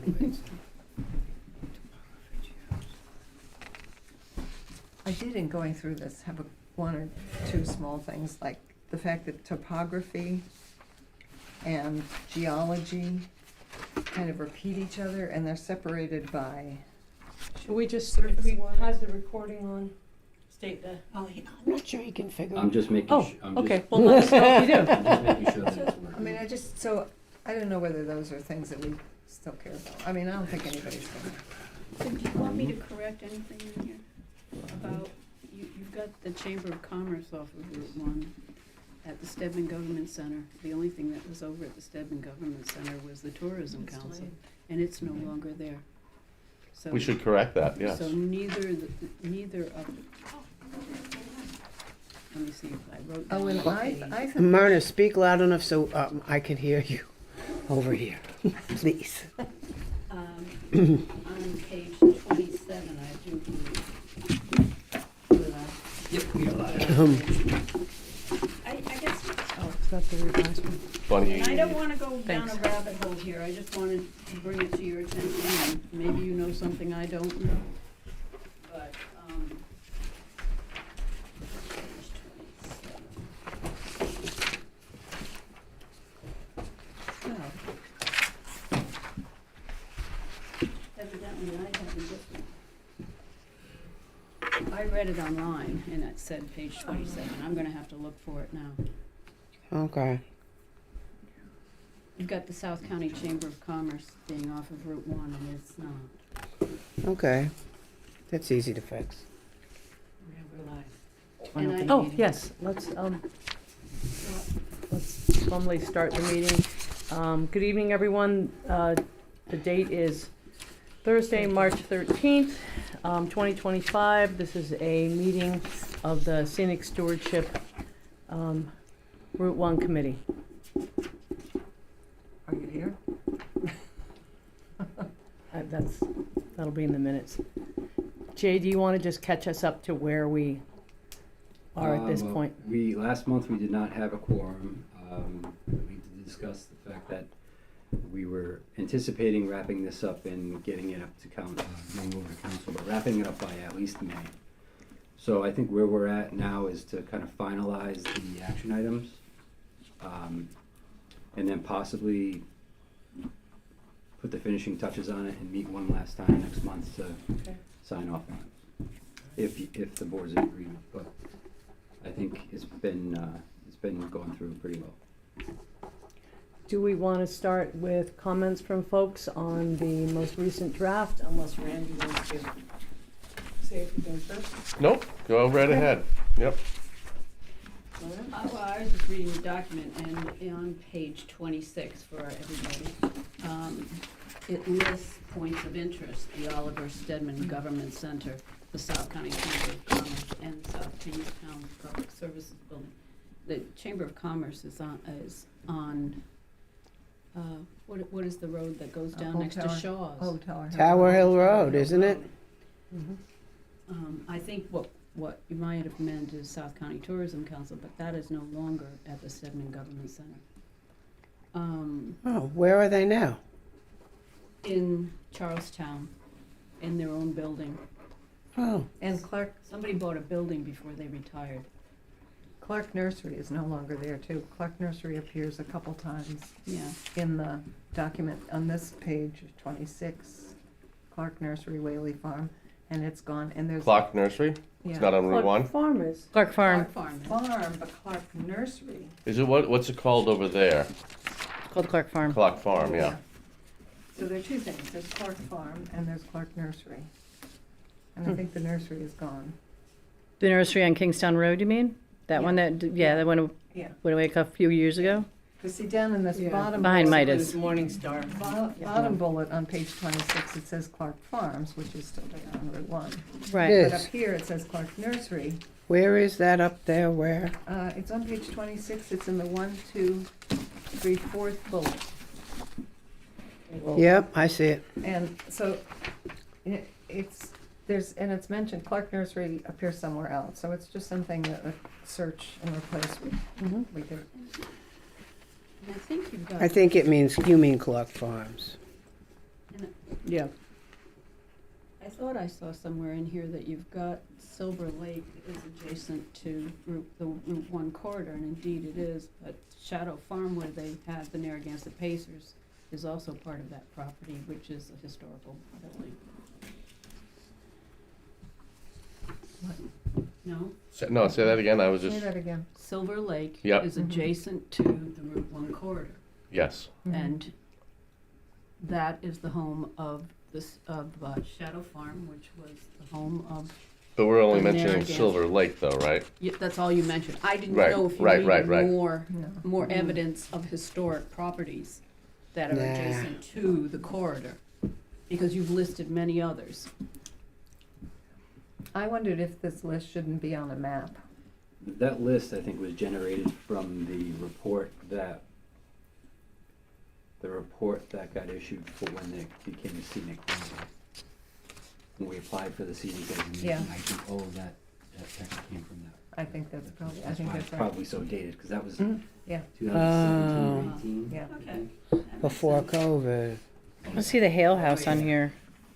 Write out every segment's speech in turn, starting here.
anyways. I did, in going through this, have one or two small things, like the fact that topography and geology kind of repeat each other, and they're separated by, Should we just, if we have the recording on, state that? Oh, yeah, I'm not sure he can figure. I'm just making. Oh, I'm okay, Just, well, let us know if you do. I'm just making sure that it's working. I mean, I don't know whether those are things that we still care about. I mean, I don't think anybody's gonna. So do you want me to correct anything in here about, you've got the Chamber of Commerce off of Route 1 at the Stedman Government Center. The only thing that was over at the Stedman Government Center was the Tourism Council, and it's no longer there. So, We should correct that, yes. So neither of, let me see if I wrote down. Oh, and the I page. think. Myrna, speak loud enough so I can hear you over here, please. On page 27, I do believe. Yep, we got a lot. I guess, Oh, is that the revised one? Funny. and I don't wanna go down a Thanks. rabbit hole here, I just wanted to bring it to your attention, and maybe you know something I don't know. But, page 27. Evidently, I have a different. I read it online, and it said page 27, I'm gonna have to look for it now. Okay. You've got the South County Chamber of Commerce being off of Route 1, and it's not. Okay. That's easy to fix. And I, Oh, yes, let's formally start the meeting. Good evening, everyone. The date is Thursday, March 13th, 2025. This is a meeting of the Scenic Stewardship Route 1 Committee. Are you here? That'll be in the minutes. Jay, do you want to just catch us up to where we are at this Well, point? Last month we did not have a quorum. We discussed the fact that we were anticipating wrapping this up and getting it up to getting over to council, but wrapping it up by at least May. So I think where we're at now is to kind of finalize the action items, and then possibly put the finishing touches on it and meet one last time next month to sign off on it, if the board's in agreement. But I think it's been going through pretty well. Do we want to start with comments from folks on the most recent draft, unless Randy wants to say a few things first? Nope, go right ahead. Yep. well, I was just reading the document, and on page 26 for everybody, it lists points of interest: the Oliver Stedman Government Center, the South County Chamber of Commerce, and South Kingstown Public Services Building. The Chamber of Commerce is on what is the road that goes down Old next to Tower. Shaw's? Oh, Tower Hill. Tower Hill Road, isn't it? I think what you might have meant is South County Tourism Council, but that is no longer at the Stedman Government Center. Oh, where are they now? In Charlestown, in their own building. Oh, And Clark Somebody bought a building before they retired. Nursery is no longer there too. Clark Nursery appears a couple times Yeah. in the document on this page, 26. Clark Nursery, Whaley Farm, and it's gone, and there's. Clock Nursery? Yeah. It's not on Route 1? Farmers. Clark Farm. Farm, but Clark Nursery. Is it, what's it called over there? It's called Clark Farm. Clock Farm, yeah. So there are two things. There's Clark Farm and there's Clark Nursery. And I think the nursery is gone. The nursery on Kingstown Road, you mean? That one that, that went Yeah. away a few years ago? Because see, down in this bottom. Behind bullet- Midas. Morningstar. Bottom bullet on page 26, it says Clark Farms, which is still there on Route 1. Right. Yes. But up here, it says Clark Nursery. where is that up there? Where? It's on page 26. It's in the 1, 2, 3, 4th bullet. Yep, I see it. And so it's mentioned Clark Nursery appears somewhere else. So it's just something that a search and replace we could. And I think you've got. I think it means, you mean Clark Farms. Yeah. I thought I saw somewhere in here that you've got Silver Lake is adjacent to the Route 1 corridor, and indeed it is, but Shadow Farm, where they have the Narragansett Pacers, is also part of that property, which is a historical building. No? No, say that again, I was Say just, that again. Silver Lake Yep. is adjacent to the Route 1 corridor, yes. and that is the home of Shadow Farm, which was the home of, But we're only The mentioning Narragansett. Silver Lake though, right? that's all you mentioned. I didn't Right, know if you right, needed right. more No. more evidence of historic properties that are Nah. adjacent to the corridor, because you've listed many others. I wondered if this list shouldn't be on a map. That list, I think, was generated from the report that got issued for when they became scenic road. When we applied for the scenic designation, Yeah. I think all of that actually came from that. I think that's probably, I That's think why that's it's right. probably so dated, because that was Yeah, 2017 or 18. Yeah. I Okay. think. Before COVID. I see the Hale House on here.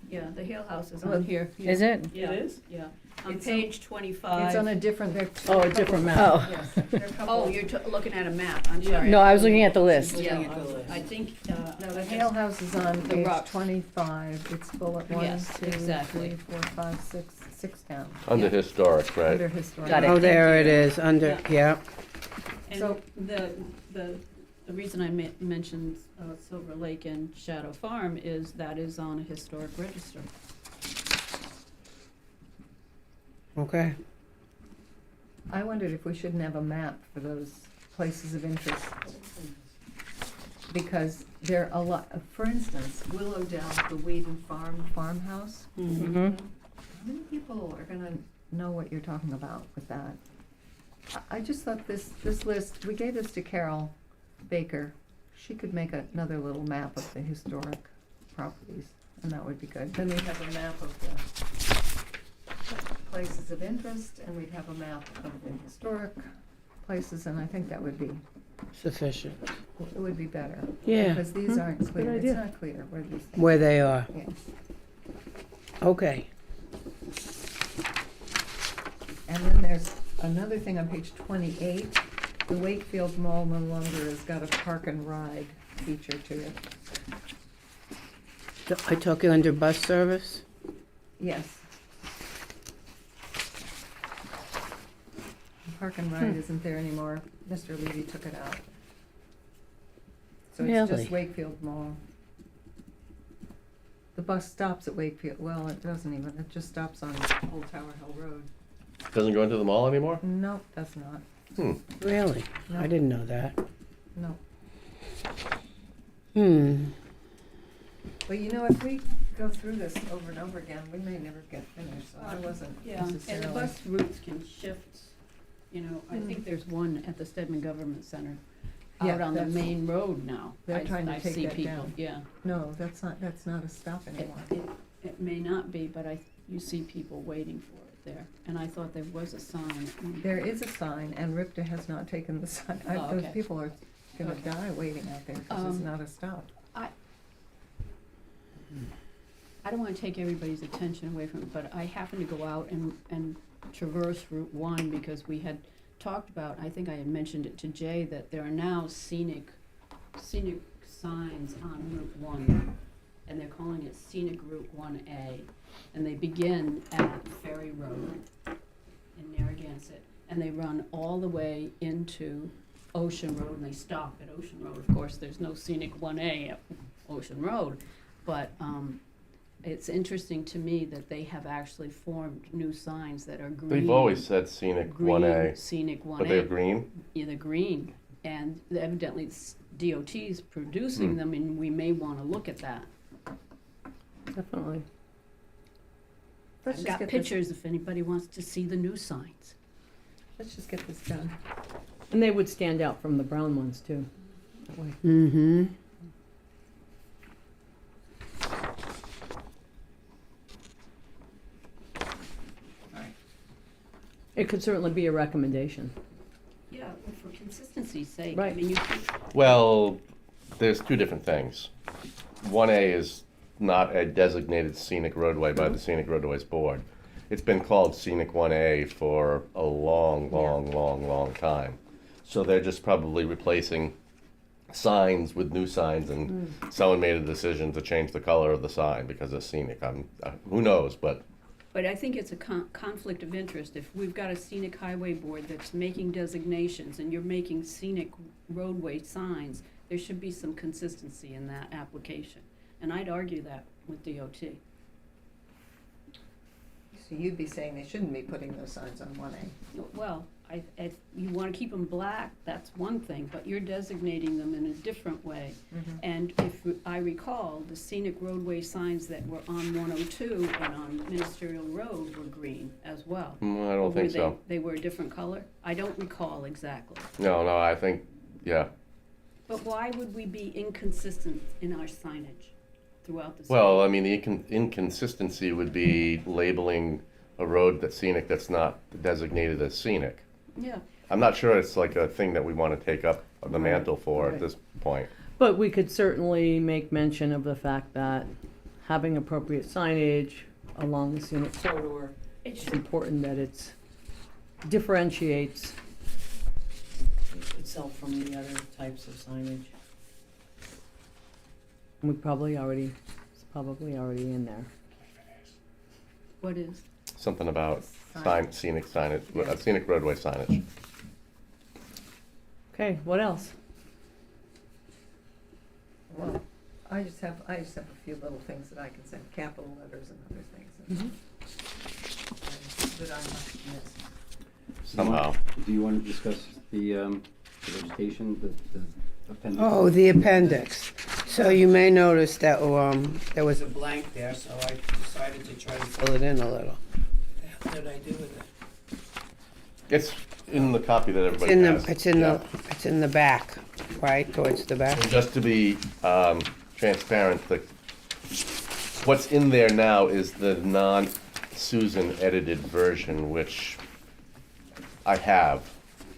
Yeah, the Hale House is Well, on here. Is it? Yeah. It is? Yeah. On It's page 25. it's on a different, there. Oh, a different map. Oh. Yes, there are a couple. Oh, you're looking at a map, I'm sorry. No, I was looking at the list. Yeah, I think, No, the Hale House is on The page rock. 25. It's bullet one, Yes, two, exactly. 3, 4, 5, 6, 6 down. Under Yeah. historic, right? Under historic. Got it. Oh, there it you. is, under, yeah. And So- the reason I mentioned Silver Lake and Shadow Farm is that is on a historic register. Okay. I wondered if we shouldn't have a map for those places of interest. Because there are a lot, for instance, Willowdale, the Wheaton farmhouse. Mm-hmm. How many people are gonna know what you're talking about with that? I just thought this list, we gave this to Carol Baker. She could make another little map of the historic properties, and that would be good. Then we'd have a map of the places of interest, and we'd have a map of the historic places, and I think that would be, Sufficient. it would be better. Yeah. Because these aren't clear, it's idea. not clear where these things. Where they are. Yeah. Okay. And then there's another thing on page 28. The Wakefield Mall no longer has got a park and ride feature to it. I took it under bus service? Yes. The park and ride isn't there anymore. Mr. Levy took it out. So it's Really? just Wakefield Mall. The bus stops at Wakefield, well, it doesn't even, it just stops on Old Tower Hill Road. Doesn't go into the mall anymore? Nope, that's not. Really? No. I didn't know that. No. But you know, if we go through this over and over again, we may never get finished, so I wasn't Yeah, and the necessarily. bus routes can shift, you know, I think there's one at the Stedman Government Center Yeah, out on the that's- main road now. They're trying to I take see that people, down. yeah. No, that's not a stop It, anymore. it may not be, but you see people waiting for it there, and I thought there was a sign. There is a sign, and RIPTA has not taken the sign. Oh, Those okay. people are gonna Okay. die waiting out there because it's Um, not a stop. I don't wanna take everybody's attention away from it, but I happened to go out and traverse Route 1 because we had talked about, I think I had mentioned it to Jay, that there are now scenic signs on Route 1, and they're calling it Scenic Route 1A, and they begin at Ferry Road in Narragansett, and they run all the way into Ocean Road, and they stop at Ocean Road. Of course, there's no Scenic 1A at Ocean Road, but it's interesting to me that they have actually formed new signs that are green. They've always said scenic Green 1A, Scenic 1A. but they're green? Yeah, they're green, and evidently DOT's producing them, and we may wanna look at that. Definitely. Let's I've just got get this, pictures if anybody wants to see the new signs. let's just get this done. And they would stand out from the brown ones too. That way. Mm-hmm. It could certainly be a recommendation. Yeah, well, for consistency's sake. I Right. mean, Well, there's two different things. 1A is not a designated scenic roadway by the Scenic Roadways Board. It's been called Scenic 1A for a long time. So they're just probably replacing signs with new signs, and someone made a decision to change the color of the sign because it's scenic. Who knows, but But I think it's a conflict of interest. If we've got a scenic highway board that's making designations and you're making scenic roadway signs, there should be some consistency in that application. And I'd argue that with DOT. So you'd be saying they shouldn't be putting those signs on 1A. Well, if you want to keep them black, that's one thing, but you're designating them in a different way. And if I recall, the scenic roadway signs that were on 102 and on Ministerial Road were green as well. I Or don't think were so. They were a different color? I don't recall exactly. No, I think, yeah. But why would we be inconsistent in our signage throughout the city? Well, I mean, the inconsistency would be labeling a road that's scenic that's not designated as scenic. Yeah, I'm not sure it's like a thing that we want to take up the mantle for at this point. But we could certainly make mention of the fact that having appropriate signage along the scenic corridor, it it's should, important that it's differentiates itself from the other types of signage. We probably already, it's probably already in there. what is? Something about Sign. scenic signage, Yeah. scenic roadway signage. Okay, what else? Well, I just have a few little things that I can send, capital letters and other things. That I must miss. Somehow. Do you want to discuss the vegetation, the appendix? Oh, the appendix. So you may notice that there was a blank there, so I decided to try to fill it in a little. What the hell did I do with it? It's in the copy that It's everybody in has. it's in the back, right, towards the back. And just to be transparent, what's in there now is the non-Susan edited version, which I have.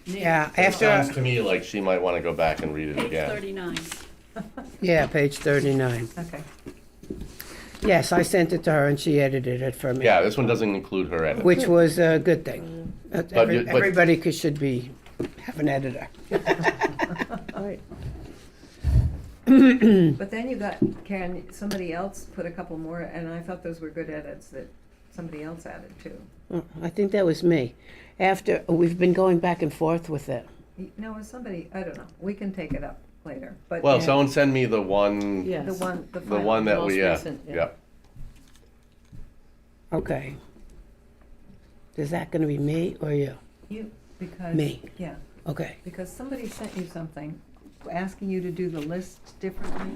Yeah, It sounds after, to me like she might want to go back and read it Page again. 39. yeah, page 39. Okay. Yes, I sent it to her and she edited it for me. Yeah, this one doesn't include her edit. Which was a good thing. But Everybody should have an editor. Right. But then you got, Karen, somebody else put a couple more, and I thought those were good edits that somebody else added too. I think that was me. We've been going back and forth with it. No, it was somebody, I don't know, we can take it up later, but. Well, someone send me the one, Yes. The the final. one that Most we, recent, yeah. yeah. Okay. Is that gonna be me or you? You, because. Me. Yeah, Okay. because somebody sent you something asking you to do the list differently.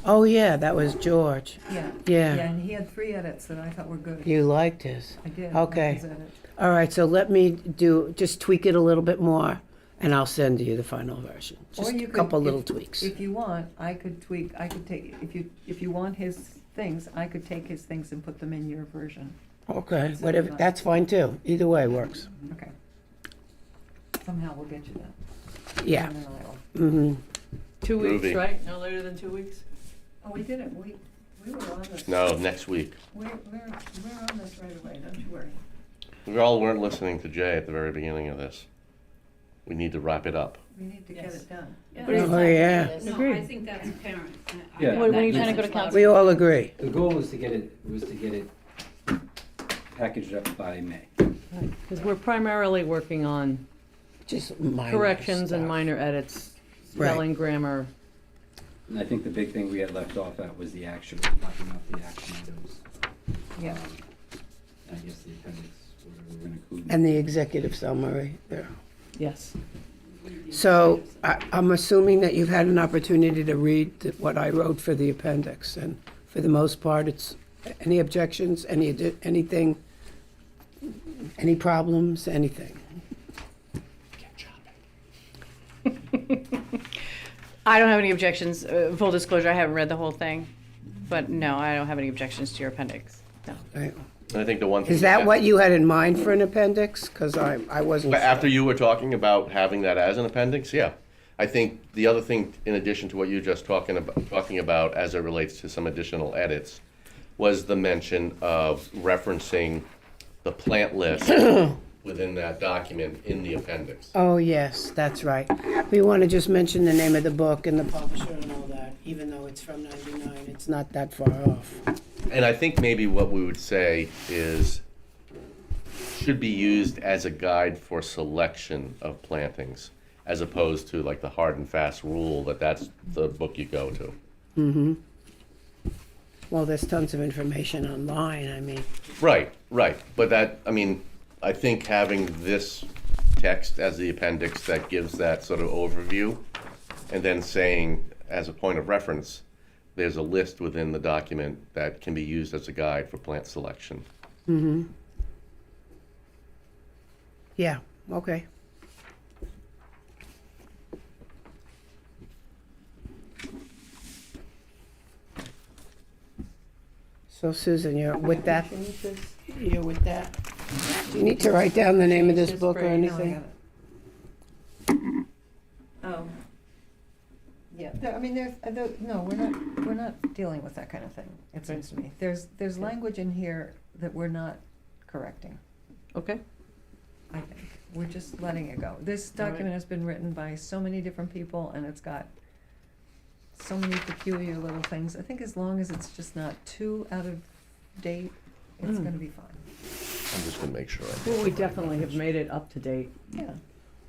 Oh, yeah, that was George. Yeah. Yeah. Yeah, and he had 3 edits that I thought were good. You liked his. I did. I like Okay. his edits. All right, so let me just tweak it a little bit more, and I'll send you the final version. Or Just you a could- couple if- little tweaks. If you want, I could take, if you want his things, I could take his things and put them in your version. Okay, whatever, that's fine too. Either way works. Okay. Somehow we'll get you that. Yeah. And then I will. Mm-hmm. 2 weeks, Groovy. right? No later than 2 weeks? Oh, we did it, we were on this. No, next week. We're on this right away, don't you worry. We all weren't listening to Jay at the very beginning of this. We need to wrap it up. We need to get Yes. it done. Yeah. Oh, yeah. No, I Agreed. think that's apparent. Yeah. When are you trying to go to council? We all agree. The goal was to get it packaged up by May. Because we're primarily working on Just minor corrections and stuff. minor edits, Right. spelling, grammar. And I think the big thing we had left off at was the action, talking about the action items. Yeah. I guess the appendix, whatever we're gonna include. And the executive summary there. Yes. So I'm assuming that you've had an opportunity to read what I wrote for the appendix, and for the most part, it's, any objections, anything, any problems, anything? I don't have any objections. Full disclosure, I haven't read the whole thing. But no, I don't have any objections to your appendix. No. Right. And I think the one thing. Is that what you had in mind for an appendix? Because I wasn't. But after sure. you were talking about having that as an appendix, yeah. I think the other thing, in addition to what you were just talking about as it relates to some additional edits, was the mention of referencing the plant list within that document in the appendix. Oh, yes, that's right. We want to just mention the name of the book and the publisher and all that, even though it's from 99, it's not that far off. And I think maybe what we would say is, should be used as a guide for selection of plantings, as opposed to like the hard and fast rule that that's the book you go to. Well, there's tons of information online, I mean. Right, right. But that, I mean, I think having this text as the appendix that gives that sort of overview, and then saying, as a point of reference, there's a list within the document that can be used as a guide for plant selection. Yeah, okay. So Susan, you're with that? You're with that? Do you need to write down the name of this book or phrase. No, I anything? got it. Yeah, I mean, no, we're not dealing with that kind of thing, it seems to me. There's language in here that we're not correcting, Okay, I think. We're just letting it go. This All right. document has been written by so many different people, and it's got so many peculiar little things. I think as long as it's just not too out of date, it's gonna be fine. I'm just gonna make sure. well, we definitely have made it up to date Yeah.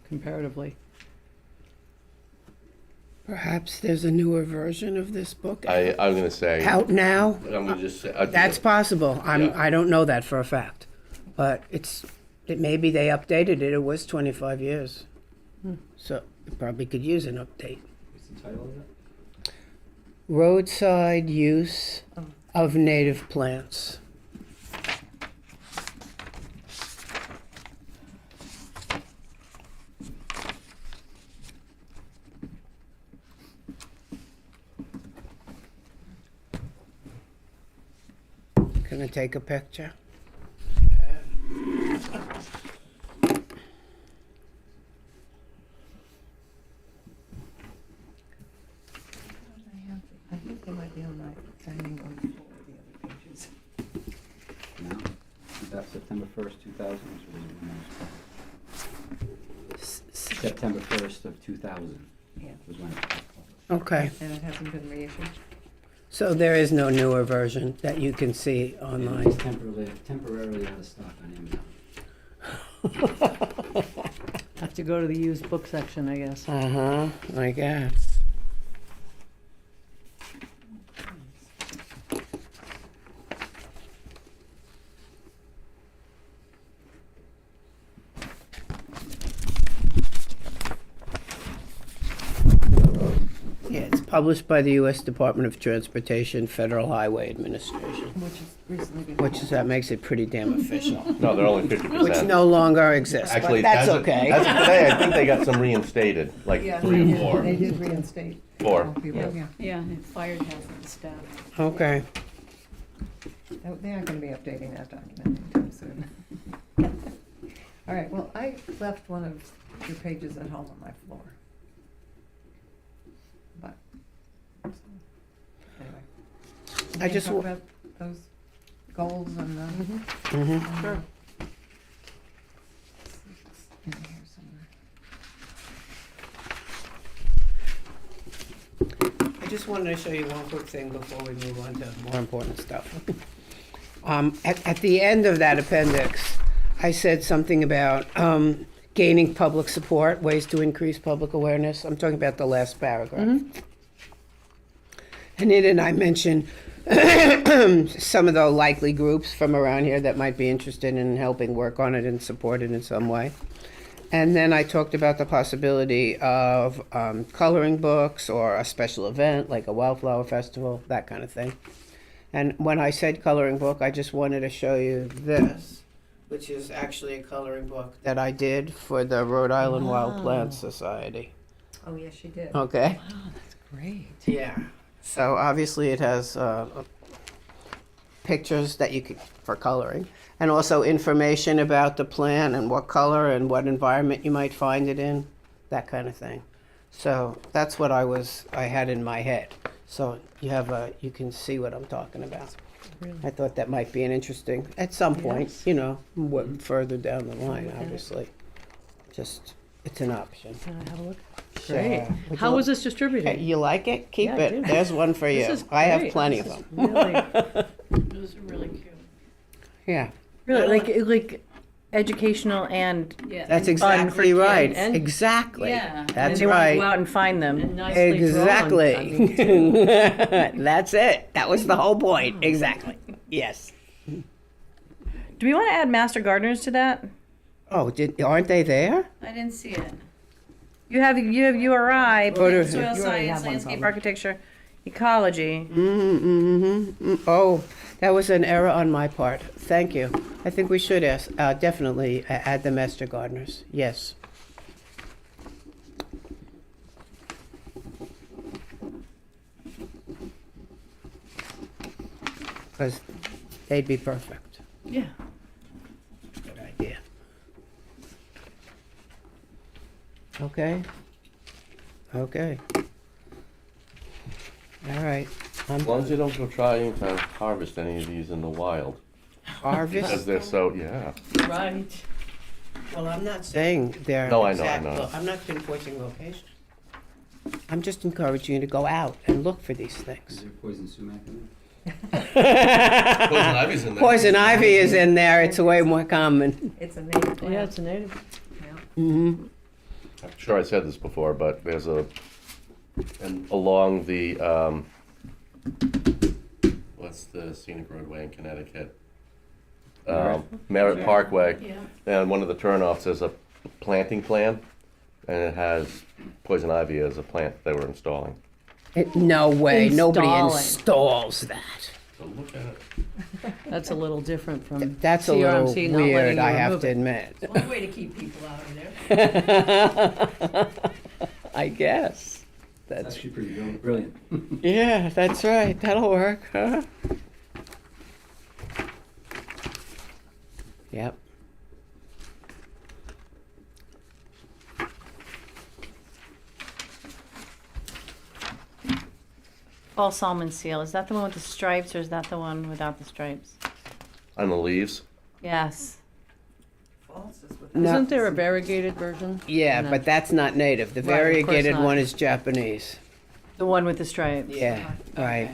comparatively. Perhaps there's a newer version of this book I'm gonna say, out now? I'm gonna just say. That's possible. Yeah. I don't know that for a fact. But maybe they updated it. It was 25 years. So it probably could use an update. What's the title of it? Roadside use of native plants. Gonna take a picture? I think they might be on my dining room floor, the other pages. No? That's September 1st, 2000 September 1st of 2000 Yeah, was when it was published. Okay, and it hasn't been reissued. so there is no newer version that you can see online. It's temporarily out of stock on Amazon. Have to go to the used book section, I guess. Uh-huh, I guess. Yeah, it's published by the U.S. Department of Transportation, Federal Highway Administration, Which is recently been. that makes it pretty damn official, No, they're only 50%. which no longer exists, but Actually, that's as of- okay. As of today, I think they got some reinstated, like Yeah, 3 or 4. they did reinstate. 4. People, yeah. Yeah, it fired half of the staff. Okay, They aren't gonna be updating that document anytime soon. All right, well, I left one of your pages at home on my floor. But, anyway. We I can just talk wa- about those goals and, mhm. Sure. in here somewhere. I just wanted to show you one quick thing before we move on to more important stuff. At the end of that appendix, I said something about gaining public support, ways to increase public awareness. I'm talking about the last paragraph. And in it, I mentioned some of the likely groups from around here that might be interested in helping work on it and support it in some way. And then I talked about the possibility of coloring books or a special event like a wildflower festival, that kind of thing. And when I said coloring book, I just wanted to show you this, which is actually a coloring book that I did for the Rhode Island Wild Plants Society. Oh, yes, she did. Okay? Wow, that's great. Yeah. So obviously it has pictures that you could, for coloring, and also information about the plant and what color and what environment you might find it in, that kind of thing. So that's what I had in my head. So you can see what I'm talking about. I thought that might be an interesting, at some point, Yes. you know, further down the line, obviously. Just, it's an option. Can I have a look? So, Great. would How you- was this distributed? You like it? Keep Yeah, I do. it. There's one for you. This is I have great. plenty This of is them. Really, Those are really cute. Yeah, Really, like educational and Yeah. that's and- fun exactly for right. kids. And- Exactly. Yeah. and That's they want to go right. out and find them. And nicely drawn, Exactly. I mean, too. That's it. That was the whole point. Exactly. Yes. Do we want to add master gardeners to that? Oh, aren't they there? I didn't see it. You have URI, Order- soil You already science, have one, landscape probably. architecture, ecology. Oh, that was an error on my part. Thank you. I think we should definitely add the master gardeners. Yes. Because they'd be perfect. Yeah. Good idea. Okay. Okay. All right. As long as you don't go trying to harvest any of these in the wild, because Harvest. they're so, yeah. Right. Well, I'm not saying they're No, I know, exact. I know. I'm not pinpointing location. I'm just encouraging you to go out and look for these Is things. there poison sumac in Poison ivy's in there. Poison ivy is in there. It's way more common. It's a native plant. Yeah, it's a native. Mm-hmm. I'm sure I said this before, but there's and along the, what's the scenic roadway in Connecticut? Merritt Parkway. Yeah. And one of the turnoffs is a planting plan, and it has poison ivy as a plant they were installing. No way. Nobody Installing. installs that. So look at it. That's a little different from That's a little CRMC not letting weird, you I have remove to it. admit. It's one way to keep people out of there. I guess. It's That's actually pretty brilliant. yeah. That's right. That'll work. Huh? Yep. Fall salmon seal. Is that the one with the stripes or is that the one without the stripes? On the leaves. Yes. False is with No. Isn't there a variegated version? Yeah, No. but that's not native. The Right, of course variegated not. one is Japanese. The one with the stripes. Yeah, right.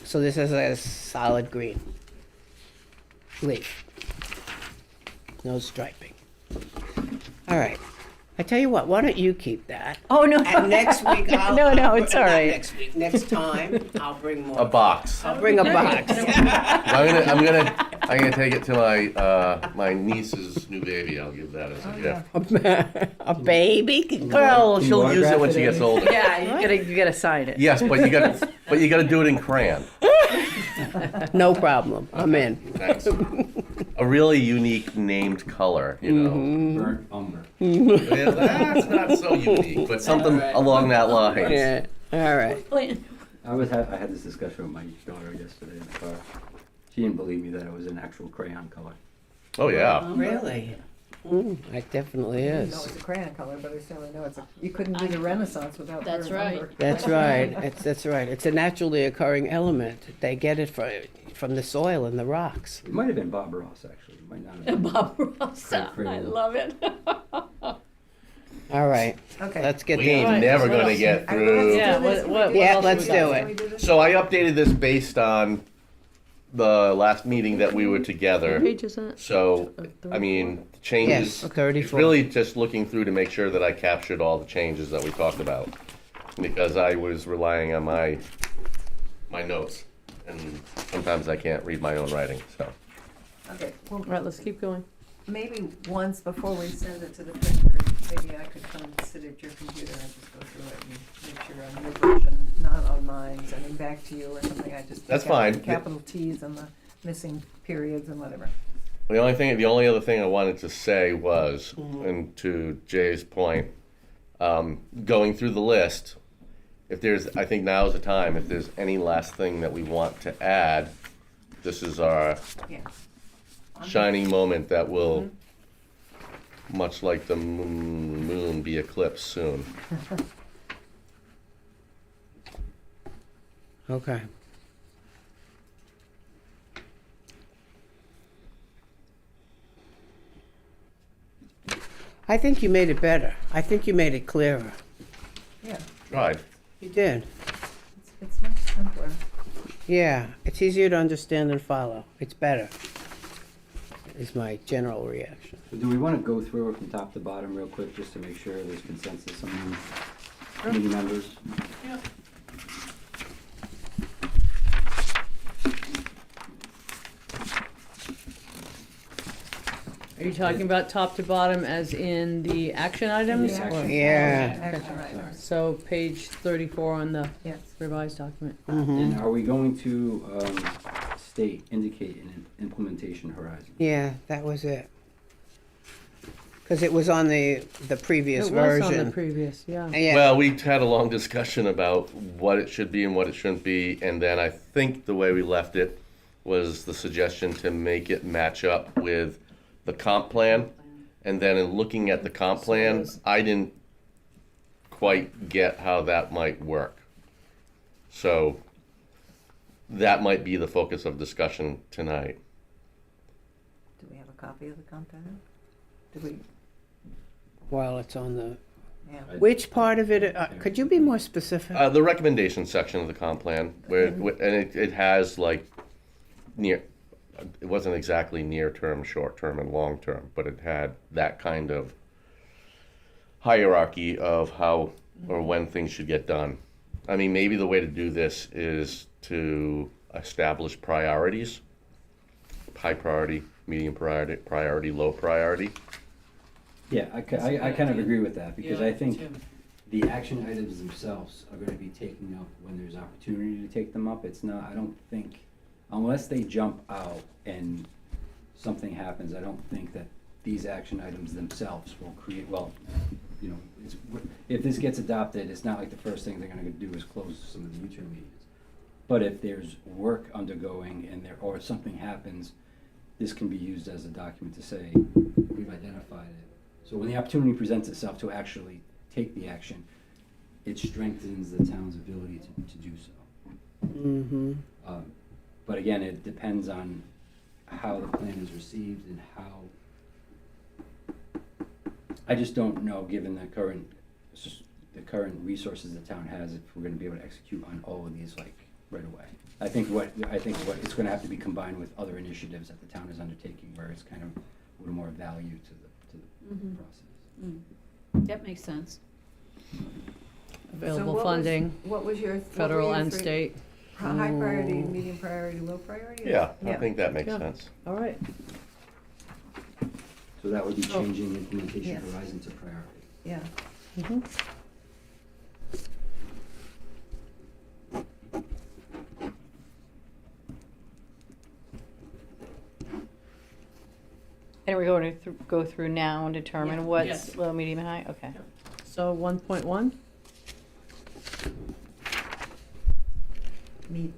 So this is a solid green leaf. No striping. All right. I tell you what, why don't you keep that? Oh, no. And next week I'll... No, it's all not right. next week, next time, I'll bring more. A box. I'll bring a box. I'm gonna take it to my niece's new baby. I'll give that as a gift. A baby? Well, Can you she'll use it autograph when it, she gets Amy? older. Yeah, you gotta sign it. Yes, but you gotta do it in crayon. No problem. I'm in. Thanks. A really unique named color, you know. Burnt umber. Yeah, that's not so unique, but something along that line. Yeah, all right. I had this discussion with my daughter yesterday in the car. She didn't believe me that it was an actual crayon color. Oh yeah. Really? It definitely I know is. it's a crayon color, but I certainly know you couldn't do the Renaissance without That's burnt right. umber. That's right. That's right. It's a naturally occurring element. They get it from the soil and the rocks. It might have been Bob Ross, actually. It might not have been. Bob Rossa, Craig I Craven. love it. All right. Okay. Let's get We the. ain't never gonna get through. Yeah, what Yeah, else let's we got? do it. We do this? So I updated this based on the last meeting that we were together. What page is that? So, I mean, changes. Yes, 34. It's really just looking through to make sure that I captured all the changes that we talked about. Because I was relying on my notes. And sometimes I can't read my own writing, so. Okay, well, All right, let's keep going. maybe once before we send it to the printer, maybe I could come and sit at your computer and just go through it and make sure on your version, not on mine, sending back to you or something. I just. That's pick out the fine. Capital T's and the missing periods and whatever. The only other thing I wanted to say was, and to Jay's point, going through the list, I think now is the time, if there's any last thing that we want to add, this is our Yeah. shining moment that will, much like the moon, be eclipsed soon. Okay. I think you made it better. I think you made it clearer. Yeah, Tried. You did. it's much simpler. Yeah, it's easier to understand and follow. It's better, is my general reaction. So do we want to go through it from top to bottom real quick, just to make sure there's consensus among committee members? Are you talking about top to bottom as in the action items? Yeah, or- action. Yeah. Action items, So page 34 on the yes. revised document. And are we going to indicate an implementation horizon? Yeah, that was it. Because it was on the previous It was on the version. previous, yeah. Yeah. Well, we had a long discussion about what it should be and what it shouldn't be, and then I think the way we left it was the suggestion to make it match up with the comp plan. And then in looking at the comp plan, I didn't quite get how that might work. So that might be the focus of discussion tonight. Do we have a copy of the compound? Do we, While it's on the, yeah. which part of it, could you be more specific? The recommendation section of the comp plan, where, and it has like near, it wasn't exactly near term, short term, and long term, but it had that kind of hierarchy of how or when things should get done. I mean, maybe the way to do this is to establish priorities: high priority, medium priority, low priority. Yeah, I kind of agree with that, because Yeah, I think too. the action items themselves are gonna be taken up when there's opportunity to take them up. It's not, I don't think, unless they jump out and something happens, I don't think that these action items themselves will create, well, you know, if this gets adopted, it's not like the first thing they're gonna do is close some of the midterm meetings. But if there's work undergoing and or something happens, this can be used as a document to say, we've identified it. So when the opportunity presents itself to actually take the action, it strengthens the town's ability to do so. Mm-hmm. But again, it depends on how the plan is received and how, I just don't know, given the current resources the town has, if we're gonna be able to execute on all of these like right away. I think what it's gonna have to be combined with other initiatives that the town is undertaking, where it's kind of a little more value to the Mhm. process. That makes sense. So Available what was- funding, What was your? what were federal your and three- state. High priority, medium priority, low priority? Yeah, I think that makes Yeah. sense. All right. So that would be Oh. changing implementation Yes. horizon to priority. Yeah. Mhm. And we're going to go through now and determine Yeah. what's Yes. low, medium, and high? Okay. So 1.1, Medium.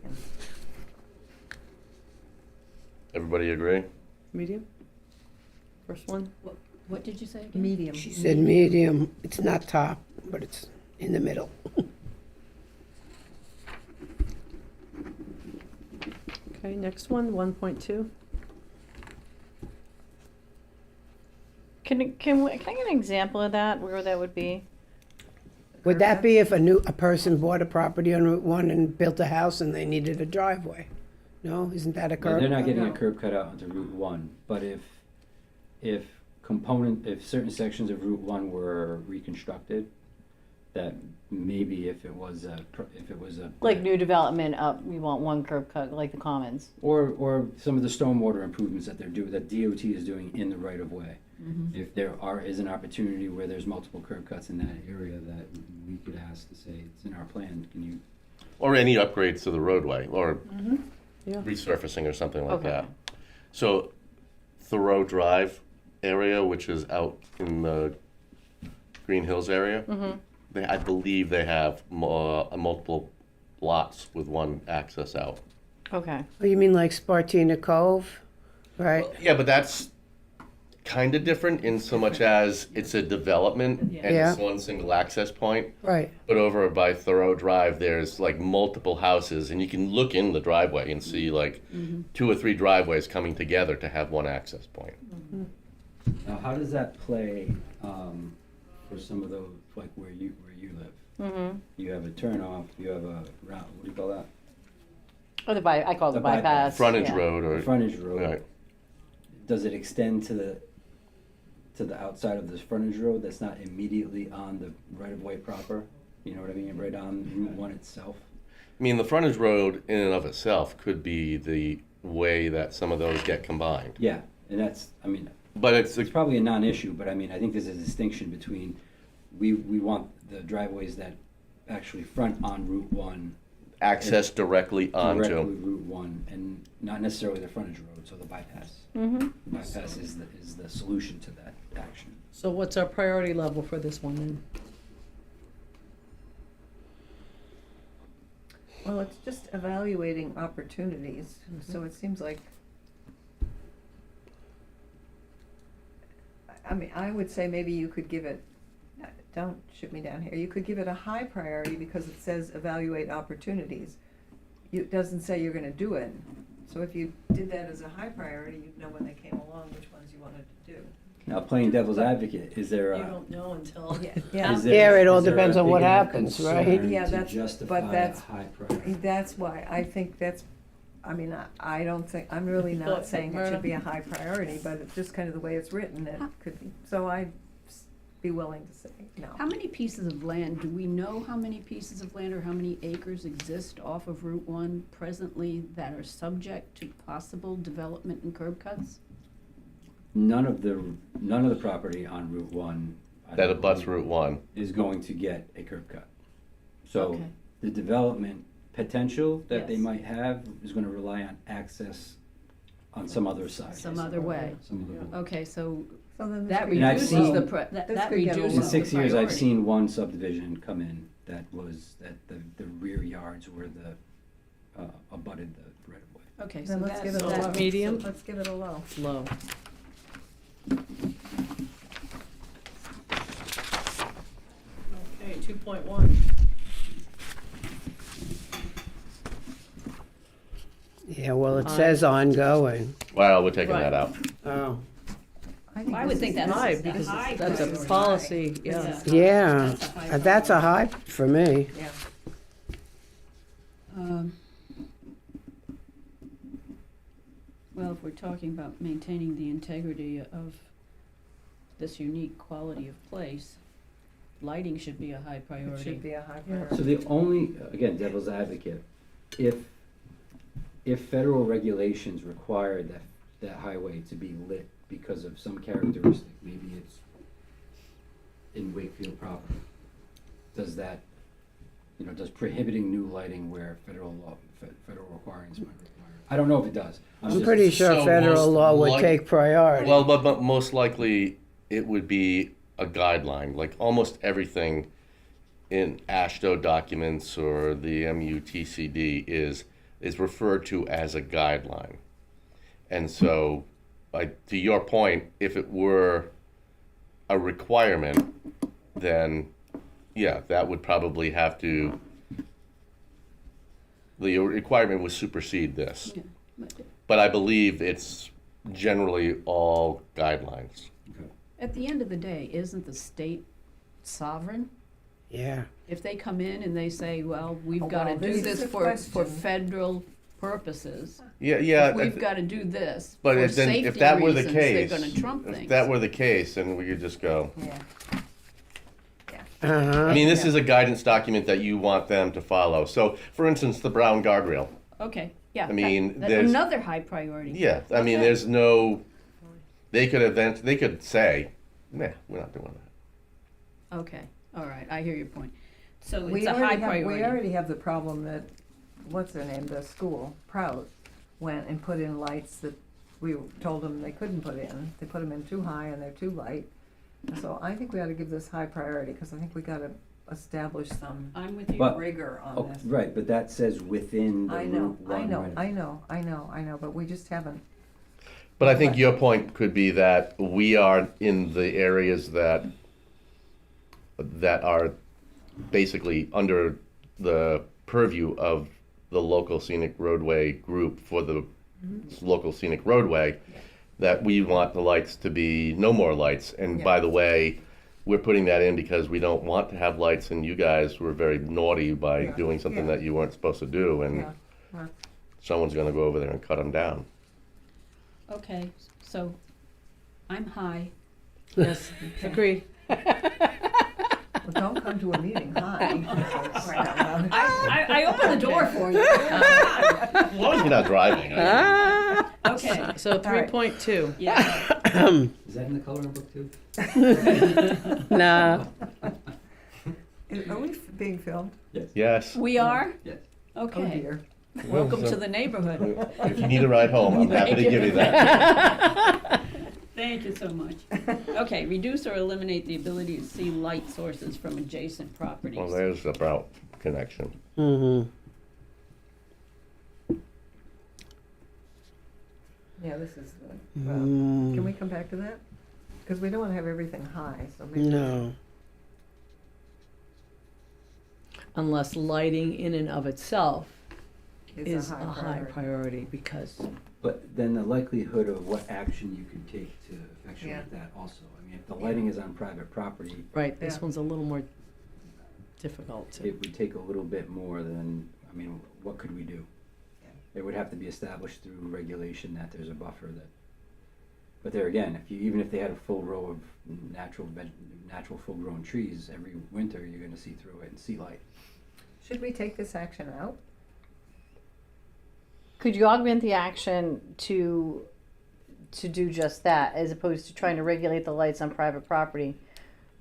Everybody agree? medium? First one? What did you say again? Medium. She said medium. It's not top, but it's in the middle. Okay, next one, 1.2. Can I get an example of that, where that would be? Would that be if a person bought a property on Route 1 and built a house and they needed a driveway? No, isn't that a Well, curb? they're not getting a No. curb cut out onto Route 1, but if certain sections of Route 1 were reconstructed, that maybe if it was a. Like new development up, we want one curb cut, like the commons. Or some of the stormwater improvements that that DOT is doing in the right of way. If there is an opportunity where there's multiple curb cuts in that area, that we could ask to say, it's in our plan, can you? Or any upgrades to the roadway, or Yeah. resurfacing or something like Okay. that. So Thoreau Drive area, which is out in the Green Hills area, I believe they have multiple lots with one access out. Okay. Oh, you mean like Spartina Cove? Right? Yeah, but that's kind of different in so much as it's a development and Yeah. it's one single access point. Right. But over by Thoreau Drive, there's like multiple houses, and you can look in the driveway and see like 2 or 3 driveways coming together to have one access point. Now, how does that play for some of those, like where you live? Mm-hmm. You have a turnoff, you have a round, what do you call that? Or I call it the The bypass. bypass. Frontage yeah. road or Frontage road. Right. Does it extend to the outside of this frontage road that's not immediately on the right of way proper? You know what I mean? Right on Route 1 itself? I mean, the frontage road in and of itself could be the way that some of those get combined. Yeah, and that's, I mean, But it's it's probably a non-issue, but I mean, I think there's a distinction between, we want the driveways that actually front on Route 1. access directly Directly onto. Route 1, and not necessarily the frontage road, so the bypass. Mm-hmm. The bypass is the solution to that action. So what's our priority level for this one then? Well, it's just evaluating opportunities, so it seems like, I mean, I would say maybe you could give it, don't shoot me down here, you could give it a high priority because it says evaluate opportunities. It doesn't say you're gonna do it, so if you did that as a high priority, you'd know when they came along which ones you wanted to do. Now, playing devil's advocate, is there You a, don't know until. Yeah, is Yeah, there, it all is there a depends on big what enough happens, concern right? Yeah, to that's- justify but a that's- high priority? that's why, I think that's, I mean, I don't think, I'm really You not thought saying it Myrna? should be a high priority, but it's just kind of the way it's written, it could be, so I'd be willing to say no. How many pieces of land, do we know how many pieces of land or how many acres exist off of Route 1 presently that are subject to possible development and curb cuts? None of the property on Route 1. I That don't abuts believe, Route 1. is going to get a curb cut. So Okay. the development potential that they Yes. might have is gonna rely on access on some other side. Some other way. Some other way. Okay, so So then this that could be- And I've reduces seen- the, This that could get a reduces In lot. the 6 years, I've priority. seen one subdivision come in that the rear yards were abutted the right of way. Okay, so Then let's that's, give it a low. Medium? Let's give it a low. Low. Okay, 2.1. Yeah, well, it says ongoing. Well, we're taking Right. that out. Oh. I would think that's High, a because high that's a priority. policy, yeah. Yeah, That's a high that's a high for me. Yeah. Well, if we're talking about maintaining the integrity of this unique quality of place, lighting should be a high It should priority. be a high Yeah. So priority. the only, again, devil's advocate, if federal regulations require that highway to be lit because of some characteristic, maybe it's in Wakefield proper, does that, does prohibiting new lighting where federal requirements might require? I don't know if it does. I'm just- pretty sure So federal most law would like- take priority. Well, but most likely it would be a guideline, like almost everything in ASHTO documents or the MUTCD is referred to as a guideline. And so, to your point, if it were a requirement, then yeah, that would probably have to, the requirement would supersede this. Yeah, but But I believe it's generally all guidelines. Okay. at the end of the day, isn't the state sovereign? Yeah, If they come in and they say, well, we've Oh, gotta well, do this this is a for question. federal purposes, Yeah. we've gotta do this But for if then, safety if that were the reasons, they're case, gonna trump if things. that were the case, then we could just go. Yeah. uh-huh. I mean, this is a guidance document that you want them to follow. So, for instance, the brown guardrail. Okay, yeah. I mean, that's there's- another high priority. Yeah, I mean, Okay. there's no. They could say, nah, we're not doing that. Okay, all right, I hear your point. So We it's a high already have, priority. we already have the problem that, what's their name, the school, Prout, went and put in lights that we told them they couldn't put in. They put them in too high and they're too light. So I think we ought to give this high priority, because I think we gotta establish some I'm with you. But- rigor on Oh, this. right, but that says within the I know, Route 1 right of way. I know, but we just haven't. But I think your point could be that we are in the areas that are basically under the purview of the local scenic roadway group for the local scenic roadway, that we want the lights to be no more lights. And by the way, we're putting that in because we don't want to have lights, and you guys were very naughty by doing something that you weren't supposed to do, and Yeah. someone's gonna go over there and cut them down. Okay, so I'm high. Yes, agree. Well, don't come to a meeting high. I opened the door for you. As long as you're not driving. Okay, So 3.2. yeah, Is that in the coloring book too? Nah. Are we being filmed? Yes. we are? Yes. Oh Okay, dear. welcome to the neighborhood. If you need a ride home, I'm happy to give you that. Thank you so much. Okay, reduce or eliminate the ability to see light sources from adjacent properties. Well, there's about connection. Mm-hmm. Yeah, this is, can we come back to that? Because we don't want to have everything high, so maybe. No. Unless lighting in and of itself Is is a high priority, because But then the likelihood of what action you could take to Yeah. effectuate that also. I mean, if the lighting is on private property, right, this Yeah. one's a little more difficult to. it would take a little bit more than, I mean, what could we do? It would have to be established through regulation that there's a buffer that, but there again, even if they had a full row of natural full-grown trees, every winter you're gonna see through it and see light. Should we take this action out? Could you augment the action to do just that, as opposed to trying to regulate the lights on private property?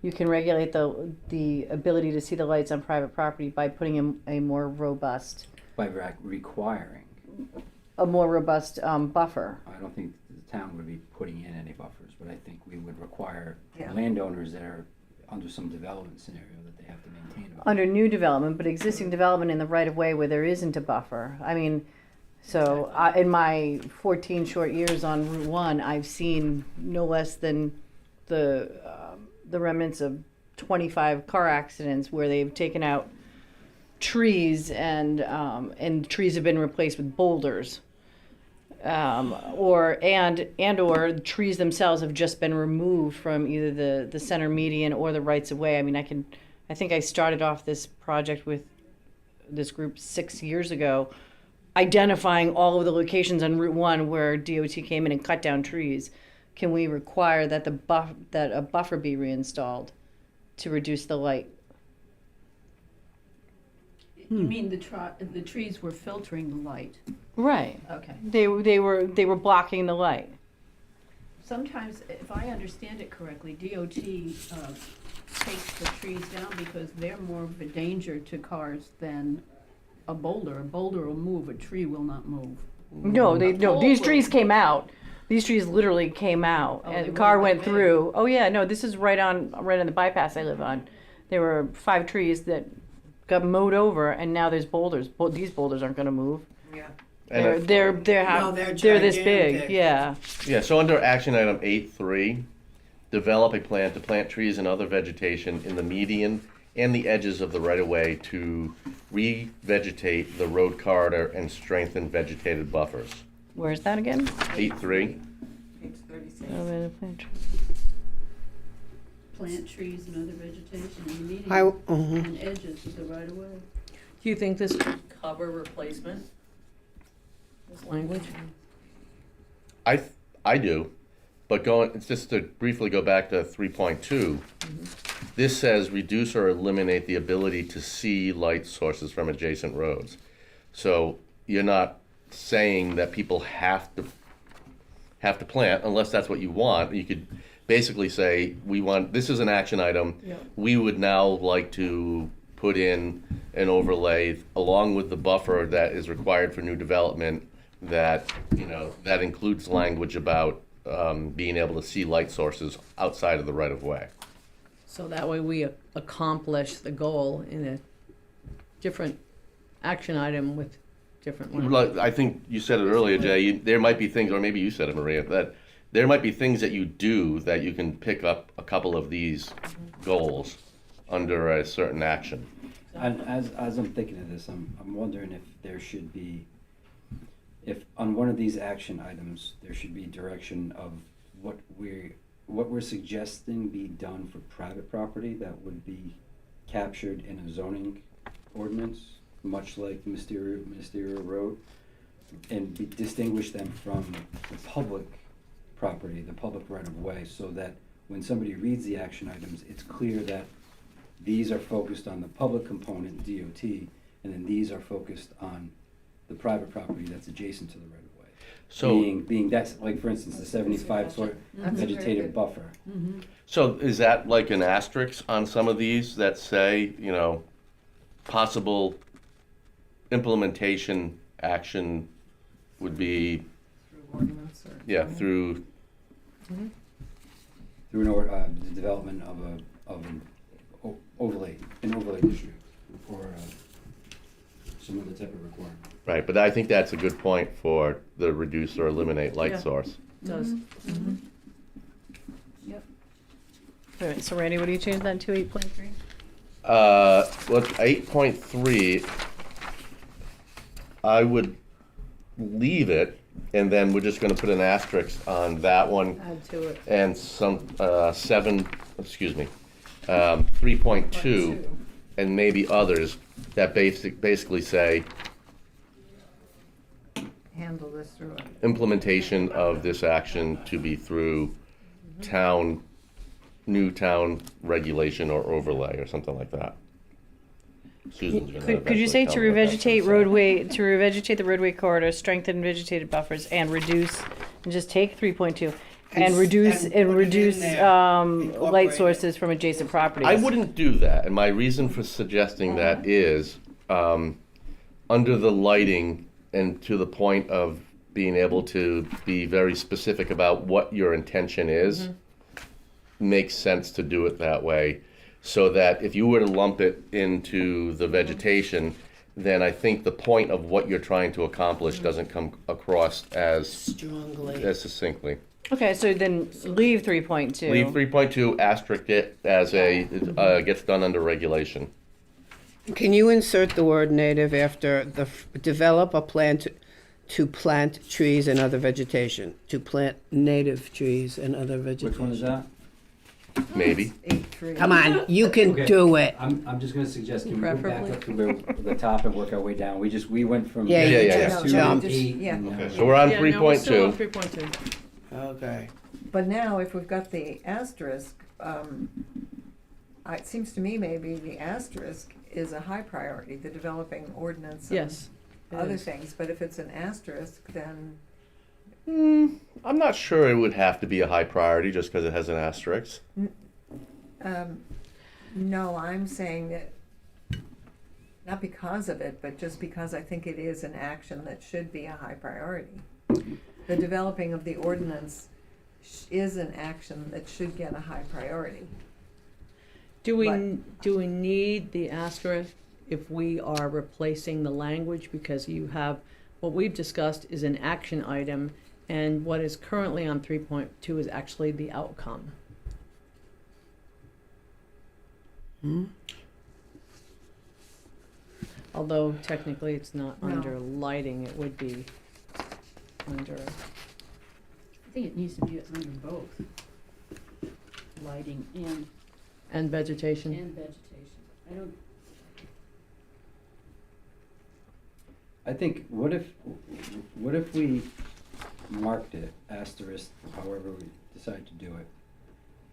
You can regulate the ability to see the lights on private property by putting in a more robust Requiring, buffer. I don't think the town would be putting in any buffers, but I think we would require Yeah. landowners that are under some development scenario that they have to maintain a buffer. Under new development, but existing development in the right of way where there isn't a buffer. I mean, so in my 14 short years on Route 1, I've seen no less than the remnants of 25 car accidents where they've taken out trees and trees have been replaced with boulders. Or trees themselves have just been removed from either the center median or the rights of way. I mean, I think I started off this project with this group 6 years ago, identifying all of the locations on Route 1 where DOT came in and cut down trees. Can we require that that a buffer be reinstalled to reduce the light? You mean the trees were filtering the light? Right. Okay. They were blocking the light. Sometimes, if I understand it correctly, DOT takes the trees down because they're more of a danger to cars than a boulder. A boulder will move, a tree will not move. No, pole these will- trees came out. These trees literally came out, Oh, and they the car were that went big? through. Oh yeah, no, this is right on the bypass I live on. There were 5 trees that got mowed over, and now there's boulders. These boulders aren't going to move. Yeah. And They're No, they're this big. gigantic. Yeah. yeah, so under action item 8.3, develop a plan to plant trees and other vegetation in the median and the edges of the right-of-way to revegetate the road corridor and strengthen vegetated buffers. Where's that again? 8.3. Page 36. Plant trees and other vegetation in the median mhm. and edges of the right of way. Do you think this could cover replacement? This language? I do, but it's just to briefly go back to 3.2. This says reduce or eliminate the ability to see light sources from adjacent roads. So you're not saying that people have to plant unless that's what you want. You could basically say, this is an action item. Yeah. We would now like to put in an overlay along with the buffer that is required for new development that includes language about being able to see light sources outside of the right of way. So that way we accomplish the goal in a different action item with different language. Like, I think you said it earlier, Jay, there might be things, or maybe you said it, Maria, that there might be things that you do that you can pick up a couple of these goals under a certain action. And as I'm thinking of this, I'm wondering if there should be, if on one of these action items, there should be direction of what we're suggesting be done for private property that would be captured in a zoning ordinance, much like Mysterio Road, and distinguish them from the public property, the public right of way, so that when somebody reads the action items, it's clear that these are focused on the public component, DOT, and then these are focused on the private property that's adjacent to the right of way. So, Being that's, like, for instance, the 75-foot That's very vegetative good. buffer. so is that like an asterisk on some of these that say, possible implementation action would be, Through ordinance or. yeah, through, Through the development of an overlay district, or some other type of requirement. right, but I think that's a good point for the reduce or eliminate light Yeah. source. Does. All right, so Randy, what do you change that to, 8.3? Well, 8.3, I would leave it, and then we're just gonna put an asterisk on that one Add to it. and some, 3.2, and maybe others that basically say Handle this through it. implementation of this action to be through new town regulation or overlay or something like that. Susan's gonna Could you eventually say tell to me what that's revegetate gonna say. revegetate the roadway corridor, strengthen vegetated buffers, and reduce, and just take 3.2, and s- reduce, and and put it in reduce, there. light Incorporate it. sources from adjacent properties? I wouldn't do that, and my reason for suggesting that is, under the lighting and to the point of being able to be very specific about what your intention is, makes sense to do it that way, so that if you were to lump it into the vegetation, then I think the point of what you're trying to accomplish doesn't come across as Strongly. succinctly. Okay, so then leave 3.2. Leave 3.2, asterisk it as gets done under regulation. Can you insert the word native after develop a plan to plant trees and other vegetation? To plant native trees and other vegetation. Which one is that? Maybe. 8.3. Come on, you can Okay. do it. I'm just gonna suggest, can we go back Preferably. up to where the top and work our way down? We went from. Yeah, you just two to jumped. 8, Yeah. and now Okay, we're- so we're on Yeah, no, we're still on 3.2. 3.2. Okay. But now, if we've got the asterisk, it seems to me maybe the asterisk is a high priority, the developing ordinance and Yes. it other is. things. But if it's an asterisk, then I'm not sure it would have to be a high priority just because it has an asterisk. no, I'm saying that not because of it, but just because I think it is an action that should be a high priority. The developing of the ordinance is an action that should get a high priority. Do we need the asterisk if we are replacing the language? Because you have, what we've discussed is an action item, and what is currently on 3.2 is actually the outcome. Although technically it's not No. under lighting, it would be under, I think it needs to be under both, lighting and vegetation. and vegetation. I don't, I think, what if we marked it, asterisk, however we decide to do it,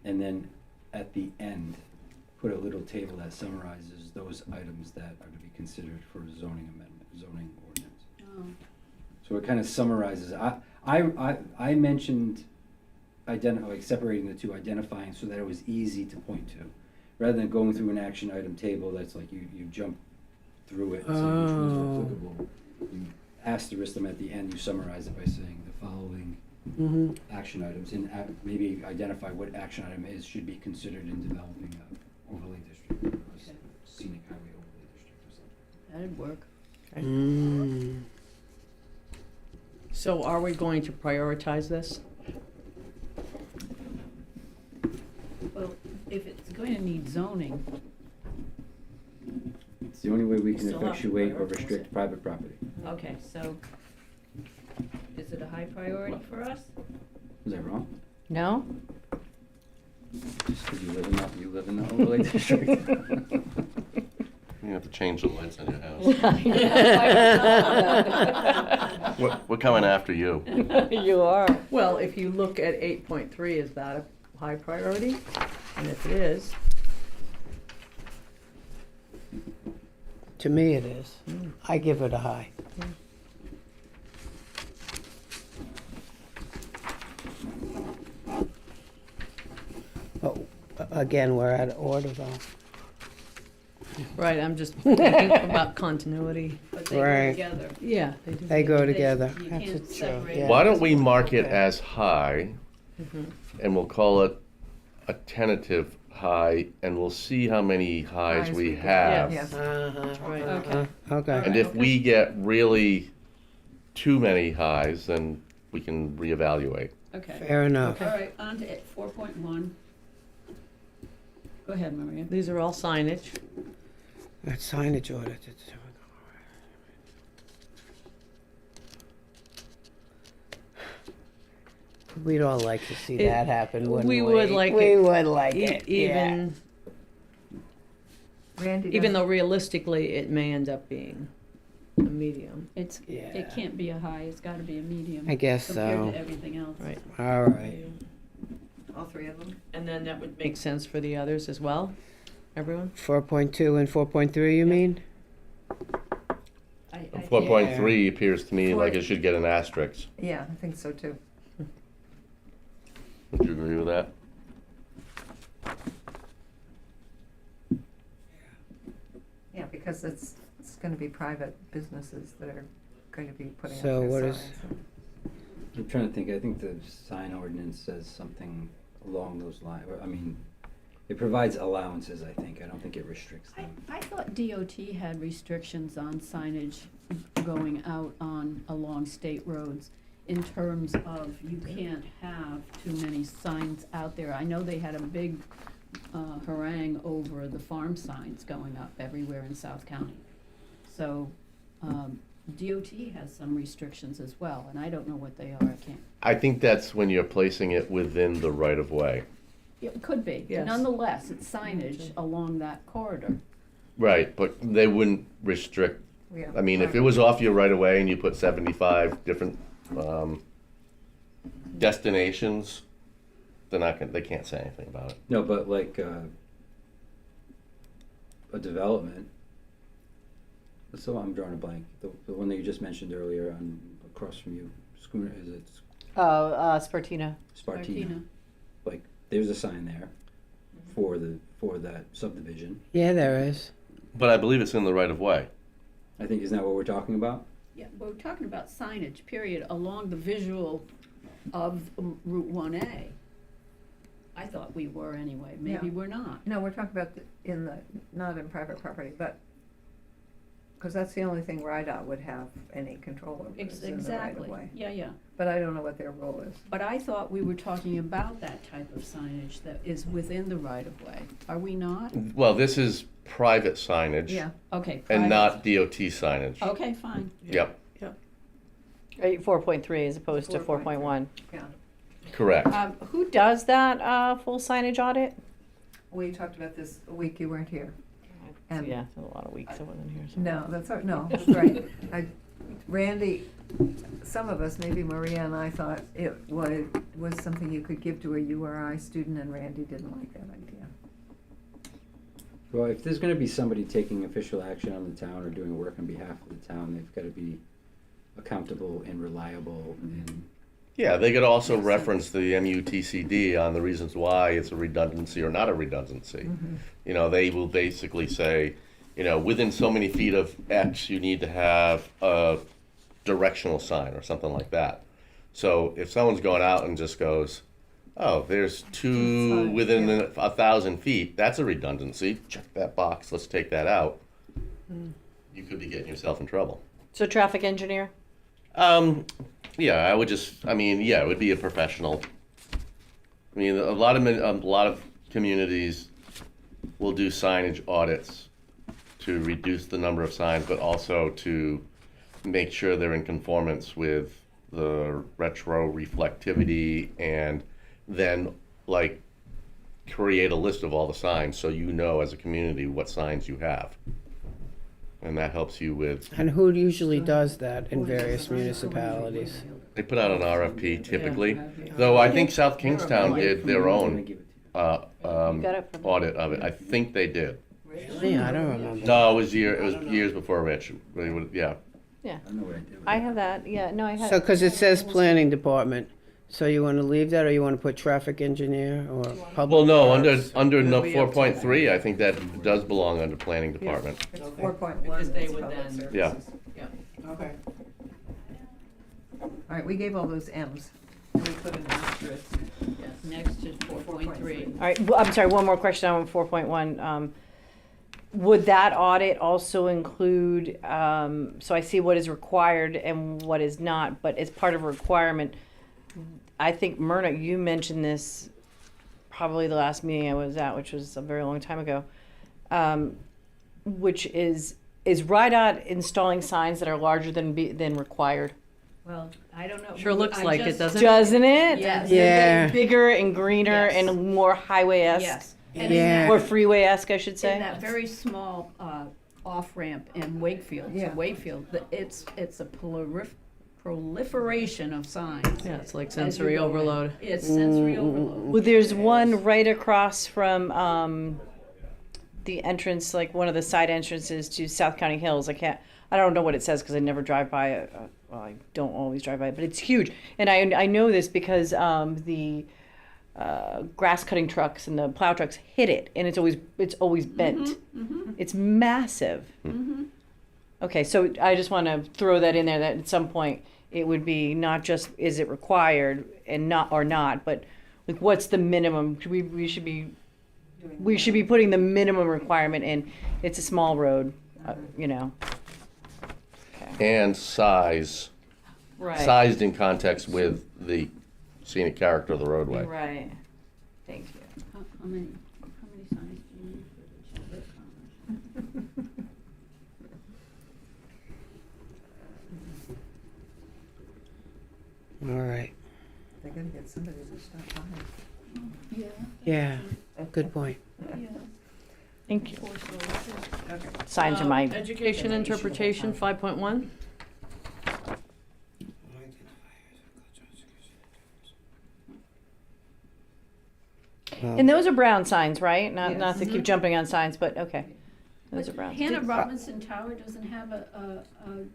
and then at the end, put a little table that summarizes those items that are to be considered for zoning amendment, zoning ordinance. So it kind of summarizes, I mentioned separating the two, identifying so that it was easy to point to, rather than going through an action item table that's like you jump through it and see which ones are applicable. You asterisk them at the end, you summarize it by saying the following action items, and maybe identify what action item should be considered in developing an overlay district, or a scenic highway overlay district or something. that'd work. Mm. So are we going to prioritize this? Well, if it's going to need zoning, It's the only way we can Still have to effectuate or prioritize restrict it. private property. okay, so is it a high priority for us? Is that wrong? No? Just because you live in the overlay district? You have to change the lights on your house. We're coming after you. You are. Well, if you look at 8.3, is that a high priority? And if it is, To me, it is. I give it a high. But again, we're out of order though. right, I'm just thinking about continuity. But they go Right. together. Yeah, they do. They go together. You That's can't a true. separate Yeah. Why don't we mark it Okay. as high, and we'll call it a tentative high, and we'll see how many highs Highs we we get. have. Yes. Right. Okay. Okay. And if we get really too many highs, then we can reevaluate. Okay. Fair enough. All right, on to 4.1. Go ahead, Maria. These are all signage. That signage order. We'd all like to see It- that happen, wouldn't we? we would like We it would like E- it, yeah. Even, Randy even doesn't- though realistically it may end up being a medium. It Yeah. can't be a high, it's gotta be a medium. I guess compared so. to everything else. Right. All right. all three of them. And then that would make sense for the others as well? Everyone? 4.2 and 4.3, you mean? I 4.3 appears to me like it should get an asterisk. Yeah, I think so too. Would you agree with that? Yeah, because it's gonna be private businesses that are going to be putting up So their what is- signs. I'm trying to think, I think the sign ordinance says something along those lines, I mean, it provides allowances, I think, I don't think it restricts them. I thought DOT had restrictions on signage going out along state roads in terms of you can't have too many signs out there. I know they had a big harangue over the farm signs going up everywhere in South County. So, DOT has some restrictions as well, and I don't know what they are, I can't. I think that's when you're placing it within the right of way. It could be, Yes. nonetheless, it's signage along that corridor. Right, but they wouldn't restrict, Yeah. I mean, if it was off your right of way and you put 75 different destinations, they can't say anything about it. No, but like, a development, so I'm drawing a blank, the one that you just mentioned earlier on, across from you, Schooner, is it Spartina. Spartina? Like, there's a sign there for that subdivision, Yeah, there is. But I believe it's in the right of way. I think, isn't that what we're talking about? Yeah, we're talking about signage, period, along the visual of Route 1A. I thought we were anyway, maybe Yeah. we're not. No, we're talking about not in private property, but, because that's the only thing RIDOT would have any control over, is in the right of Exactly, way. yeah. But I don't know what their role is. But I thought we were talking about that type of signage that is within the right of way. Are we not? Well, this is private signage. Yeah, Okay. And private. not DOT signage. Okay, fine. Yep, 4.3 as opposed to 4.1. yeah. correct. Who does that full signage audit? We talked about this a week you weren't here. And- Yeah, a lot of weeks I wasn't here. So. No, that's right. Randy, some of us, maybe Maria and I, thought it was something you could give to a URI student, and Randy didn't like that idea. Well, if there's gonna be somebody taking official action on the town or doing work on behalf of the town, they've gotta be accountable and reliable and, Yeah, they could also reference the MUTCD on the reasons why it's a redundancy or not a redundancy. You know, they will basically say, you know, within so many feet of X, you need to have a directional sign or something like that. So if someone's going out and just goes, oh, there's two Fine, within yeah. 1,000 feet, that's a redundancy. Check that box, let's take that out. You could be getting yourself in trouble. So traffic engineer? Yeah, I would just, I mean, yeah, it would be a professional. I mean, a lot of communities will do signage audits to reduce the number of signs, but also to make sure they're in conformance with the retro reflectivity, and then like create a list of all the signs so you know as a community what signs you have. And that helps you with, And who usually does that in various municipalities? they put out an RFP typically, though I think South Kingstown did their I'm gonna own give it to You got it from audit of it. I think they did. Yeah, I don't remember. No, it was years before Rich. They would, yeah. Yeah, I don't know what I did with I it. have that. Yeah, no, I have. So, because it says planning department, so you want to leave that, or you want to put traffic engineer or public? Well, no, under Because no we have 4.3, I think that does belong under planning department. It's 4.1. Because they that's would public then- services. Yeah. Okay. All right, we gave all those M's. And we put an asterisk, yes, next is 4.3. All right, well, I'm sorry, one more question on 4.1. Would that audit also include, so I see what is required and what is not, but as part of a requirement, I think, Myrna, you mentioned this probably the last meeting I was at, which was a very long time ago, which is RIDOT installing signs that are larger than required? Well, I don't know. Sure looks I like it, just- doesn't it? Doesn't it? Yes. Yeah. Bigger and greener Yes. and more highway-esque? Yes. And in Yeah. that- Or freeway-esque, I should say? In that very small off-ramp in Wakefield, Yeah. to Wakefield, it's a proliferation of signs. Yeah, it's like As you sensory go in. overload. It's sensory overload. Well, there's one right across from the entrance, like one of the side entrances to South County Hills. I don't know what it says because I never drive by it. Well, I don't always drive by it, but it's huge. And I know this because the grass cutting trucks and the plow trucks hit it, and it's always bent. It's massive. Okay, so I just want to throw that in there, that at some point it would be not just is it required and not, but like what's the minimum? We should be putting the minimum requirement in. It's a small road, you know. And sized in context with the scenic character of the roadway. Right. Thank you. How many signs do you need for the Chamber of Commerce? All right. They gotta get somebody to stop by. Yeah, Yeah, good point. yeah. Thank you. Four solar. Signs are my. Education interpretation, 5.1. And those are brown signs, right? Not Yes. to keep jumping on signs, but okay. Those are brown. Hannah Robinson Tower doesn't have an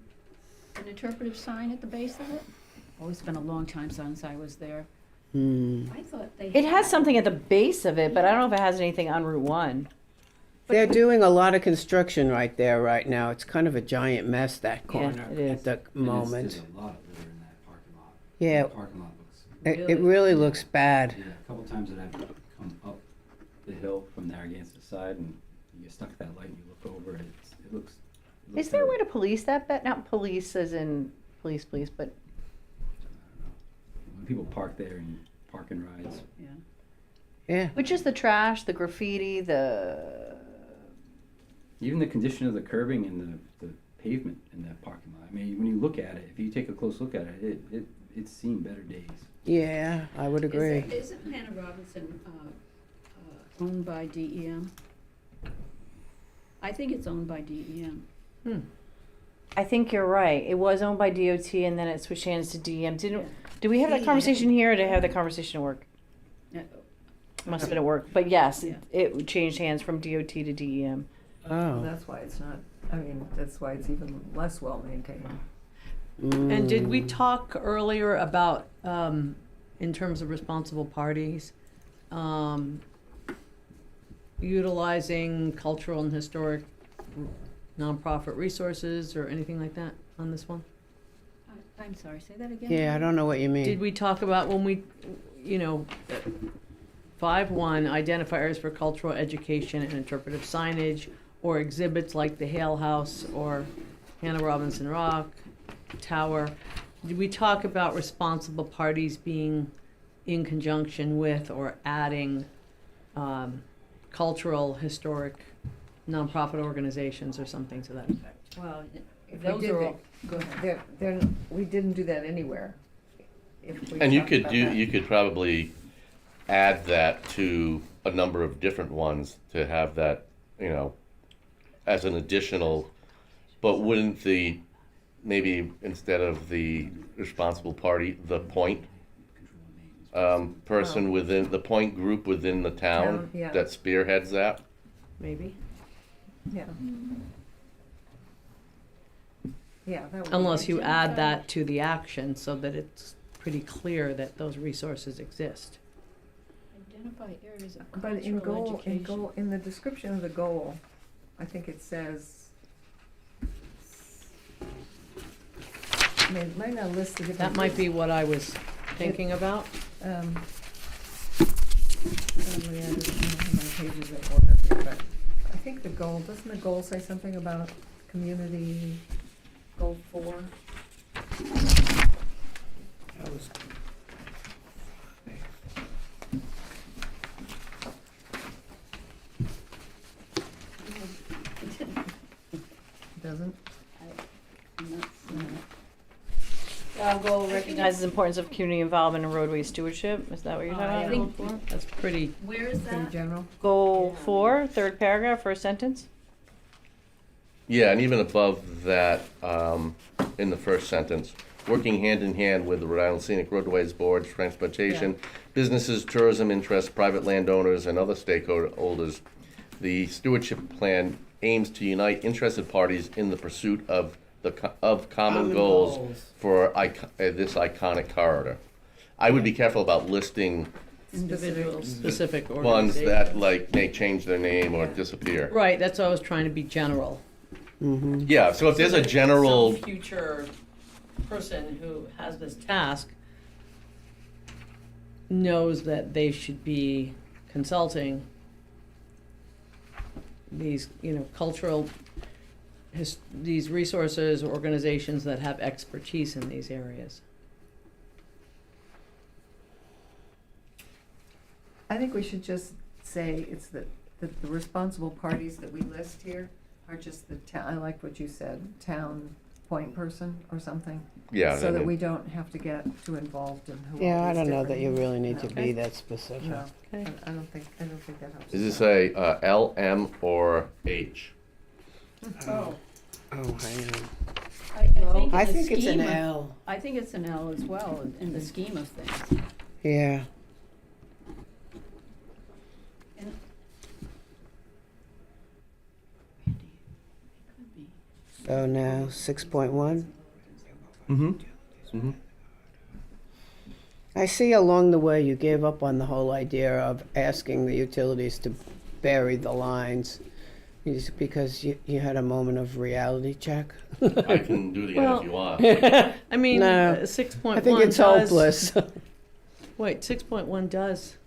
interpretive sign at the base of it? Oh, it's been a long time since I was there. I thought they. It has had- something at the base of it, but I don't know if it has anything on Route 1. They're doing a lot of construction right there right now. It's kind of a giant mess, that corner, it is. at the And moment. There's a lot of litter in that parking lot. Yeah. The parking lot looks, It really looks bad. yeah, a couple times that I've come up the hill from there against the side, and you get stuck at that light and you look over, it looks. It looks Is there a way terrible. to police that? Not police as in police, but I don't know. When people park there and park and rides, Yeah. Yeah. which is the trash, the graffiti, the. even the condition of the curbing and the pavement in that parking lot. I mean, when you look at it, if you take a close look at it, it's seen better days. Yeah, I would agree. Isn't Hannah Robinson owned by DEM? I think it's owned by DEM. I think you're right. It was owned by DOT and then it switched hands to DEM. Did we have that conversation here or did I have the conversation at work? Must have been at work. But yes, Yeah. it changed hands from DOT to DEM. Oh. That's why it's not, that's why it's even less well maintained. And did we talk earlier about, in terms of responsible parties, utilizing cultural and historic nonprofit resources or anything like that on this one? I'm sorry, say that again? Yeah, I don't know what you mean. Did we talk about when we, 5.1 identifiers for cultural education and interpretive signage or exhibits like the Hale House or Hannah Robinson Rock Tower? did we talk about responsible parties being in conjunction with or adding cultural, historic, nonprofit organizations or something to that effect? Well, If we those did are that- all, go ahead. we didn't do that anywhere. If we And you talked could about do, that. you could probably add that to a number of different ones to have that, you know, as an additional, but wouldn't the, maybe instead of the responsible party, the point person within, the point group within the town Town, yeah. that spearheads that? Maybe? Yeah. Yeah, that would be. Unless you add that to the action so that it's pretty clear that those resources exist. Identify areas of But in cultural goal, education. in the description of the goal, I think it says, I mean, it might not list the different. That might be what I was thinking about. Probably I don't know how many pages in order here, but I think the goal, doesn't the goal say something about community, goal 4? That was- Doesn't? I'm not seeing it. Goal recognizes the importance of community involvement in roadway stewardship. Is that what you're I talking think- about? That's pretty, Where is Pretty that? general? Goal 4, third paragraph, first sentence. Yeah, and even above that, in the first sentence, working hand in hand with the Rhode Island Scenic Roadways Board, transportation, businesses, tourism interests, private landowners, and other stakeholders, the stewardship plan aims to unite interested parties in the pursuit of common goals for this iconic corridor. I would be careful about listing individual, specific ones organizations. that like may change their name or disappear. Right, that's why I was trying to be general. Yeah, so if there's a general, Some future person who has this task knows that they should be consulting these, cultural, these resources or organizations that have expertise in these areas. I think we should just say it's the responsible parties that we list here are just the town, I like what you said, town point person or something. yeah. So I that mean- we don't have to get too involved in who all Yeah, I these don't know that different- you really need to No. be that specific. No, Okay. I don't think that helps. Does us it out. say L, M, or H? Oh, Oh, hang on. I I think think in it's the an scheme of, L. I think it's an L as well, in the scheme of things. Yeah. And- Randy, it could be. So now 6.1. Mm-hmm. Mm-hmm. I see along the way you gave up on the whole idea of asking the utilities to bury the lines because you had a moment of reality check. I can do it again if you want. I mean, No. 6.1 I think it's does. hopeless. Wait, 6.1 does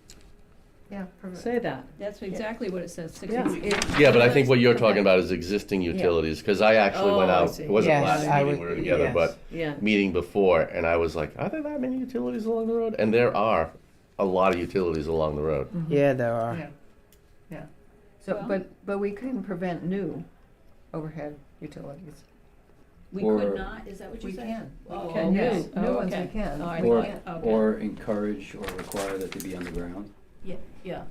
Yeah. say that. That's exactly what it says, Yeah. 60. Yeah, but I think what you're talking Okay. about is existing utilities, because I actually went Oh, I out, see. it wasn't Yes, last I meeting would- we were together, yes. but Yeah. meeting before, and I was like, are there that many utilities along the road? And there are a lot of utilities along the road. Yeah, there are. Yeah, yeah. So, Well- but we couldn't prevent new overhead utilities. We Or- could not, is that what you We said? can. Oh, We can. okay. New Oh, ones we okay. can. All right, We Or, can't. okay. or encourage or require that to be underground. Yeah, yeah.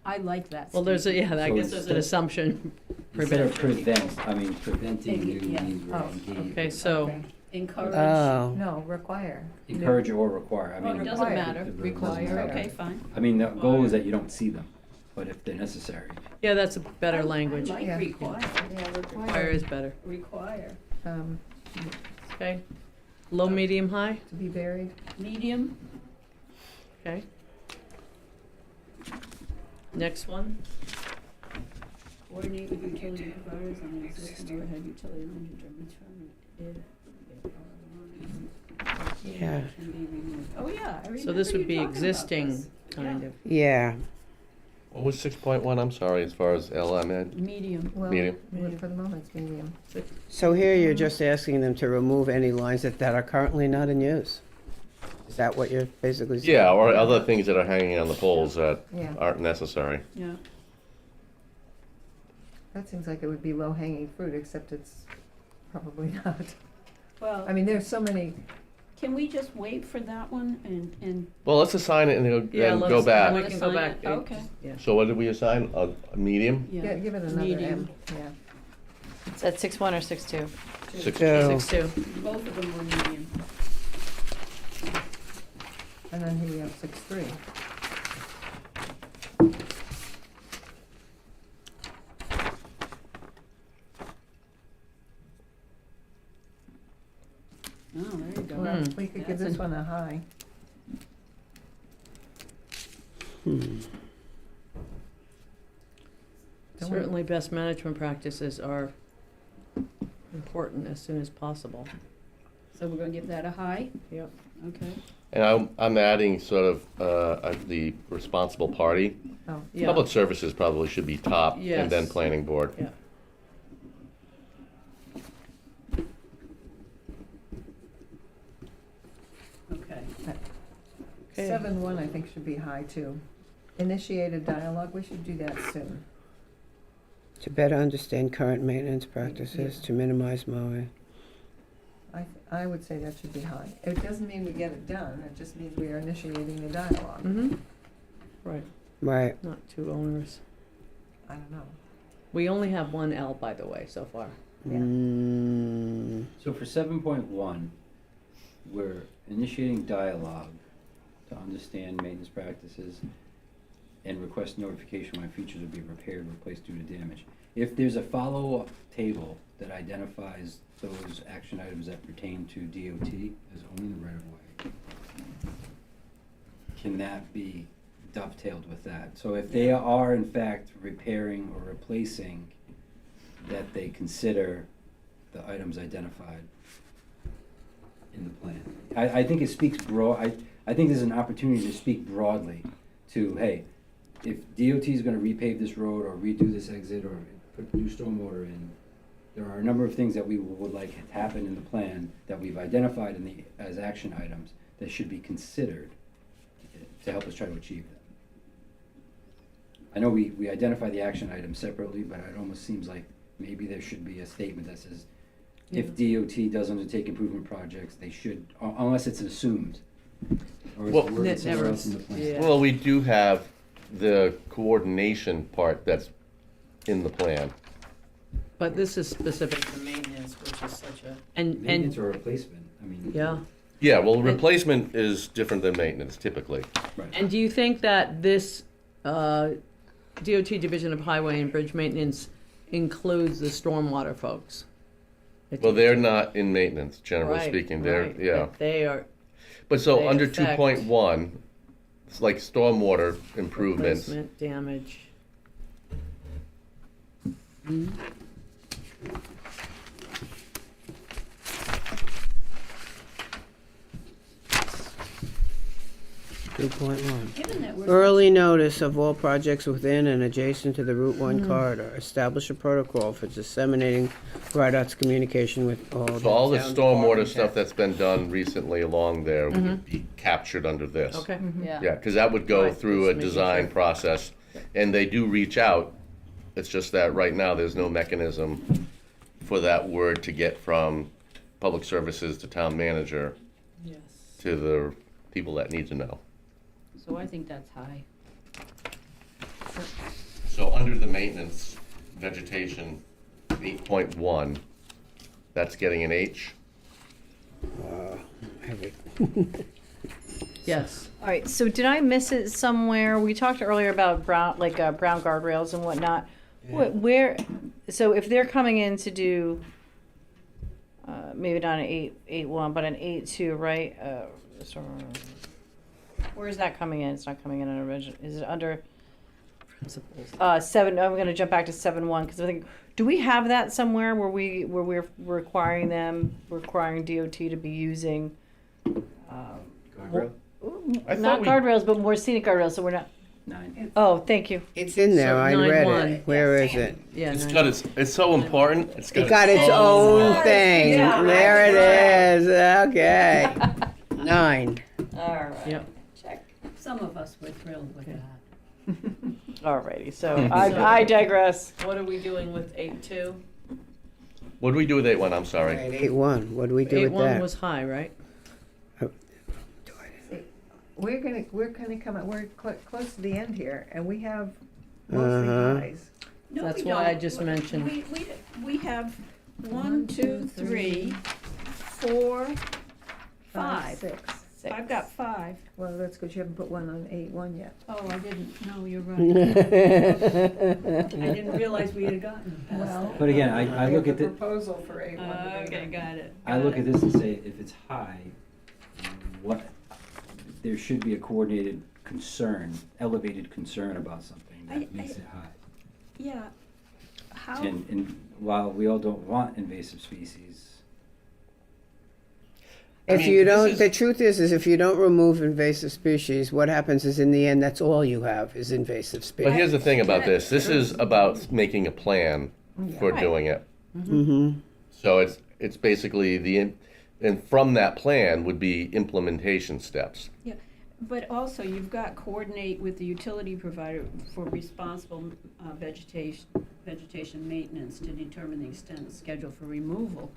I like that. Well, there's a, Steve. yeah, I So guess there's an instead- assumption. Instead of Prevention. preventing new Yeah. means we're Oh, engaging. Okay, so, Okay. Encourage. Oh. No, require. Encourage or require, I Oh, mean. it doesn't require. matter, It doesn't require, matter. okay, fine. I mean, the goal is that you don't see them, but if they're necessary. yeah, that's a better language. I like Yeah. require, Yeah, Fire is better. require. Um, Okay. Low, medium, high? to be buried. Medium, Okay. Next one. coordinate with utility providers on the existing overhead utility lines and determine if Yeah. can be removed. Oh, yeah, I remember So this would you be talking about existing, this. kind Yeah. of. Yeah. What was 6.1? I'm sorry, as far as LMN? Medium. Well, Medium. for the moment, it's medium. So here you're just asking them to remove any lines that are currently not in use? Is that what you're basically saying? Yeah, or other things that are hanging on the poles that Yeah. aren't necessary. Yeah. That seems like it would be low-hanging fruit, except it's probably not. Well, I mean, there's so many, can we just wait for that one and Well, let's assign it and then Yeah, go let's- back. We can go Assign back. it? Okay. Yeah. So what did we assign? A medium? yeah. give it another Medium. M, yeah. Is that 6.1 or 6.2? 6.2. 6.2. Both of them were medium. And then he 6.3. Oh, there you go. Well, we could give That's this one a high. Don't we- Certainly, best management practices are important as soon as possible. So we're gonna give that a high? Yep. Okay. And I'm adding sort of the responsible party. Oh, Yeah. Public services probably should be top and then Yes. planning board. Yeah. Okay. Okay. 7.1 I think should be high too. Initiated dialogue, we should do that soon. To better understand current maintenance practices, to minimize mowing. I would say that should be high. It doesn't mean we get it done, it just means we are initiating the dialogue. Mm-hmm. Right, Right. not too onerous. I don't know. We only have one L, by the way, so far. Yeah. Mm, So for 7.1, we're initiating dialogue to understand maintenance practices and request notification when features will be repaired or replaced due to damage. If there's a follow-up table that identifies those action items that pertain to DOT as owning the right-of-way, can that be dovetailed with that? So if they are in fact repairing or replacing, that they consider the items identified in the plan. I think it speaks I think there's an opportunity to speak broadly to, hey, if DOT is gonna repave this road or redo this exit or put new stormwater in, there are a number of things that we would like to happen in the plan that we've identified as action items that should be considered to help us try to achieve that. I know we identify the action items separately, but it almost seems like maybe there should be a statement that says, if DOT does undertake improvement projects, they should, unless it's assumed. Or is Well, it worded It somewhere never- else in the plan? yeah. Well, we do have the coordination part that's in the plan. But this is specific to maintenance, which is such a, and, Maintenance or replacement, I mean. yeah. Yeah, well, replacement is different than maintenance typically. Right. And do you think that this DOT Division of Highway and Bridge Maintenance includes the stormwater folks? Well, they're not in maintenance, generally Right, speaking. They're, right, yeah. but they are But so they under affect 2.1, it's like stormwater improvements. replacement, damage. 2.1. Given that we're. Early notice of all projects within and adjacent to the Route 1 corridor. Establish a protocol for disseminating RIDOT's communication with all. So all the town stormwater departments. stuff that's been done recently along there would be captured under this. Okay, yeah. Yeah, because that would go Right, through a just making design sure. process, and they do reach out. It's just that right now, there's no mechanism for that word to get from public services to town manager Yes. to the people that need to know. So I think that's high. So under the maintenance, vegetation, 8.1, that's getting an H. Heavy. Yes. All right, so did I miss it somewhere? We talked earlier about brown guardrails and whatnot. Where, so if they're coming in to do, maybe not an 8.1, but an 8.2, right? So, where is that coming in? It's not coming in under original. Is it under Principles. 7? I'm going to jump back to 7.1 because I think, do we have that somewhere where we're requiring DOT to be using Guardrail? I not thought we- guardrails, but more scenic guardrails? So we're 9. Oh, thank you. It's in there, So I read 9-1. it. Where is it? Yeah, It's nine. got it's so important. It's It got its own thing. Yeah, There it is, okay. 9. All right. Yep. Check. Some of us were thrilled with that. Alrighty, so I digress. What are we doing with 8-2? What do we do with 8-1? I'm sorry. 8-1, what do we do with 8-1 that? was high, right? We're gonna come out, we're close to the end here, and we have mostly Uh-huh. highs. No, That's we why I don't. just mentioned- We have 1, 2, 3, 4, 5. 6. I've got 5. Well, that's good, you haven't put one on 8-1 yet. Oh, I didn't, no, you're right. I didn't realize we had gotten past Well, But again, I look at the, proposal for 8-1. Okay, got it. I look at this and say, if it's high, what, there should be a coordinated concern, elevated concern about something that makes it high. Yeah, how, And while we all don't want invasive species, If mean, you this don't, is- the truth is if you don't remove invasive species, what happens is in the end, that's all you have is invasive But species. here's the thing about this. This is about making a plan for Right. doing it. Mm-hmm. So it's basically and from that plan would be implementation steps. but also you've got coordinate with the utility provider for responsible vegetation maintenance to determine the extent and schedule for removal.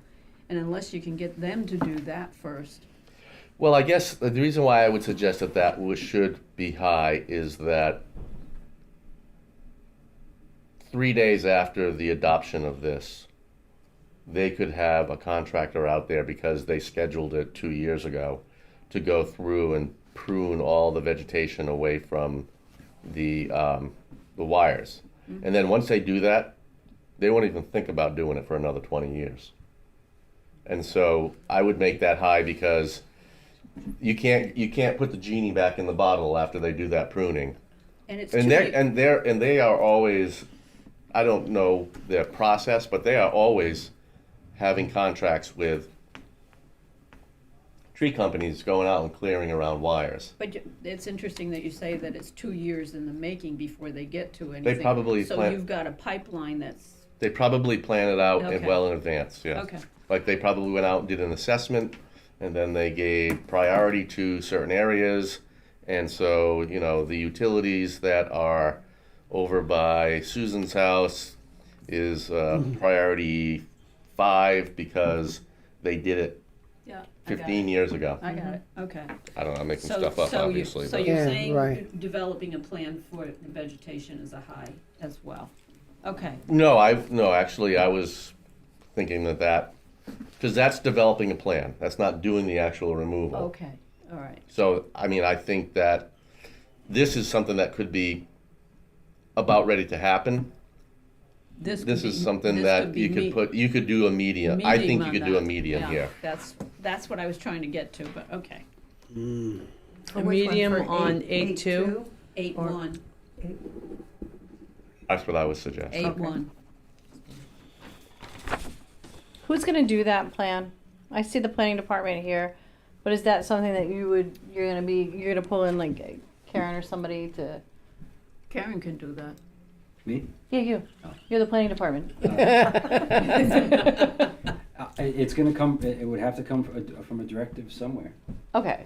And unless you can get them to do that first. Well, I guess the reason why I would suggest that should be high is that 3 days after the adoption of this, they could have a contractor out there because they scheduled it 2 years ago to go through and prune all the vegetation away from the wires. And then once they do that, they won't even think about doing it for another 20 years. And so I would make that high because you can't put the genie back in the bottle after they do that pruning. And it's And they are always, I don't know their process, but they are always having contracts with tree companies going out and clearing around wires. But it's interesting that you say that it's 2 years in the making before they get to anything. They probably So plan- you've got a pipeline that's, They probably plan it out Okay. well in advance, yeah. okay, Like they probably went out and did an assessment, and then they gave priority to certain areas. And so, you know, the utilities that are over by Susan's house is priority 5 because they did it yeah. I got 15 it. years ago. I got it, okay. I don't know, I'm making So, stuff up, so you, obviously. so but- you're Yeah, saying right. developing a plan for the vegetation is a high as well? Okay, No, actually, I was thinking that, because that's developing a plan. That's not doing the actual removal. okay, all right. So, I mean, I think that this is something that could be about ready to happen. This This could is be- something this that could be you could me- put, you could do a medium. I medium think you on could do a that. medium Yeah, here. That's what I was trying to get to, but okay. For A which one? medium For on 8-2? 8-1, That's what I would suggest. 8-1. Who's gonna do that plan? I see the planning department here, but is that something that you're gonna pull in like Karen or somebody to? Karen can do that. me? Yeah, you. You're the planning department. It's gonna come, it would have to come from a directive somewhere. Okay.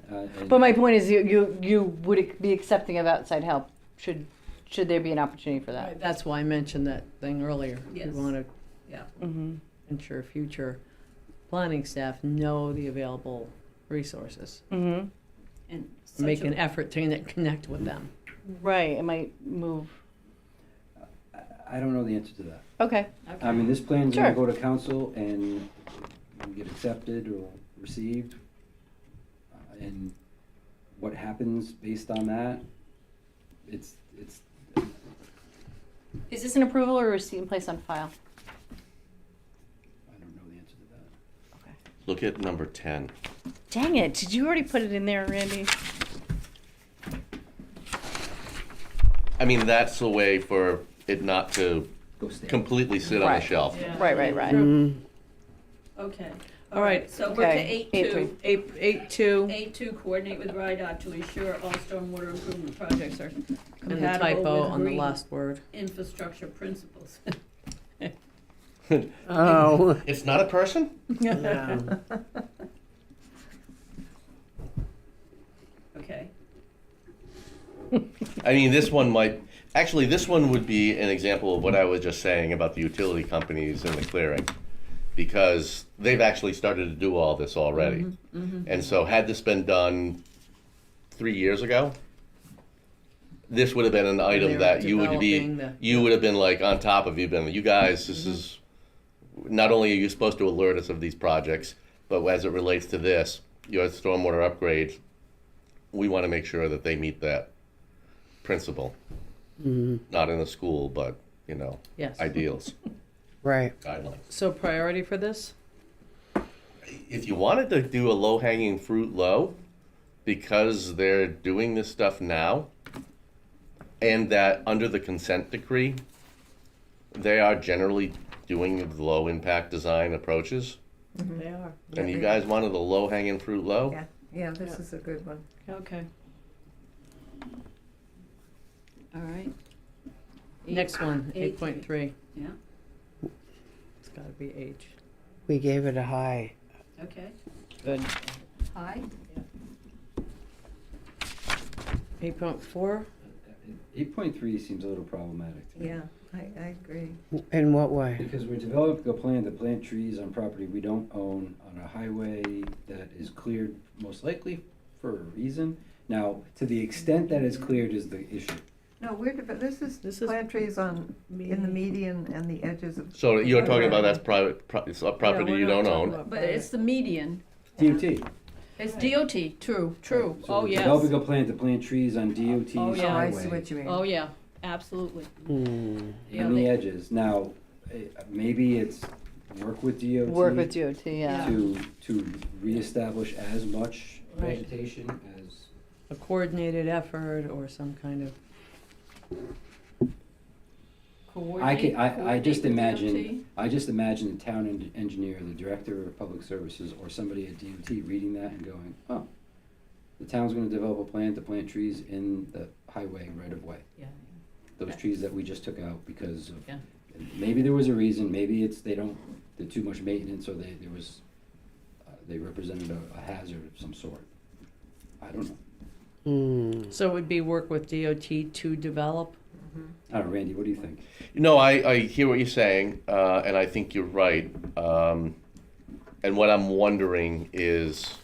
And- But my point is, you would be accepting of outside help should there be an opportunity for that. That's why I mentioned that thing earlier. Yes. We want to Yeah, Mm-hmm. ensure future planning staff know the available resources. Mm-hmm. and Make such an a, effort to connect with them. Right. It might move. I don't know the answer to that. Okay. I mean, this plan's gonna Sure. go to council and get accepted or received. And what happens based on that, it's, Is this an approval or a receipt and place on file? I don't know the answer to that. Okay. Look at number 10. Dang it! Did you already put it in there, Randy? I mean, that's a way for it not to Go stay. completely sit on Right. the shelf. yeah. Right. Mm, Okay, All right, So we're to Okay, 8.2. 8.2, 8.2, coordinate with RIDOT to ensure all stormwater improvement projects are and the compatible typo with on the green last word. infrastructure principles. Oh, It's not a person? no. Okay, I mean, this one would be an example of what I was just saying about the utility companies and the clearing. Because they've actually started to do all this already. And so had this been done 3 years ago, this would have been an item They're that you would be, developing the- you would have been like on top of, you been, you guys, this is, not only are you supposed to alert us of these projects, but as it relates to this, your stormwater upgrades, we want to make sure that they meet that principle. Not in the school, but, you know, Yes. ideals, Right. guidelines. So priority for this? If you wanted to do a low hanging fruit low, because they're doing this stuff now, and that under the consent decree, they are generally doing the low impact design approaches, They are. and you guys wanted the low hanging fruit low, Yeah, yeah, this is a good one. Okay. all right. Next one, 8.3. 8.3. Yeah, It's gotta be H. We gave it a high. okay. Good. High? 8.4, 8.3 seems a little problematic to me. Yeah, I agree. In what way? Because we're developing a plan to plant trees on property we don't own on a highway that is cleared most likely for a reason. Now, to the extent that it's cleared is the issue. No, this is This is plant trees in the median and the edges of. so you're talking about that's private, it's a property we're you not don't talking own. about But it's the median. DOT. It's DOT, true. So Oh, we're yes. Developing a plan to plant trees on DOT's Oh, Oh, yeah. I see highway what you mean. Oh, yeah, absolutely. Yeah, on the they- edges. Now, maybe it's work with DOT. Work with DOT, yeah. To reestablish as much Right. vegetation as. a coordinated effort or some kind of, I just Coordinate with imagine, the town engineer, the director of public services, or somebody at DOT reading that and going, oh, the town's gonna develop a plan to plant trees in the highway right of way. Yeah. Those trees that we just took out because of, Yeah. maybe there was a reason, maybe it's, they're too much maintenance, or they represented a hazard of some sort. I don't know. so it would be work with DOT to develop? I don't know, Randy, what do you think? No, I hear what you're saying, and I think you're right. And what I'm wondering is,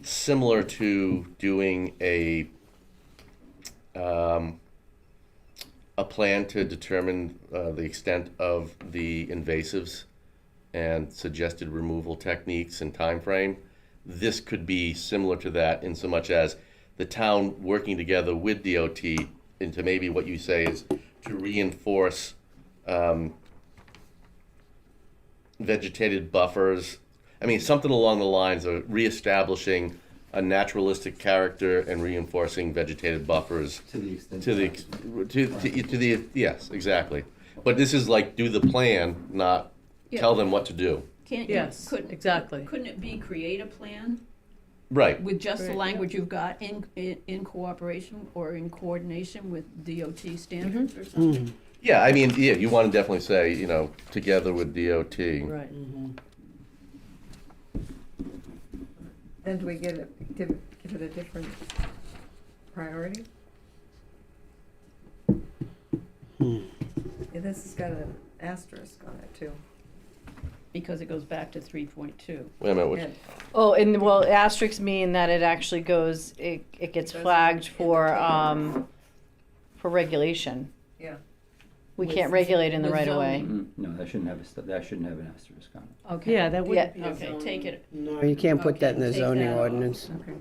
similar to doing a plan to determine the extent of the invasives and suggested removal techniques and time frame, this could be similar to that in so much as the town working together with DOT into maybe what you say is to reinforce vegetated buffers. I mean, something along the lines of reestablishing a naturalistic character and reinforcing vegetated buffers To the extent. to the yes, exactly. But this is like do the plan, not tell them what to do. Can't Yes, exactly. Couldn't it be create a plan Right. with just the Right, language you've got in cooperation or in coordination with DOT standards or something? Yeah, I mean, yeah, you want to definitely say, you know, together with DOT. Right. Then do we give it a different priority? Yeah, this has got an asterisk on it too. Because it goes back to 3.2. Wait a minute. Which, Yeah. Oh, and well, asterisks mean that it actually goes, it gets flagged for regulation. Yeah. We can't regulate in the With right of way. zoning. No, that shouldn't have an asterisk on it. Okay. Yeah, that would Yeah. be a Okay, zoning. take it. No, you can't put that in the Okay, take zoning that off. ordinance. Okay.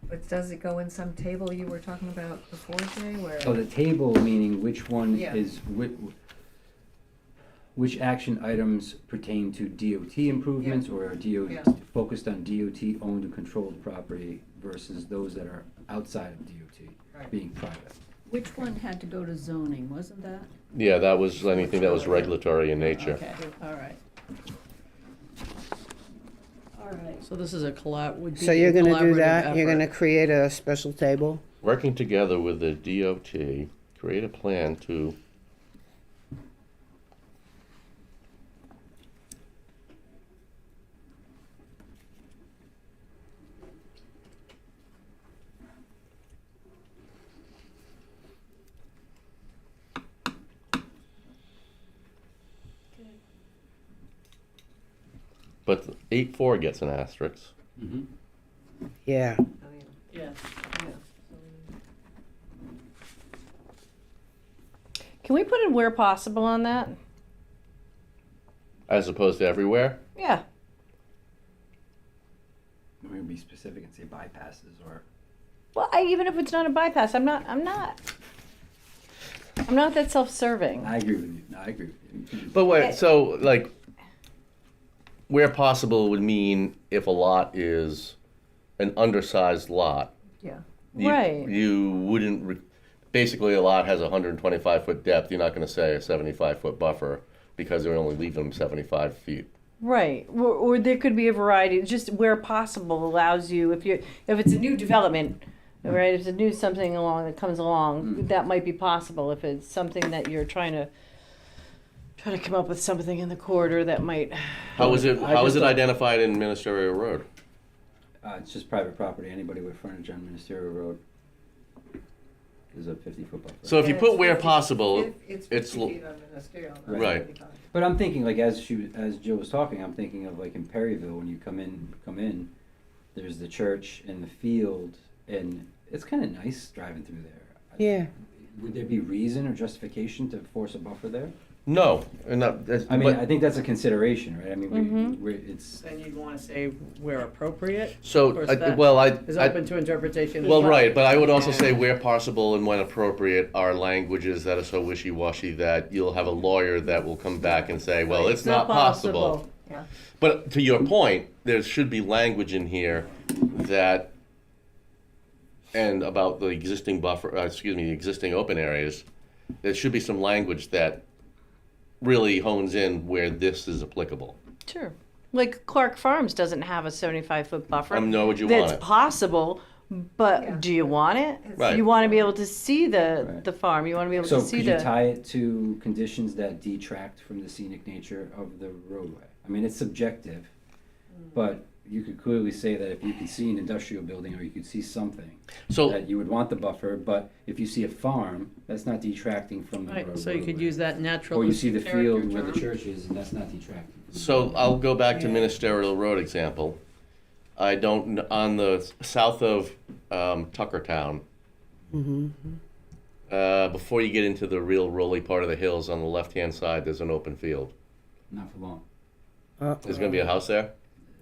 But does it go in some table you were talking about before, Jay, where? So the table, meaning which one Yeah. is, which action items pertain to DOT improvements or are Yeah. focused on DOT owned and controlled property versus those that are outside of DOT, Right. being private. Which one had to go to zoning, wasn't that? Yeah, that was anything that was regulatory in nature. Okay, all right. All right. So this is would be So you're a gonna do collaborative that? You're effort. gonna create a special table? Working together with the DOT, create a plan to but 8.4 gets an asterisk. Mhm. Yeah. Yes. Can we put in where possible on that? As opposed to everywhere? Yeah. We're gonna be specific and say bypasses or. Well, even if it's not a bypass, I'm not that self-serving. I agree with you. No, I agree with you. You can do But wait, so like, where possible would mean if a lot is an undersized lot. Yeah. Right. You wouldn't, basically a lot has a 125-foot depth, you're not gonna say a 75-foot buffer because they're only leaving them 75 feet. Right, or there could be a variety. Just where possible allows you, if it's a new development, right? If it's a new something along that comes along, that might be possible. If it's something that you're trying to come up with something in the corridor that might. How is it just thought- identified in Ministerial Road? It's just private property. Anybody with frontage on Ministerial Road is a 50-foot buffer. So if you put where possible, It's it's 50 feet on ministerial. not Right. 75. But I'm thinking, like, as Jill was talking, I'm thinking of like in Perryville, when you come in, there's the church and the field, and it's kind of nice driving through there. Yeah. Would there be reason or justification to force a buffer there? no, and not, that's, I mean, but- I think that's a consideration, right? I mean, Mhm. it's, Then you'd want to say where appropriate. so, Of course, that well, is open to interpretation. as well, right, but I would also say where possible and when appropriate are languages that are so wishy-washy that you'll have a lawyer that will come back and say, well, it's not possible. Yeah. But to your point, there should be language in here that, and about the existing buffer, the existing open areas, there should be some language that really hones in where this is applicable. Sure. Like Clark Farms doesn't have a 75-foot buffer. Know what you want That's it. possible, but Yeah. do you want it? Right. You want to be able to see Right. the farm. You want to be able so to see could you the. tie it to conditions that detract from the scenic nature of the roadway? I mean, it's subjective, but you could clearly say that if you could see an industrial building or you could see something, So, that you would want the buffer, but if you see a farm, that's not detracting from the Right, so you could roadway. use that natural. Or you see the character field where the term. church is, and that's not detracting. from the so I'll go back to Ministerial Road example. I don't, on the south of Tuckertown, before you get into the real rolly part of the hills, on the left-hand side, there's an open field. Not for long. There's gonna be a house there?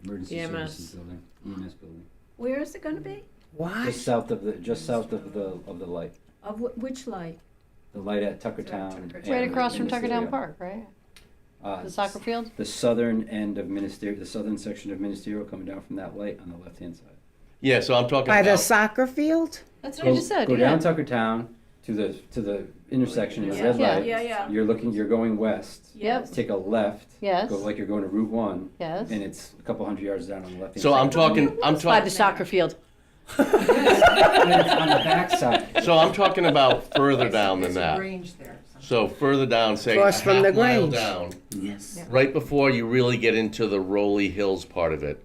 Emergency EMS. services building, EMS building. Where is it gonna be? What? Just south of the light. Of which light? The light at Tuckertown. Right across from Ministerial. Tuckertown Park, right? The soccer field? The southern end of Ministerial, the southern section of Ministerial coming down from that light on the left-hand side. Yeah, so I'm talking By the about, soccer field? That's what I just said. Go yeah. down Tuckertown to the intersection, the Yeah. red Yeah. light. Yeah. You're going west. Yep. Take a left. Yes. Go like you're going to Route 1. Yes. And it's a couple hundred yards down on the left-hand so side. I'm talking, By the soccer field. And it's on the back side. so I'm talking about further down than There's a that. range there. So further down, say a Across from the half mile Grange. down, Yes. right before you really get into the rolly hills part of it,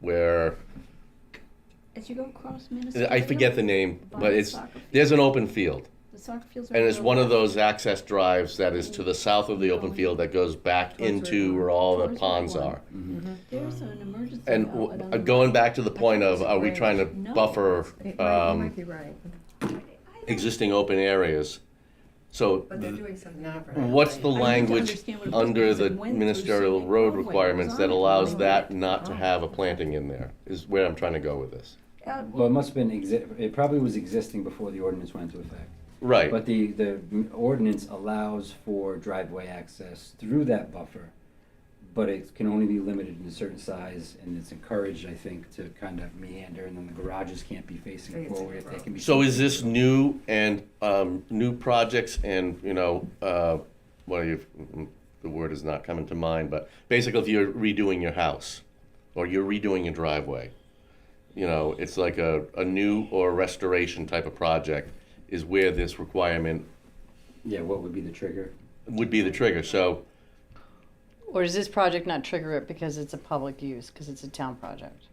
where, As you go across Minnesota. I forget the name, By but the it's, soccer field. there's an open field. The soccer fields are. And it's on one the of those access drives that is to the south of the open field that goes back Towards into Route where all the Towards ponds Route are. There's an emergency. And outlet on the going right. back to the point of, are we trying to No. buffer You might be right. existing open areas? So But they're doing something different. what's the I need to language understand what it was under because the it went through ministerial scenic road roadway. It was requirements on that the allows roadway. that not to have a planting in there, is where I'm trying to go with this. Well, it must have been, it probably was existing before the ordinance went into effect. Right, But the ordinance allows for driveway access through that buffer, but it can only be limited in a certain size, and it's encouraged, I think, to kind of meander, and then the garages can't be facing Facing forward if the they road. can be. So is facing this the road. new and, new projects and, what are you, the word is not coming to mind, but basically if you're redoing your house or you're redoing your driveway, it's like a new or restoration type of project is where this requirement Yeah, what would be the trigger? would be the trigger. So, Or does this project not trigger it because it's a public use, because it's a town project?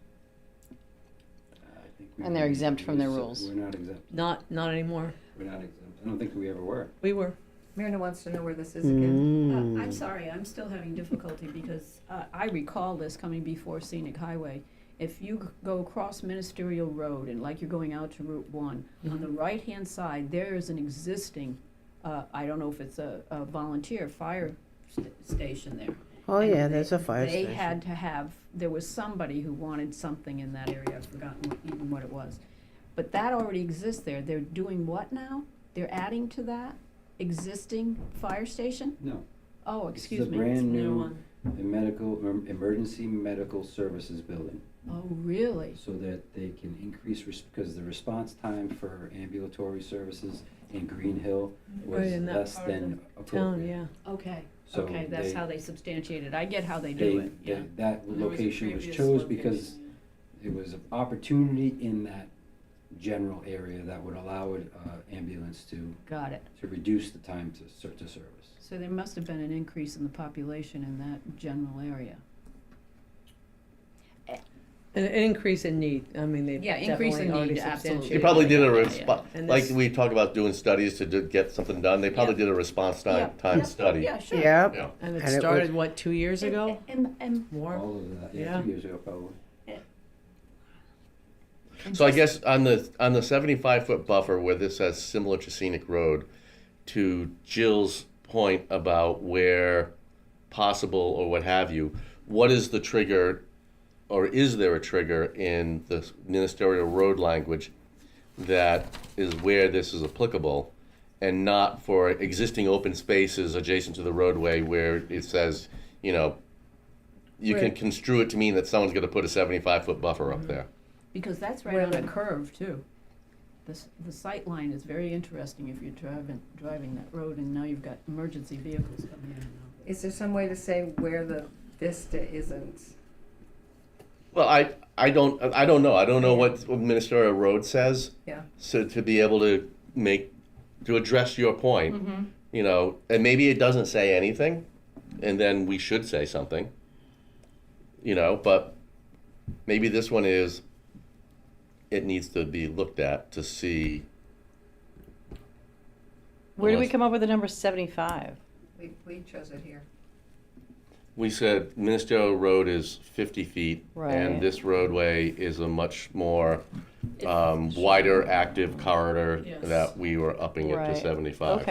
I think we And they're would- exempt from their so rules. We're not exempt. Not anymore. We're not exempt. I don't think we ever were. We were. Myrna wants to know where this is again. I'm sorry, I'm still having difficulty because I recall this coming before Scenic Highway. If you go across Ministerial Road and like you're going out to Route 1, on the right-hand side, there is an existing, I don't know if it's a volunteer fire station there. Oh, And yeah, they- there's a fire They station. had to have, there was somebody who wanted something in that area, I've forgotten even what it was. But that already exists there. They're doing what now? They're adding to that existing fire station? No. Oh, This excuse is a me. brand New new one. emergency medical services building, Oh, really? so that they can increase, because the response time for ambulatory services in Green Hill Right, was in that less part of than Town, appropriate. yeah. Okay, So okay, that's they- how they substantiate it. I get how they do it, yeah. That There was a location was previous chose location, because it was an opportunity in that general area that would allow an ambulance to Got it. reduce the time to service. So there must have been an increase in the population in that general area. An increase in need. I mean, they've Yeah, increase in definitely already need, absolutely. you substantiated. probably did a Yeah, yeah, response, And like this- we talk about doing studies to get something done, they probably Yeah. did a response Yeah, time yeah, study. Yeah, sure. Yep. Yeah. And it And it was- started, what, 2 years ago? And More? All of that, Yeah. 2 years ago probably. So I guess on the 75-foot buffer where this says similar to scenic road, to Jill's point about where possible or what have you, what is the trigger, or is there a trigger in the ministerial road language that is where this is applicable, and not for existing open spaces adjacent to the roadway where it says, you can Right. construe it to mean that someone's going to put a 75-foot buffer up there. because that's right Where on a the- curve too. The sight line is very interesting if you're driving that road and now you've got emergency vehicles coming in and out. Is there some way to say where the vista isn't? Well, I don't know. I don't know what ministerial road says. Yeah. So to be able to address your point, and maybe it doesn't say anything, and then we should say something, but maybe this one is, it needs to be looked at to see. Where do we Unless- come up with the number 75? We chose it here. We said ministerial road is 50 feet, Right. and this roadway is a much more wider, active corridor Yes. that we were upping it to Right. 75.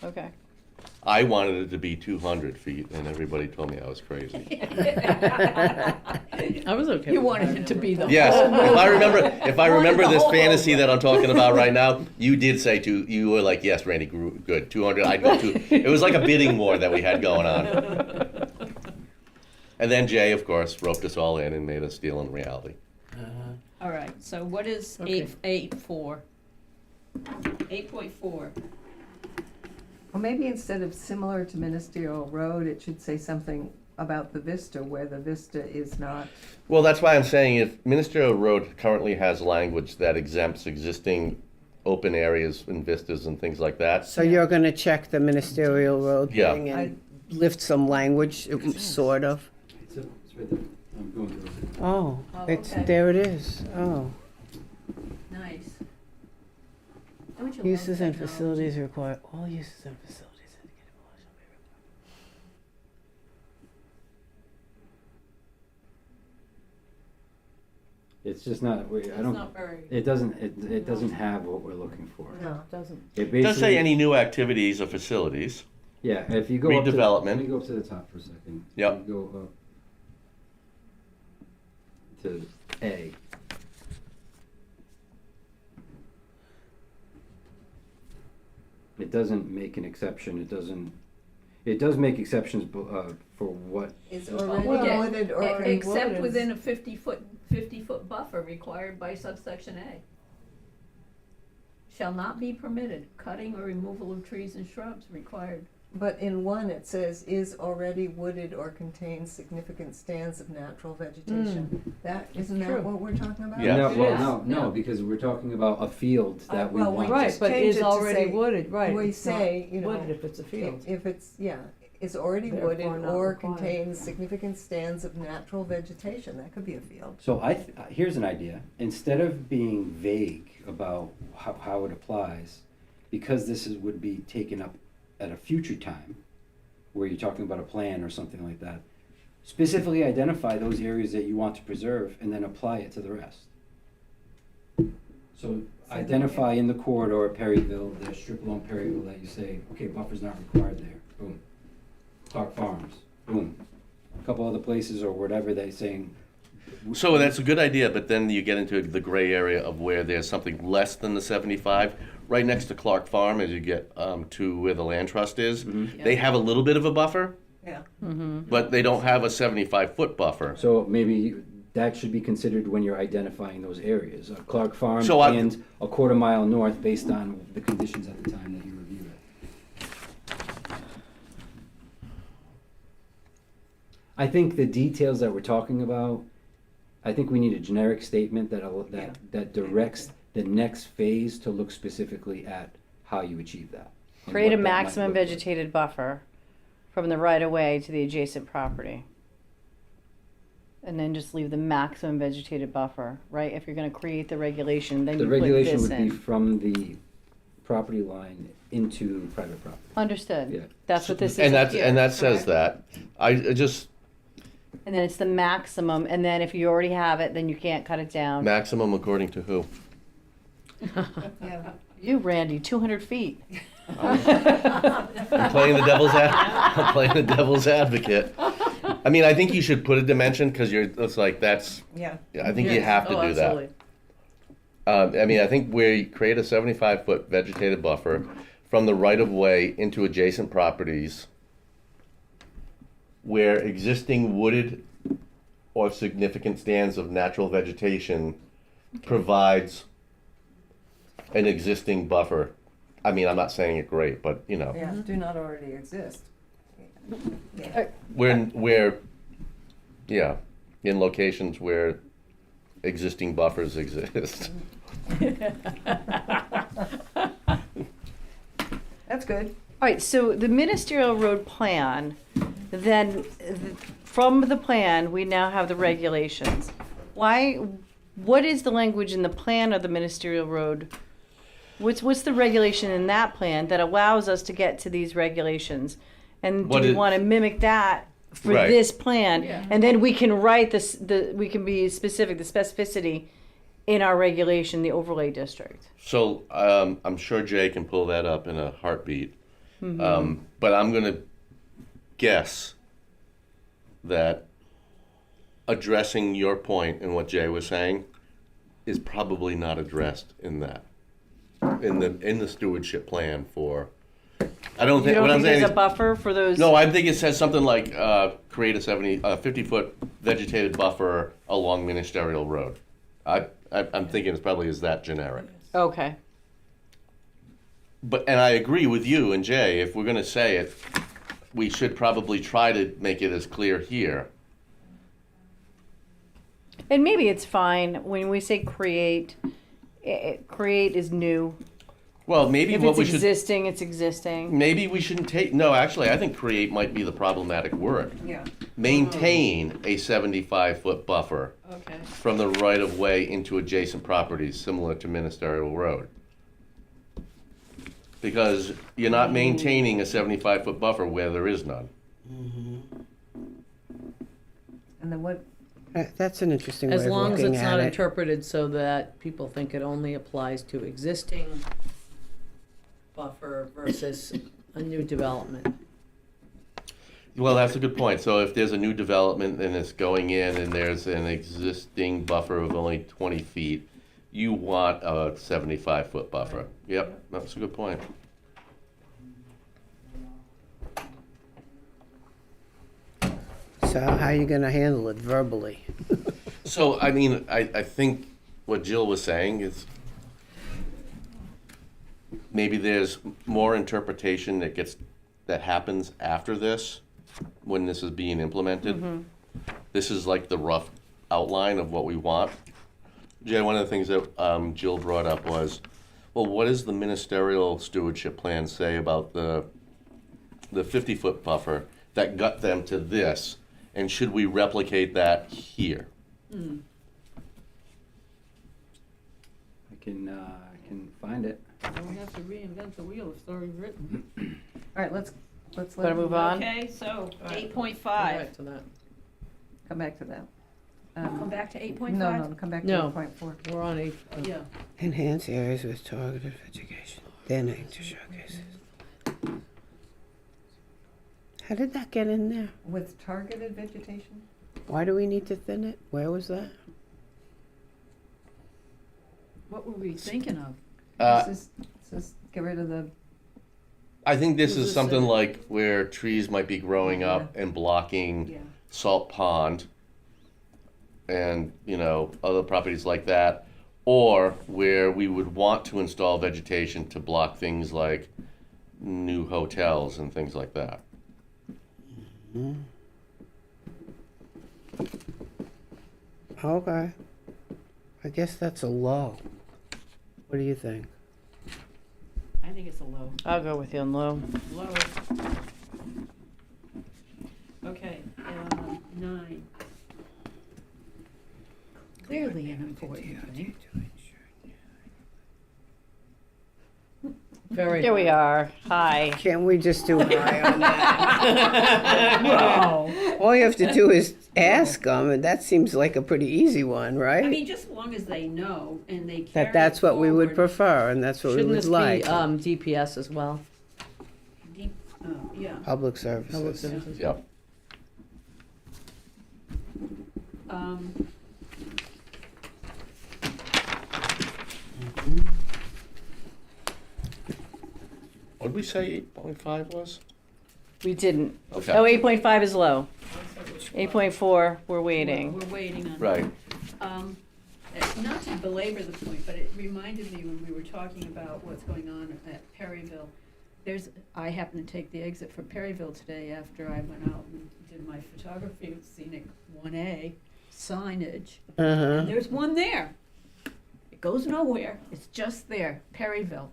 Okay. I wanted it to be 200 feet, and everybody told me I was crazy. I was okay You with wanted that. it to be the. Yes, if I remember the this whole fantasy roadway. that I'm talking about right now, you did say you were like, yes, Randy, good, 200. I'd go to. It was like a bidding war that we had going on. And then Jay, of course, roped us all in and made us deal in reality. All right, so what is Okay. 8.4? 8.4. Well, maybe instead of similar to Ministerial Road, it should say something about the vista, where the vista is not. Well, that's why I'm saying if Ministerial Road currently has language that exempts existing open areas and vistas and things like that. So you're gonna check the ministerial road Yeah. thing and lift some language, sort of? It's right there. I'm going through it. Oh, Oh, it's, okay. there it is. Oh. Nice. Don't you love Uses and technology? facilities require, all uses and facilities. It's just not, I don't, not very. it doesn't have what we're looking for. No, it doesn't. It It does say basically- any new activities or facilities. Yeah, if you go up to, Redevelopment. let me go up to the top for a second. Yep. You go up to A. It doesn't make an exception, It does make exceptions for what, Is already Yeah, wooded or except wooded. within a 50-foot buffer required by subsection A. Shall not be permitted, cutting or removal of trees and shrubs required. But in one, it says, is already wooded or contains significant stands of natural vegetation. That, isn't that True. what we're talking about? Yeah. no, It well, is. no, No. because we're talking about a field that we well, we want. Right, just but change is it to already say- wooded, right. We it's not say, you know, wooded if it's a field. if it's, yeah, is already Therefore wooded not or required. contains significant stands of natural vegetation, that could be a field. So here's an idea. Instead of being vague about how it applies, because would be taken up at a future time, where you're talking about a plan or something like that, specifically identify those areas that you want to preserve and then apply it to the rest. So identify in the corridor at Perryville, the strip along Perryville that you say, okay, buffer's not required there, boom. Clark Farms, boom. A couple other places or whatever they're saying. So that's a good idea, but then you get into the gray area of where there's something less than the 75. Right next to Clark Farm, as you get to where the land trust is, they have a little bit of a buffer, Yeah. but they don't have a 75-foot buffer. So maybe that should be considered when you're identifying those areas. Clark Farm So and a quarter mile north based on the conditions at the time that you review it. I think the details that we're talking about, I think we need a generic statement that directs the next phase to look specifically at how you achieve that. and Create a what that might maximum look like. vegetated buffer from the right of way to the adjacent property. And then just leave the maximum vegetated buffer, right? If you're gonna create the regulation, then The you put regulation this would be in. from the property line into private property. Understood. Yeah. That's what this is And up that and here, that says correct? that. I just And then it's the maximum, and then if you already have it, then you can't cut it down. maximum according to who? Yeah. You, Randy, 200 feet. I'm playing the I'm playing the devil's advocate. I mean, I think you should put a dimension because it's like that's. Yeah. I think you Yes. have to Oh, do that. absolutely. I mean, I think where you create a 75-foot vegetated buffer from the right of way into adjacent properties where existing wooded or significant stands of natural vegetation provides an existing buffer. I mean, I'm not saying it great, but you know, Yeah, do not already exist. where, yeah, in locations where existing buffers exist. That's good. All right, so the ministerial road plan, then from the plan, we now have the regulations. What is the language in the plan of the ministerial road? What's the regulation in that plan that allows us to get to these regulations? And What do we is- want to mimic that for Right. this plan? Yeah. And then we can write we can be specific, the specificity in our regulation, the overlay district. So I'm sure Jay can pull that up in a heartbeat. But I'm going to guess that addressing your point and what Jay was saying is probably not addressed in that, in the stewardship plan for. I don't You think don't what I'm think saying there's is, a buffer for those? no, I think it says something like create a 50-foot vegetated buffer along Ministerial Road. I'm thinking it probably is that generic. Okay. And I agree with you and Jay, if we're gonna say it, we should probably try to make it as clear here. And maybe it's fine when we say create, create is new. Well, maybe If what it's we should, existing, it's existing. maybe we shouldn't take, no, actually, I think create might be the problematic word. Yeah. Maintain a 75-foot buffer Okay. from the right of way into adjacent properties, similar to Ministerial Road. Because you're not maintaining a 75-foot buffer where there is none. And then what, That's an interesting way As of long as looking it's at not it. interpreted so that people think it only applies to existing buffer versus a new development. Well, that's a good point. So if there's a new development and it's going in and there's an existing buffer of only 20 feet, you want a 75-foot buffer. Yep, that's a good point. So how are you gonna handle it verbally? So, I mean, I think what Jill was saying is maybe there's more interpretation that happens after this, when this is being implemented. This is like the rough outline of what we want. Jay, one of the things that Jill brought up was, well, what does the ministerial stewardship plan say about the 50-foot buffer that got them to this? And should we replicate that here? Hmm. I can find it. Don't have to reinvent the wheel, it's already written. All right, let's Better move on. Okay, so eight point Go five, back to that. come back to that. come back to 8.5? No, come back to No. 8.4. We're on 8. Yeah, Enhance areas with targeted education, then aim to showcases. How did that get in there? With targeted vegetation? Why do we need to thin it? Where was that? what were we thinking of? This is get rid of the, I think this Was is this something a- like where trees might be growing up and blocking Yeah, Salt Pond and, other properties like that, or where we would want to install vegetation to block things like new hotels and things like that. Okay. I guess that's a low. What do you think? I think it's a low, I'll go with you on low. low. Okay, 9. Clearly an important thing. Very. Here we are. Hi. Can't we just do high on that? Wow. All you have to do is ask them, and that seems like a pretty easy one, right? I mean, just as long as they know and they carry That's it what we would forward. prefer, and that's what we Shouldn't would this like. be DPS as well? Deep, yeah. Public Public services. services. Yep. Um, What did we say 8.5 was? We didn't. Okay. Oh, 8.5 is low. 8.4, we're waiting. We're waiting on. Right. Not to belabor the point, but it reminded me when we were talking about what's going on at Perryville. I happened to take the exit for Perryville today after I went out and did my photography of scenic 1A signage. Uh-huh. And there's one there. It goes nowhere. It's just there, Perryville.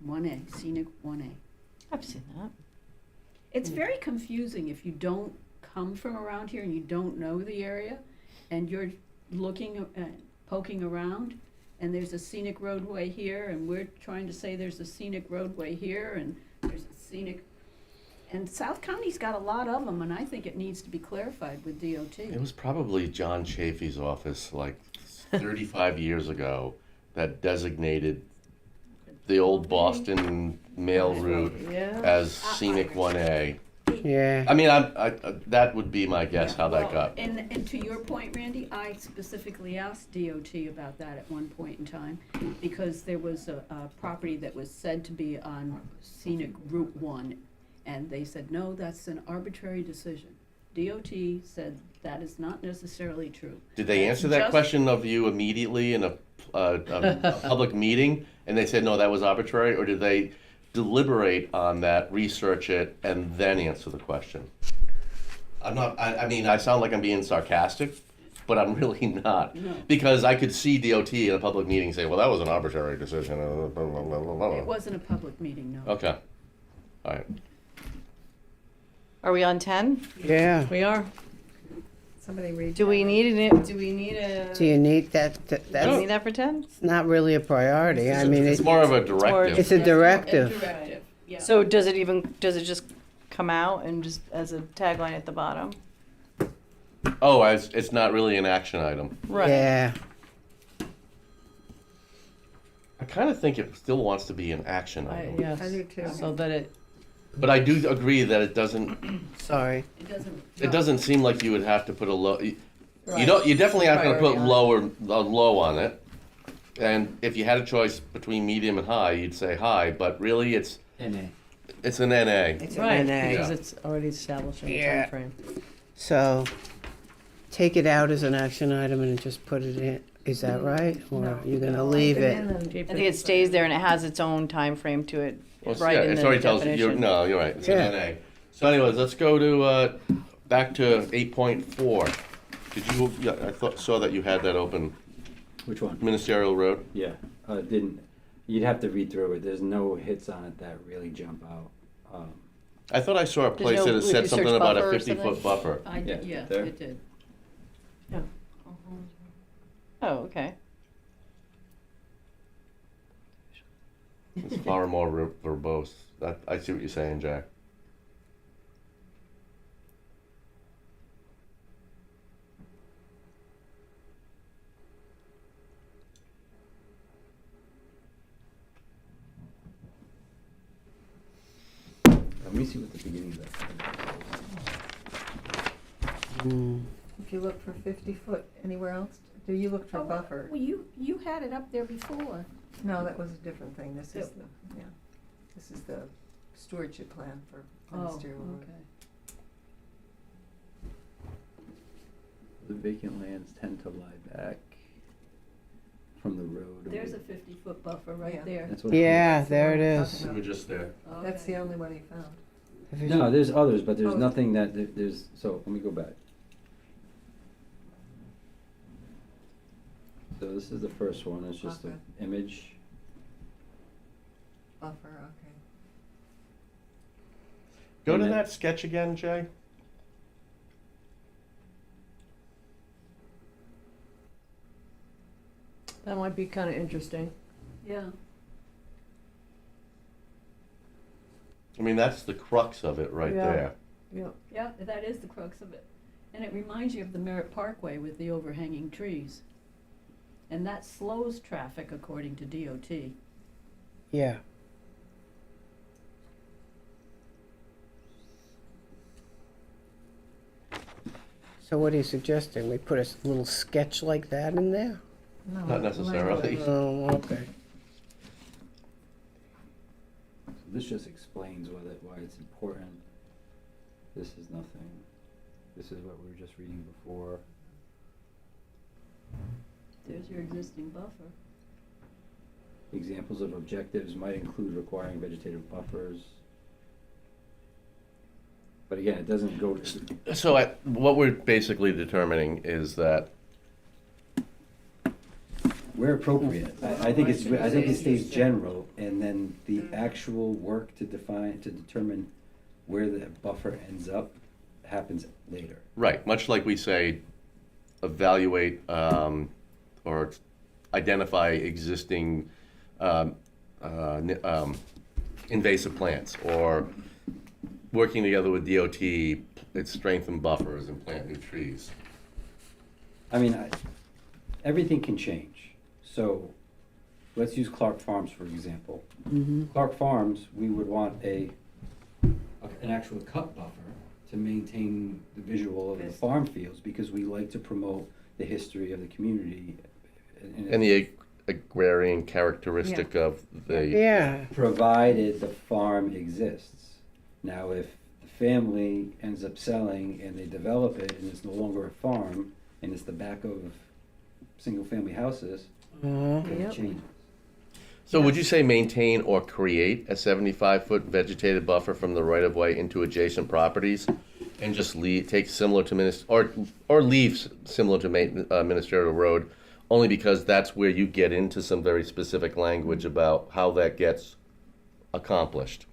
1A, scenic 1A. I've seen that. It's very confusing if you don't come from around here and you don't know the area, and you're looking, poking around, and there's a scenic roadway here, and we're trying to say there's a scenic roadway here, and there's a scenic, and South County's got a lot of them, and I think it needs to be clarified with DOT. It was probably John Chafee's office like 35 years ago that designated the old Boston mail route Yeah. as scenic 1A. Yeah. I mean, that would be my guess how that Well, got. And to your point, Randy, I specifically asked DOT about that at one point in time, because there was a property that was said to be on scenic Route 1, and they said, no, that's an arbitrary decision. DOT said that is not necessarily true. Did they That's answer that just- question of you immediately in a public meeting, and they said no, that was arbitrary, or did they deliberate on that, research it, and then answer the question? I'm not. I mean, I sound like I'm being sarcastic, but I'm really not, No. because I could see DOT in a public meeting say, "Well, that was an arbitrary decision." It wasn't a public meeting, no. Okay. All right. Are we on 10? Yeah. We are. somebody read. Do we need it? Do we need a? Do you need that? Do we That's need that for 10? not really a priority. I mean, It's more of a directive. it's a directive. Directive, yeah. So does it just come out and just as a tagline at the bottom? Oh, it's not really an action item. Right. Yeah. I kind of think it still wants to be an action item. Yes. I do too. So that it, But I do agree that it doesn't. Sorry. It doesn't. It doesn't seem like you would have to put a low. You Right. don't. You definitely aren't going to put Priority on low on it. And if you had a choice between medium and high, you'd say high. But really, it's NA. It's an NA. It's Right, an NA. because it's already establishing a Yeah. timeframe. So take it out as an action item and just put it in. Is that right? Or No. are you going to No, leave leave it? in and- I think it stays there and it has its own time frame to it, Well, right yeah, in it the already tells you, definition. no, you're right, it's an Yeah. NA. So anyways, let's go to, back to 8.4. Did you, yeah, saw that you had that open, Which one? Ministerial Road? Yeah, didn't, you'd have to read through it, there's no hits on it that really jump out. I thought I saw a place no- that it if said you something search about a buffer or 50-foot something? buffer. I did, Yeah, yeah, there. it did. Oh, okay. It's far more verbose. I see what you're saying, Jack. Let me see what the beginning of that. If you look for 50-foot anywhere else, do you look for buffer? Well, you had it up there before. No, that was a different thing. This is the, yeah, this is the stewardship plan for ministerial road. Okay. The vacant lands tend to lie back from the road. There's a 50-foot buffer Yeah. right there. That's what Yeah, That's the there one it I'm is. talking We're about. just there. That's the Okay. only one he found. No, there's others, but there's Oh. nothing there's, so let me go back. So this is the first one, it's just Okay. an image. Buffer, okay. Go And to then- that sketch again, Jay. That might be kind of interesting. Yeah. I mean, that's the crux of it right Yeah. there. Yeah. Yeah, that is the crux of it. And it reminds you of the Merritt Parkway with the overhanging trees. And that slows traffic according to DOT. Yeah. So what are you suggesting? We put a little sketch like that in there? No, Not necessarily. Oh, okay. So this just explains why it's important. This is nothing. This is what we were just reading before. There's your existing buffer. Examples of objectives might include requiring vegetative buffers. But again, it doesn't go to, So what we're basically determining is that where appropriate. I think it stays general, and then the actual work to determine where the buffer ends up happens later. right, much like we say, evaluate or identify existing invasive plants, or working together with DOT, it's strengthen buffers and plant new trees. I mean, everything can change. So let's use Clark Farms, for example. Clark Farms, we would want an actual cut buffer to maintain the visual of the farm fields, because we like to promote the history of the community. And the agrarian characteristic of the, Yeah. Provided the farm exists. Now, if the family ends up selling and they develop it and it's no longer a farm and it's the back of single-family houses, then it Yep. changes. so would you say maintain or create a 75-foot vegetated buffer from the right-of-way into adjacent properties? And just take similar to or leave similar to Ministerial Road, only because that's where you get into some very specific language about how that gets accomplished.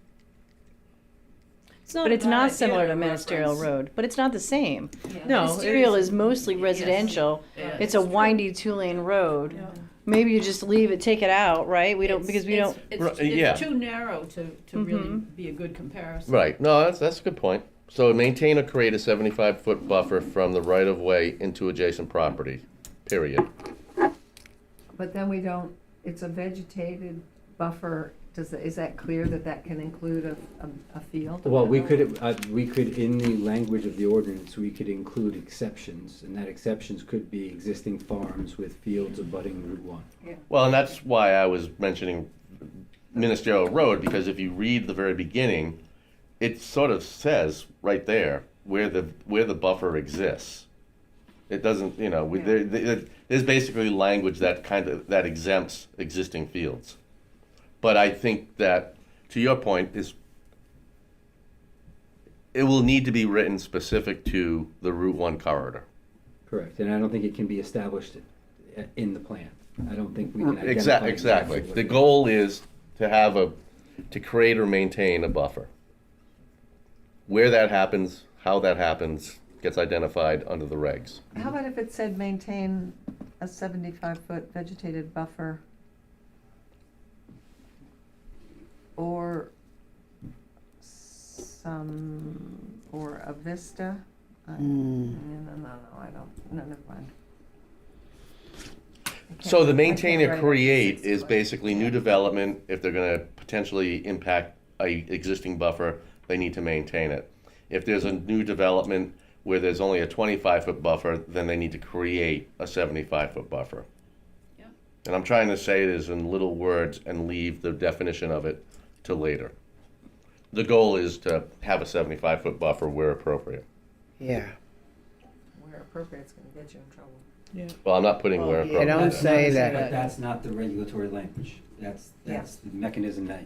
But it's not similar to Ministerial Road, but it's not the same. No, Ministerial is mostly residential. It's a windy two-lane road. Maybe you just leave it, take it out, right? We don't, because we don't, Yeah. It's too narrow to really be a good comparison. Right, no, that's a good point. So maintain or create a 75-foot buffer from the right-of-way into adjacent property, period. But then we don't, it's a vegetated buffer. Is that clear that that can include a field? Well, we could, in the language of the ordinance, we could include exceptions, and that exceptions could be existing farms with fields abutting Route 1. Well, and that's why I was mentioning Ministerial Road, because if you read the very beginning, it sort of says right there where the buffer exists. It doesn't, there's basically language that exempts existing fields. But I think that, to your point, it will need to be written specific to the Route 1 corridor. Correct, and I don't think it can be established in the plan. I don't think we can identify. Exactly. what- The goal is to create or maintain a buffer. Where that happens, how that happens, gets identified under the regs. How about if it said maintain a 75-foot vegetated buffer? Or or a vista? No, I don't, no, never mind. So the I maintain can't or write it. create is basically new development. If they're gonna potentially impact a existing buffer, they need to maintain it. If there's a new development where there's only a 25-foot buffer, then they need to create a 75-foot buffer. Yeah. And I'm trying to say it is in little words and leave the definition of it to later. The goal is to have a 75-foot buffer where appropriate. Yeah. Where appropriate, it's gonna get you in trouble. Well, I'm not putting where Well, appropriate. don't say that. But that's not the regulatory language. That's the mechanism that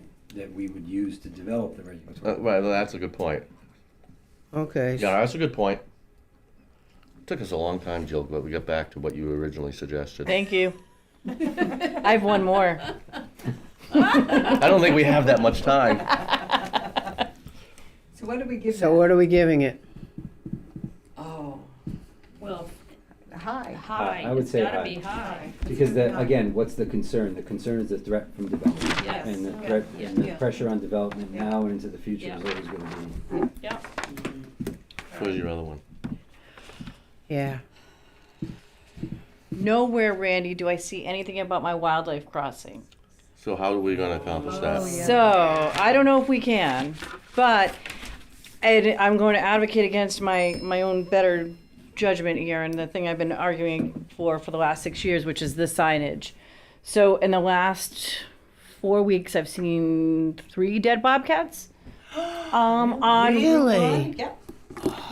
we would use to develop the regulatory. Well, that's a good point. Okay. Yeah, that's a good point. Took us a long time, Jill, but we got back to what you originally suggested. Thank you. I have one more. I don't think we have that much time. So what do we give So that? what are we giving it? Oh, well, High. high, I would it's say gotta high. be high. Because again, what's the concern? The concern is the threat from development. Yes. And the Yeah. threat, Yeah. and the Yeah. pressure on development Yeah. now and into the future Yeah. is always gonna be. Yeah. Where's your other one? Yeah. Nowhere, Randy, do I see anything about my wildlife crossing. So how are we gonna accomplish that? Oh, yeah. So I don't know if we can, but I'm going to advocate against my own better judgment here and the thing I've been arguing for the last 6 years, which is the signage. So in the last 4 weeks, I've seen 3 dead bobcats. On Really?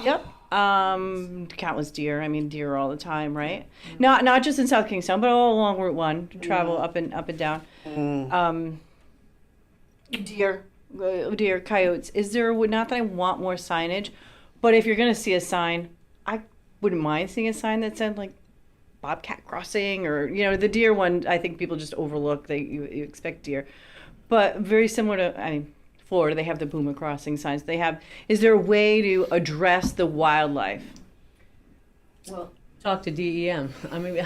Yep. Countless deer. I mean, deer all the time, right? Not just in South Kingstown, but all along Route 1. Travel up and down. Deer, coyotes. Is there? Not that I want more signage, but if you're gonna see a sign, I wouldn't mind seeing a sign that said like bobcat crossing or the deer one. I think people just overlook. You expect deer, but very similar to Florida, they have the boomer crossing signs. Is there a way to address the wildlife? Well, Talk to DEM. I mean,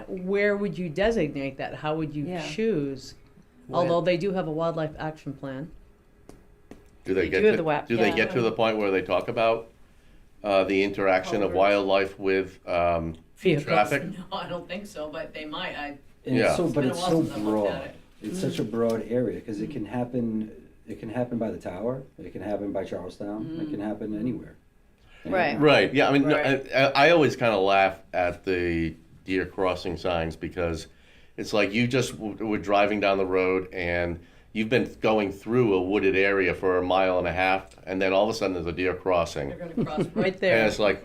where would you designate that? How would you Yeah. choose? Although they do have a wildlife action plan. Do they They get do have to, the WAP, do they yeah. get to the point where they talk about the interaction of Culverts. wildlife with Vehicles. traffic? no, I don't think so, but they might. And Yeah. it's so, but been a it's while so since I looked at broad. it. It's such a broad area, because it can happen by the tower, it can happen by Charlestown, it can happen anywhere. Right. Right. Yeah. I mean, Right. I always kind of laugh at the deer crossing signs because it's like you just were driving down the road and you've been going through a wooded area for a mile and a half, and then all of a sudden there's a deer crossing, They're gonna cross Right and there. it's like.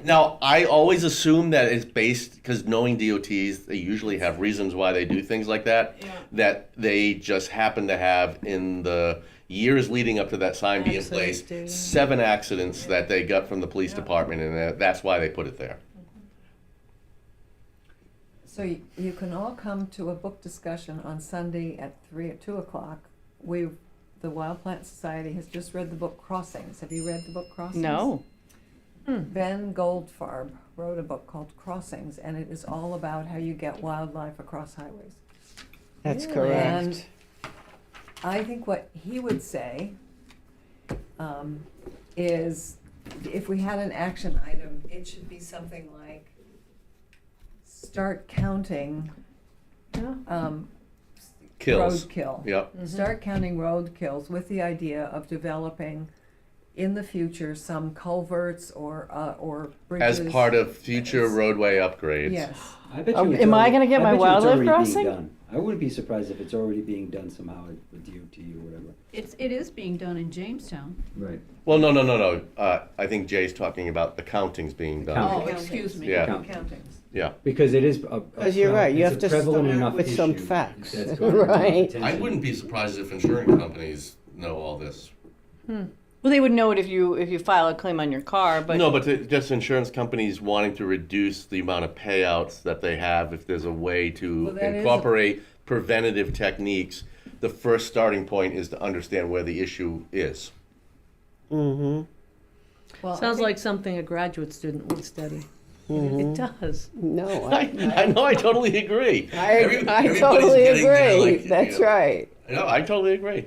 Now, I always assume that it's based because knowing DOTs, they usually have reasons why they do things like that. Yeah. That they just happen to have in the years leading up to that sign being Accidents, placed, yeah. 7 accidents that they got from the police department, and that's why they put it there. So you can all come to a book discussion on Sunday at 2 o'clock. The Wild Plant Society has just read the book Crossings. Have you read the book Crossings? No. Ben Goldfarb wrote a book called Crossings, and it is all about how you get wildlife across highways. That's Really? And correct. I think what he would say is if we had an action item, it should be something like start counting Kills. roadkill. Yep. Start counting roadkills with the idea of developing in the future, some culverts or bridges. As part of future roadway upgrades. Yes. I bet Oh, you it's am I already- gonna get my bet you it's wildlife already being crossing? done. I wouldn't be surprised if it's already being done somehow with DOT or whatever. It is being done in Jamestown. Right. Well, no. I think Jay's talking about the countings being done. Count. Oh, Accountings. excuse me. Yeah. Accountings. Yeah. Because it is a. Because you're right, you it's have a to prevalent start enough with some issue facts. that's going to draw Right. attention. I wouldn't be surprised if insurance companies know all this. Well, they would know it if you file a claim on your car, but No, but just insurance companies wanting to reduce the amount of payouts that they have if there's a way to Well, that is a- incorporate preventative techniques. The first starting point is to understand where the issue is. Mm-hmm. Well, I Sounds think- like something a graduate student would study. It does. No, I know, I totally agree. I Everybody's totally getting there, agree. like, That's you know. right. No, I totally agree.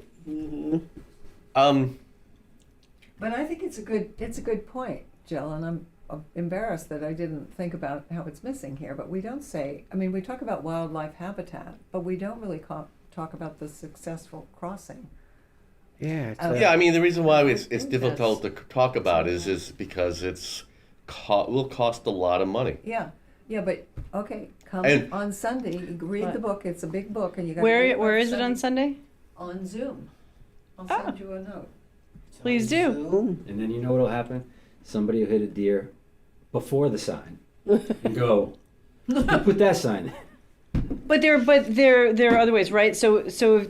But I think it's a good point, Jill, and I'm embarrassed that I didn't think about how it's missing here. But we don't say. I mean, we talk about wildlife habitat, but we don't really talk about the successful crossing. Yeah. It's Oh. Yeah, I mean, the reason why it's think difficult to talk about is because it's will cost a lot of money. Yeah, but okay, come And- on Sunday, read the book. It's a big book, and you got. where is it on Sunday? On Zoom. I'll Ah. send you a note. Please do. And then you know what'll happen? Somebody will hit a deer before the sign and go, "Who put that sign there?" But there are other ways, right? So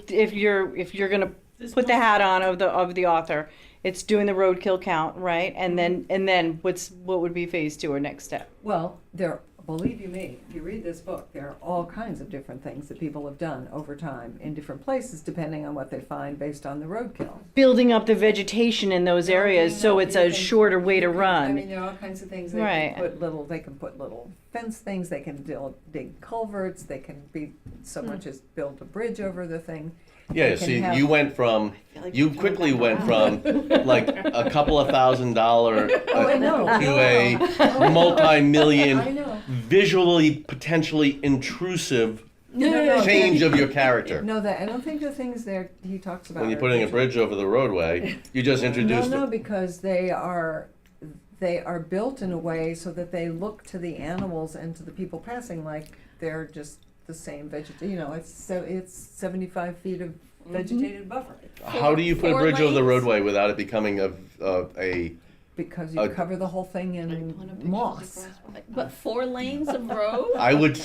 if you're gonna put the hat on of the author, it's doing the roadkill count, right? And then what would be phase 2 or next step? Well, believe you me, if you read this book, there are all kinds of different things that people have done over time in different places, depending on what they find based on the roadkill. Building up the vegetation in those areas so it's a shorter way to I run. mean, there are all kinds of things. Right. They can put little fence things. They can dig culverts. They can be so much as build a bridge over the thing. Yeah, They can see, have- you went from, you quickly went from like a couple of $1,000 Oh, I know. to a multi-million, I know. visually potentially intrusive No, change of your character. No, I don't think the things there he talks about. When you're are putting a visual. bridge over the roadway, you just introduced No, it. because they are built in a way so that they look to the animals and to the people passing like they're just the same vegetation. You know, it's 75 feet of vegetated buffer How do you put a 4 bridge over the lanes? roadway without it becoming a because you cover the whole thing in moss. But 4 lanes of road? I would,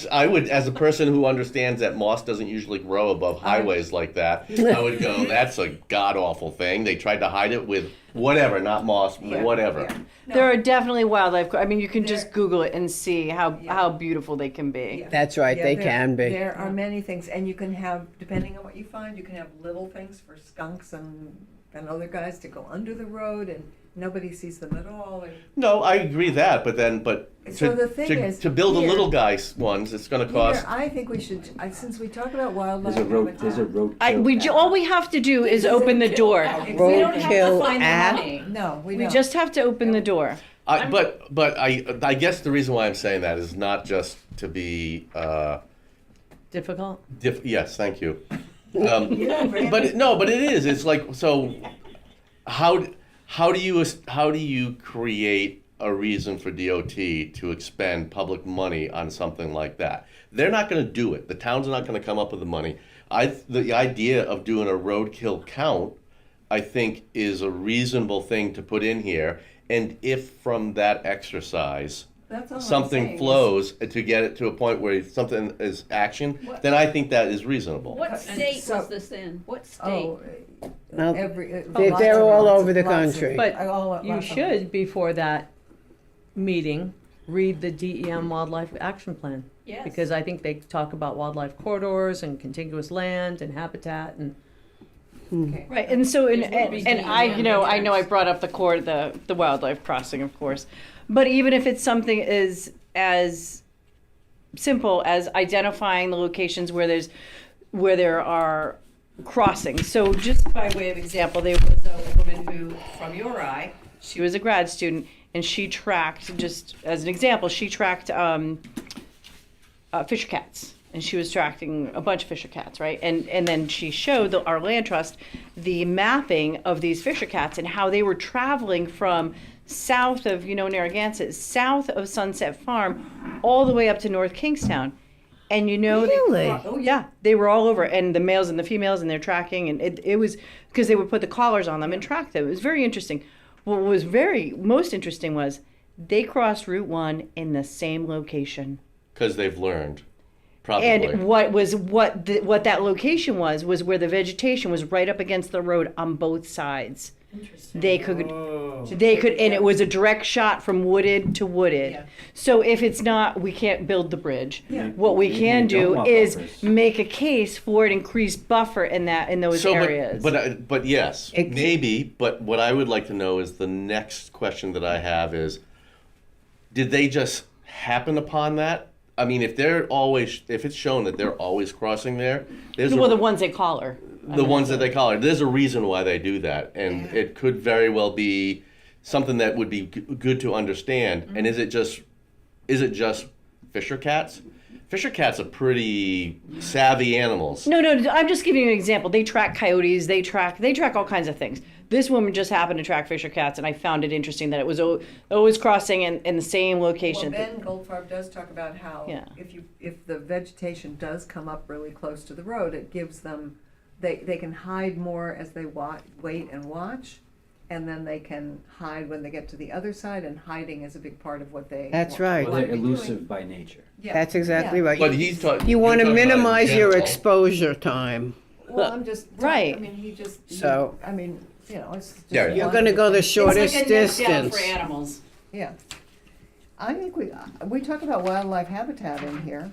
as a person who understands that moss doesn't usually grow above highways like that, I would go, that's a god awful thing. They tried to hide it with whatever, not moss, Yeah, whatever. yeah. No, There are definitely wildlife. I mean, you can just There- Google it and see how Yeah. beautiful they can be. yeah. That's right. Yeah, They there- can be. There are many things, and you can have, depending on what you find, you can have little things for skunks and other guys to go under the road, and nobody sees them at all. And No, I agree that, but So the thing is, to build the here- little guys ones, it's going to cost. Here, I think we should, since we talk about wildlife There's a habitat. road. All we have to do is open the door. Exactly. We don't have to Roadkill find the app. money. No, we We don't. just have to open the door. But I guess the reason why I'm saying that is not just to be Difficult. yes, thank you. Yeah, Randy. But it is. It's like, so how do you create a reason for DOT to expend public money on something like that? They're not going to do it. The towns are not going to come up with the money. The idea of doing a roadkill count, I think, is a reasonable thing to put in here. And if from that exercise That's all I'm something saying is- flows to get it to a point where something is action, then I think that is reasonable. What And state so- was this in? What state? Oh, Well, every. they're all over the country. But Lots you of them. should, before that meeting, read the DEM Wildlife Action Plan. Yes. Because I think they talk about wildlife corridors and contiguous land and habitat and Okay. Right, and so It would be I DEM I know I matrix. brought up the wildlife crossing, of course, but even if it's something as simple as identifying the locations where there are crossings. So just by way of example, there was a woman who, from URI, she was a grad student, and she tracked, just as an example, fisher cats. and she was tracking a bunch of fisher cats, right? And then she showed our land trust the mapping of these fisher cats and how they were traveling from south of, Narragansett, south of Sunset Farm, all the way up to North Kingstown. And Really? oh yeah, they were all over, and the males and the females, and they're tracking, and it was because they would put the collars on them and track them. It was very interesting. What was most interesting was they crossed Route 1 in the same location. Because they've learned, probably. And what that location was where the vegetation was right up against the road on both sides. Interesting. They could, and it was a direct shot from wooded to wooded. Yeah. So if it's not, we can't build the bridge. Yeah. What we You can don't do want is buffers. make a case for an increased buffer in those So, areas. But yes, It- maybe. But what I would like to know is the next question that I have is, did they just happen upon that? I mean, if it's shown that they're always crossing there, there's Well, the ones they collar. the ones that they collar. There's a reason why they do that, and it could very well be something that would be good to understand. Mm-hmm. And is it just fisher cats? Fisher cats are pretty savvy animals. No, I'm just giving you an example. They track coyotes. They track all kinds of things. This woman just happened to track fisher cats, and I found it interesting that it was always crossing in the same Well, location. Ben Goldfarb does talk about how Yeah. if the vegetation does come up really close to the road, it gives them, they can hide more as they wait and watch, and then they can hide when they get to the other side, and hiding is a big part of what they That's want- right. Well, want they're to be doing. elusive by nature. Yeah. That's exactly Yeah. right. But he's talking. You want to minimize your exposure time. Well, I'm just Right. I mean, So- it's just Yeah, You're one going to go the of shortest It's like a neck down distance. for animals. Yeah. I think we talk about wildlife habitat in here.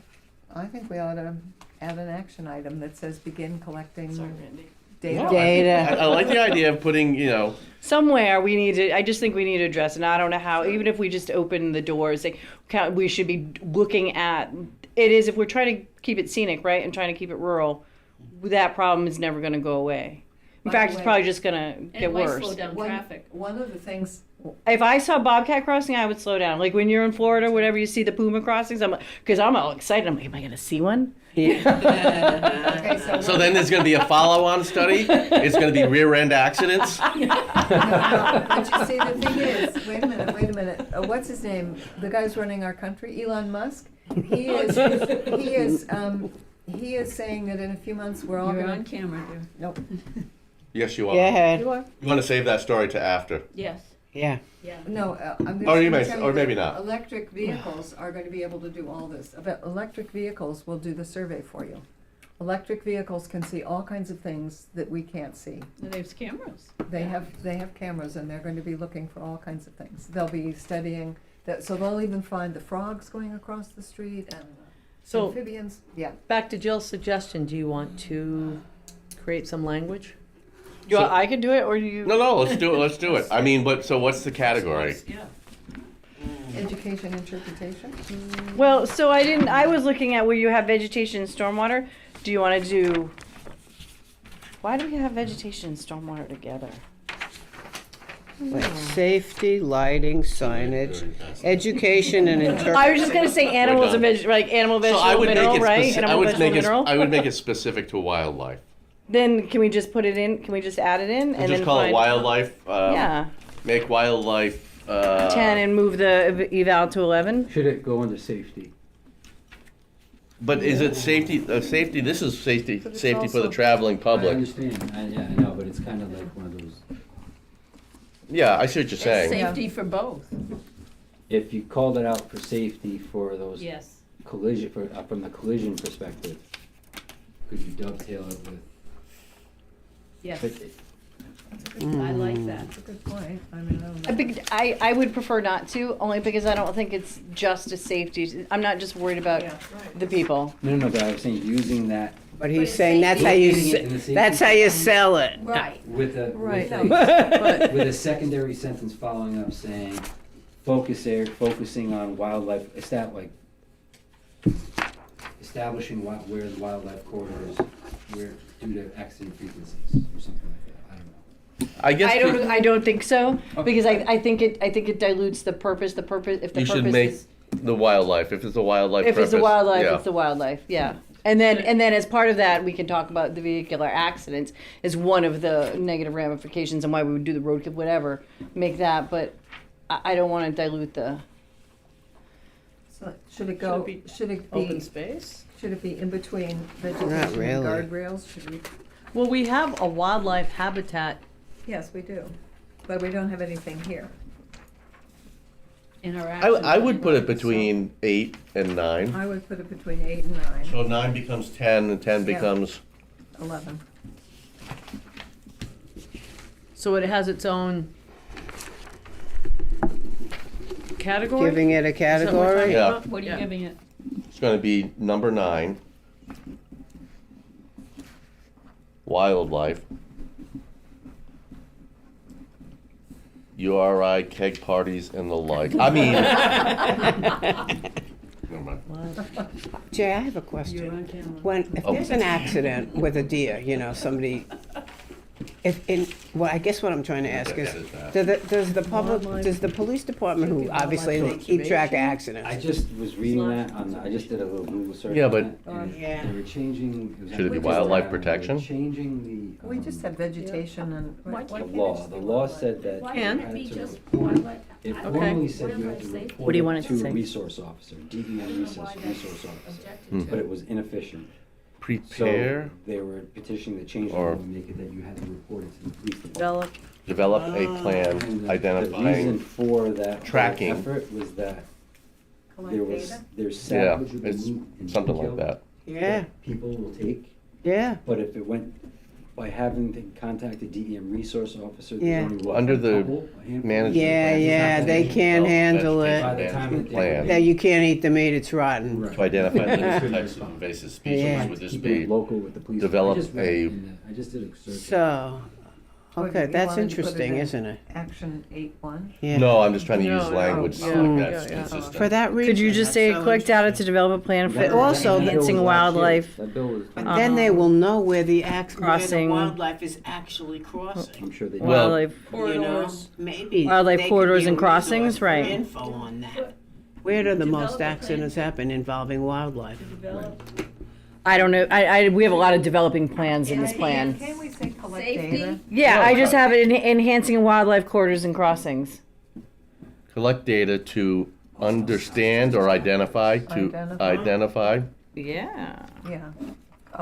I think we ought to add an action item that says begin collecting Sorry, Randy. data. Data. I like the idea of putting, Somewhere I just think we need to address it. And I don't know how, even if we just open the doors, we should be looking at, it is, if we're trying to keep it scenic, right, and trying to keep it rural, that problem is never going to go away. In By fact, the it's way- probably just going to And get it might worse. slow down traffic. One of the things, If I saw bobcat crossing, I would slow down. Like when you're in Florida, whatever, you see the puma crossings, because I'm all excited. I'm like, am I going to see one? okay, So then there's going to be a follow-on study. It's going to be rear-end accidents. but you see, the thing is, wait a minute, what's his name? The guy's running our country, Elon Musk. He is saying that in a few months we're all You're gonna. on camera, dear. Nope. Yes, you Go are. ahead. You are? You want to save that story to after. Yes, Yeah. yeah. No, I'm Or you gonna may- tell or you maybe that not. electric vehicles are going to be able to do all this. Electric vehicles will do the survey for you. Electric vehicles can see all kinds of things that we can't see. There's cameras. They have cameras, and they're going to be looking for all kinds of things. They'll be studying that, so they'll even find the frogs going across the street and So- amphibians. Yeah. Back to Jill's suggestion, do you want to create some language? I could do it, or you. No, let's do it. Let's do it. I mean, so what's the category? Yeah. Education interpretation. Well, so I was looking at where you have vegetation and stormwater. Do you want to do, why do we have vegetation and stormwater together? Like safety, lighting, signage, education, and I was just gonna say animals and done. animal, So I vegetable, would make mineral, it. right? Animal, vegetable, mineral. I would make it specific to wildlife. Then can we just put it in? Can we just add it in And just call it wildlife. Yeah, Make wildlife. 10 and move the eval to 11. Should it go under safety? But is it safety? Safety. This is safety. But it's Safety for the also- traveling I public. understand, I know, but it's kind of like one of those, Yeah, I see what you're It's saying. safety for both. if you called it out for safety for those Yes. collision, from the collision perspective, could you dovetail it with? Yes. But I like that. That's a good point. I mean, I don't know. I would prefer not to, only because I don't think it's just a safety. I'm not just worried about Yeah, right. the people. No, but I was saying using that but But he's it's saying that's how you, Locating it in the safety that's how you sell it. Right. with a, Right. with a secondary sentence following up saying, focusing on wildlife, establishing where the wildlife corridors, where due to accident frequencies or something like that, I don't know. I guess I don't think so, Okay. because I think it dilutes the purpose. The purpose, if the you purpose should make is, the wildlife. If it's a wildlife. if it's the purpose, wildlife, yeah. it's the wildlife. Yeah. And then as part of that, we can talk about the vehicular accidents as one of the negative ramifications and why we would do the roadkill, whatever, make that, but I don't wanna dilute the, So should it go, Open space? should it be in between vegetation and really. guardrails? Should we? Well, we have a wildlife habitat. Yes, we do, but we don't have anything here. In our I action would put it plan. between 8 and 9. I would put it between 8 and 9, So 9 becomes 10, and 10 Yeah. becomes, 11. So it has its own category? Giving it a Is that what we're category? talking Yeah. about? What are you Yeah. giving it? it's gonna be number 9. Wildlife. URI, keg parties, and the like. I mean. Never mind. Jay, I have a You're question. on camera. If Oh. there's an accident with a deer, somebody, well, I guess what I'm trying to ask is, does the police department, who obviously they keep track of accidents? I just was reading that I just did a little Google search. Yeah, on but- it, and Yeah. They were changing. Should it be was wildlife they protection? were changing the. We just have vegetation and. Why The can't law, the law said that. Why you can't had it be to just report- wildlife? It I- formally said you had to Wildlife report What do you want it it to to a say? resource officer, DEM resource officer, Objected but to. it was inefficient. So Prepare, they were petitioning the change Or- law to make it that you had to report it to the police department. Develop. develop a And plan the reason identifying, for that whole tracking. effort was that Collect there was, data? there's yeah, salvageable it's meat and something like kill that. Yeah, people will take, yeah. but if it went, by having to contact the DEM resource officer, Yeah. there's only what, Under a the couple, a handful? management Yeah, plan. yeah, they can't handle By it. the time Management that they- plan. That you can't eat the meat, it's rotten. Right. To identify the Yeah. types of invasive Yeah. species, would this Keeping it be? local with the police. develop I just read a- it in the- I just did a search. So, Well, okay, you that's wanted to put it interesting, in isn't it? Action 8.1. Yeah. No, I'm just trying to No, use no, language yeah, so yeah, that's yeah. consistent. For that reason. could you just say, that's so collect data to interesting. develop a plan for That- also, that bill was enhancing last year. wildlife? That bill was. But then they will know where where the Crossing. wildlife is actually crossing. I'm sure they. do. Well- Wildlife. Maybe. Wildlife they could corridors be a and crossings, resource for right. Info on that. Where do the most Develop a plan. accidents happen involving wildlife? To develop I don't know, we have a lot of developing plans in this plan. Can we say collect Safety? data? Yeah, I just have it in enhancing wildlife corridors and crossings. Collect data to understand or identify, identify. Yeah. Yeah,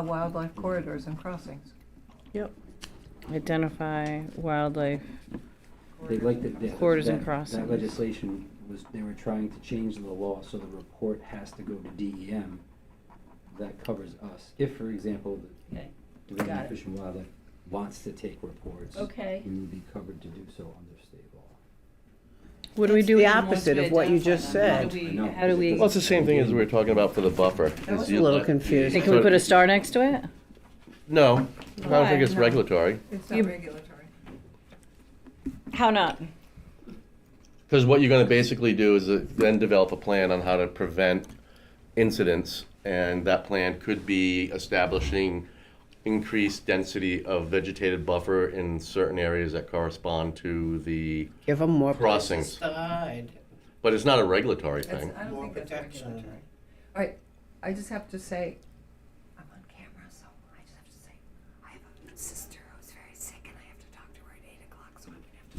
wildlife corridors and crossings. Identify wildlife. They like that. Corridors and that crossings. legislation was, they were trying to change the law so the report has to go to DEM. That covers us. If, for example, the Okay, Division got of it. Fish and Wildlife wants to take reports. Okay. We would be covered to do so under state law. What do we do? The when- opposite of what you just said. I know, How do we- Well, it's the same thing as we were talking about for the buffer. I was a little confused. Hey, can we put a star next to it? No, I don't Why? think it's No. regulatory. It's You- not regulatory. How not? Because what you're gonna basically do is then develop a plan on how to prevent incidents, and that plan could be establishing increased density of vegetated buffer in certain areas that correspond to the, Give them more Crossings. places to hide. but it's not a regulatory That's, thing. I don't More think that's protection. regulatory. All right, I just have to say, I'm on camera, so I just have to say, I have a sister who's very sick and I have to talk to her at 8 o'clock, so I'm gonna have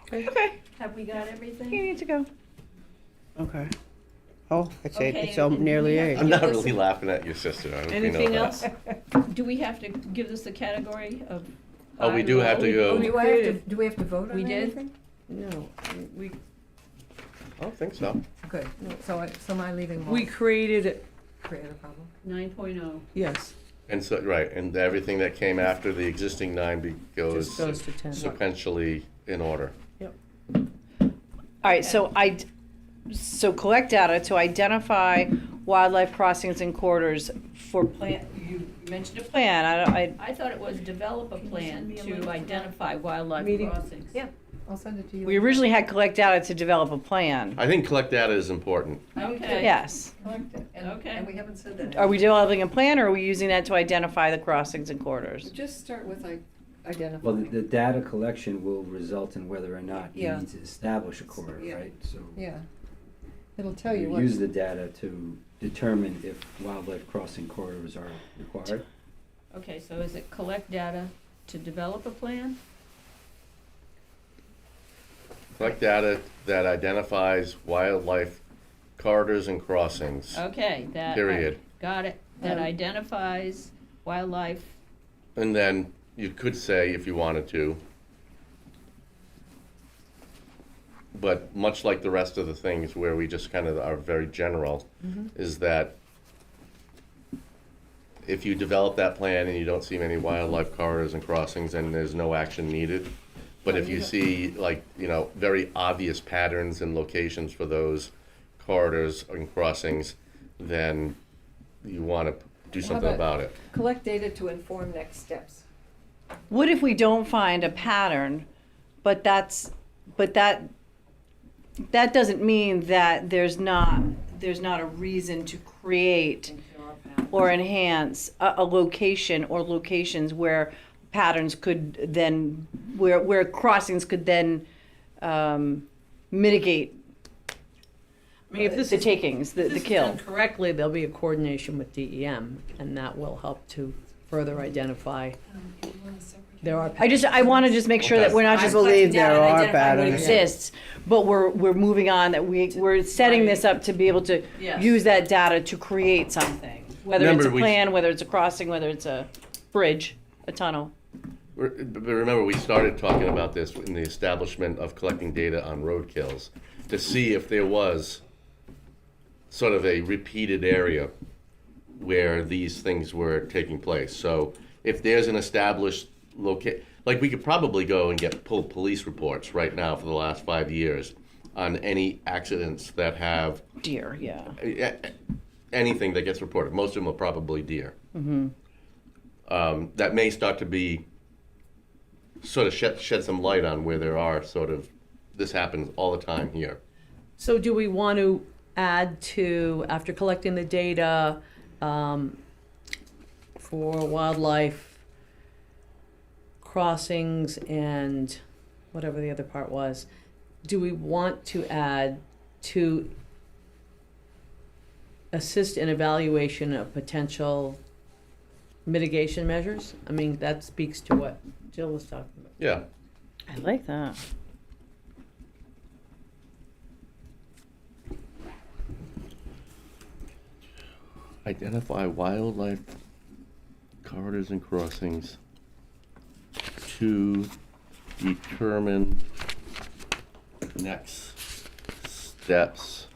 to leave. Okay. Okay. Have we got You everything? need to go. Okay. Oh, it's eight, Okay, it's and nearly we have 8. to I'm give not this- really laughing at your sister, I hope you know Anything that. else? Do we have to give this a category of? Oh, we do have to go, Do we have to vote on We did? anything? No, we, I don't think so. Good, so my leaving we won't created, create a problem? 9.0. yes, And so, right, and everything that came after the existing 9 goes just goes to 10. sequentially in order. All right, so collect data to identify wildlife crossings and corridors for plan, you mentioned a plan, I thought it was develop a plan to identify wildlife Meeting- crossings. Yeah, I'll send it to you. we originally had collect data to develop a plan. I think collect data is important. Okay. Yes. Collect it, Okay. and we haven't said that. Are we developing a plan or are we using that to identify the crossings and corridors? Just start with Well, identifying. the data collection will result in whether or not you Yeah. need to establish a corridor, Yeah. right? So Yeah, It'll tell you You what. use the data to determine if wildlife crossing corridors are required. Okay, so is it collect data to develop a plan? Collect data that identifies wildlife corridors and crossings, Okay, that. period. Got it. That Um, identifies wildlife. And then you could say, if you wanted to, but much like the rest of the things where we just kind of are very general, is that if you develop that plan and you don't see many wildlife corridors and crossings, then there's no action needed. But if you see, like, you know, very obvious patterns and locations for those corridors and crossings, then you want to do How something about- about it. Collect data to inform next steps. What if we don't find a pattern, but that doesn't mean that there's not a reason to create or enhance a location or locations where patterns could then, where crossings could then mitigate I mean, if this the is takings, the If this is kill. done correctly, there'll be a coordination with DEM, and that will help to further identify. There are. I want to just make sure that we're not I just believe there collecting data and are identifying what patterns. exists, but we're moving on, that we're setting this up to be able to Yes. use that data to create something. Whether it's a Remember, we- plan, whether it's a crossing, whether it's a bridge, a tunnel. But remember, we started talking about this in the establishment of collecting data on roadkills to see if there was sort of a repeated area where these things were taking place. So if there's an established like we could probably go and pull police reports right now for the last 5 years on any accidents that have Deer, yeah. anything that gets reported. Most of them are probably deer. That may start to be sort of shed some light on where there are sort of, this happens all the time here. So do we want to add to, after collecting the data for wildlife crossings and whatever the other part was, do we want to add to assist in evaluation of potential mitigation measures? I mean, that speaks to what Jill was talking about. Yeah. I like that. Identify wildlife corridors and crossings to determine next steps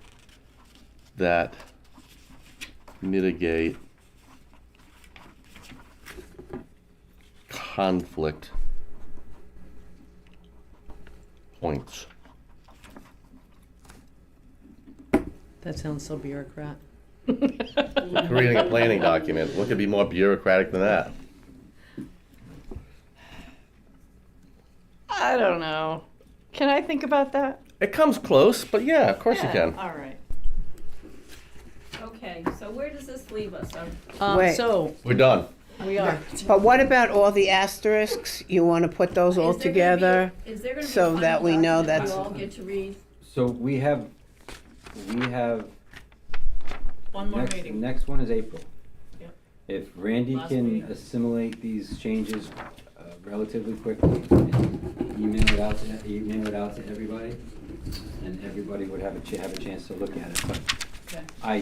that mitigate conflict points. That sounds so bureaucrat. Creating a planning document, what could be more bureaucratic than that? I don't know. Can I think about that? It comes close, but yeah, of course you can. All right. Okay, so where does this leave us? Wait. So We're done. we are. But what about all the asterisks? You want to put those all Is there gonna be- together? Is there gonna be a so that final we know document that's- you all get to read? So we have One more next, meeting. next one is April. Yep. If Randy Last can meeting. assimilate these changes relatively quickly and email it out to everybody, and everybody would have a chance to look at it. But Okay. I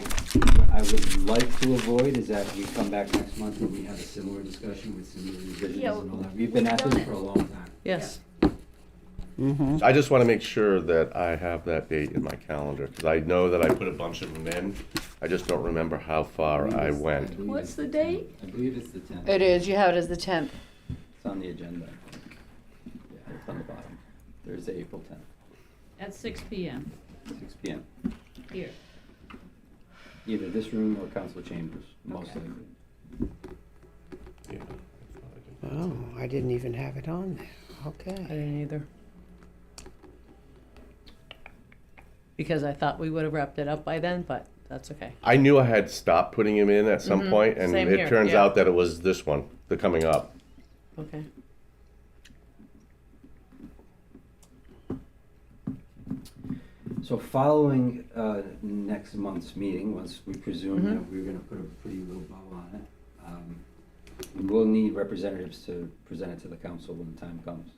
would like to avoid is that we come back next month and we have a similar discussion with similar revisions Yeah, and all that. We've been at we've this done for it. a long time. Yes. I just want to make sure that I have that date in my calendar, because I know that I put a bunch of them in. I just don't remember how far I went. believe What's it's the date? I believe it's the 10th. It is. You have it as the 10th. It's on the agenda. Yeah, it's on the bottom. Thursday, April 10th, At 6 PM 6 p.m. here. Either this room or council chambers, most Okay. likely. Oh, I didn't even have it on there. I Okay. didn't either. Because I thought we would have wrapped it up by then, but that's okay. I knew I had stopped putting them in at some point, and Same it here, turns yeah. out that it was this one, the coming up. Okay. So following next month's meeting, once we presume Mhm. that we're gonna put a pretty little bow on it, we will need representatives to present it to the council when the time comes.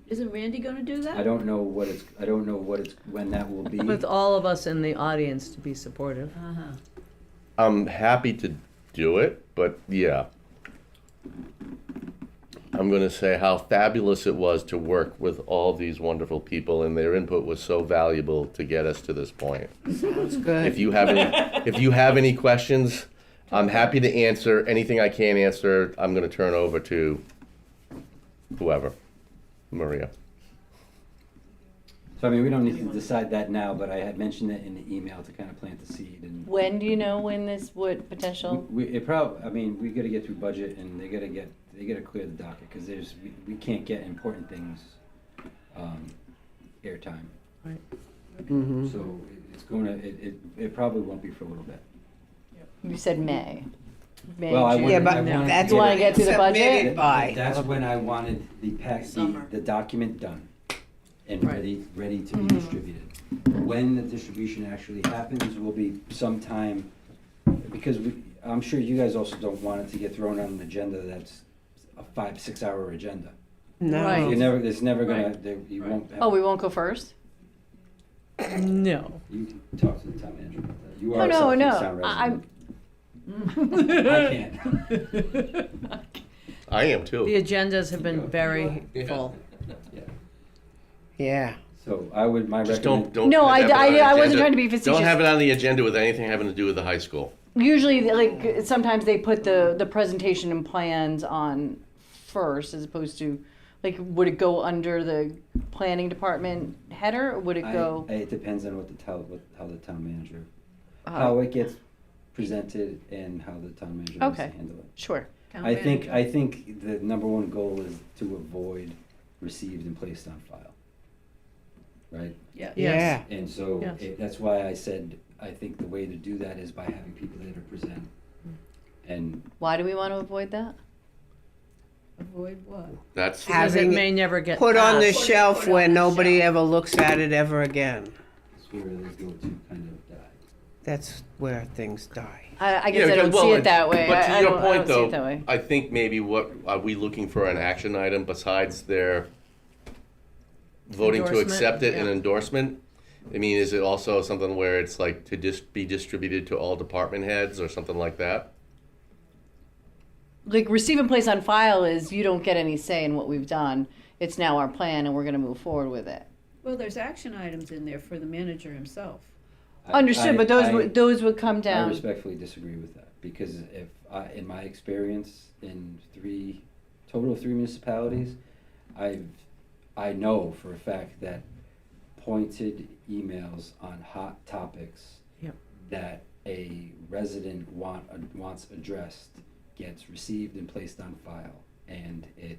Isn't Randy gonna do that? I don't know when that will be. With all of us in the audience to be supportive. Uh-huh. I'm happy to do it, but yeah. I'm going to say how fabulous it was to work with all these wonderful people, and their input was so valuable to get us to this point. Sounds good. If you have any questions, I'm happy to answer. Anything I can't answer, I'm going to turn over to whoever, Maria. So I mean, we don't need to decide that now, but I had mentioned it in the email to kind of plant the seed and. When do you know when this would potential? We gotta get through budget and they gotta clear the docket, cause we can't get important things, airtime. Right. Mhm. So it probably won't be for a little bit. You said May. May, Well, I June. Yeah, wanted- but I wanted that's to You wanna get through the submitted budget? by. That's when I wanted Summer. the document done and Right. ready to be Mhm. distributed. When the distribution actually happens will be sometime, because I'm sure you guys also don't want it to get thrown on an agenda that's a 5-6 hour agenda. No. Right. It's never gonna, you Right. won't have. Oh, we won't go first? No. You can talk to the town manager about that. You Oh, are a no, Suffolk no, Sound resident. I can't. I am too. The agendas have been very Yeah. full. Yeah. So my Just recommend. don't. No, have it on the I wasn't agenda. trying to be facetious. Don't have it on the agenda with anything having to do with the high school. Usually, like, sometimes they put the presentation and plans on first, as opposed to, like, would it go under the planning department header, or would it go? It depends on how the town manager, Oh, how it gets presented and how the town manager wants to Okay. handle it. Sure. Town I think manager. the number one goal is to avoid received and placed on file. Right? Yeah. Yeah. And so Yes. that's why I said, I think the way to do that is by having people there to present. And Why do we want to avoid that? Avoid what? That's Because it Having may never get Put on the passed. shelf Put on where the nobody shelf. ever looks at it ever again. it's where they go to kind of die. That's where things die. I guess I Yeah, don't well, see it that way. But to I your don't point, see though, it that way. I think maybe what are we looking for an action item besides their voting to Endorsement, accept it and yeah. endorsement? I mean, is it also something where it's like to just be distributed to all department heads or something like that? Like, receive and place on file is you don't get any say in what we've done. It's now our plan, and we're going to move forward with it. Well, there's action items in there for the manager himself. Understood, but I- those would come I down. respectfully disagree with that, because in my experience in total of 3 municipalities, I know for a fact that pointed emails on hot topics Yep. that a resident wants addressed gets received and placed on file, and it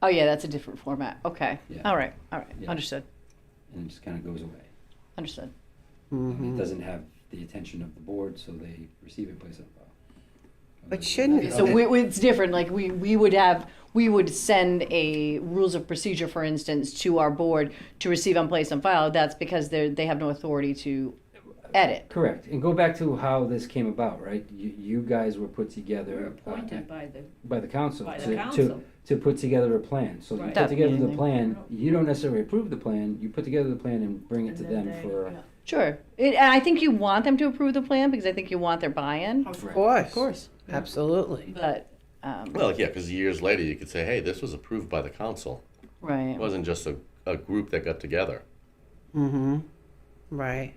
Oh, yeah, that's a different format. Okay. Yeah. All right. Yeah. Understood. just kind of goes away. Understood. Mhm. It doesn't have the attention of the board, so they receive and place it on file. But shouldn't it- So it's different. Like, we would send a rules of procedure, for instance, to our board to receive and place on file. That's because they have no authority to edit. Correct, and go back to how this came about, right? You guys were put We're together appointed by the, by the council by the to council. put together a plan. So you Right. put together the Definitely. plan, you don't necessarily approve the plan, you put together the plan and bring it And to then them they- for. yeah. Sure. And I think you want them to approve the plan because I think you want their buy-in. Of Right. course. Of course. Absolutely. But, Well, yeah, because years later you could say, hey, this was approved by the council. right. It wasn't just a group that got together. Mm-hmm. Right.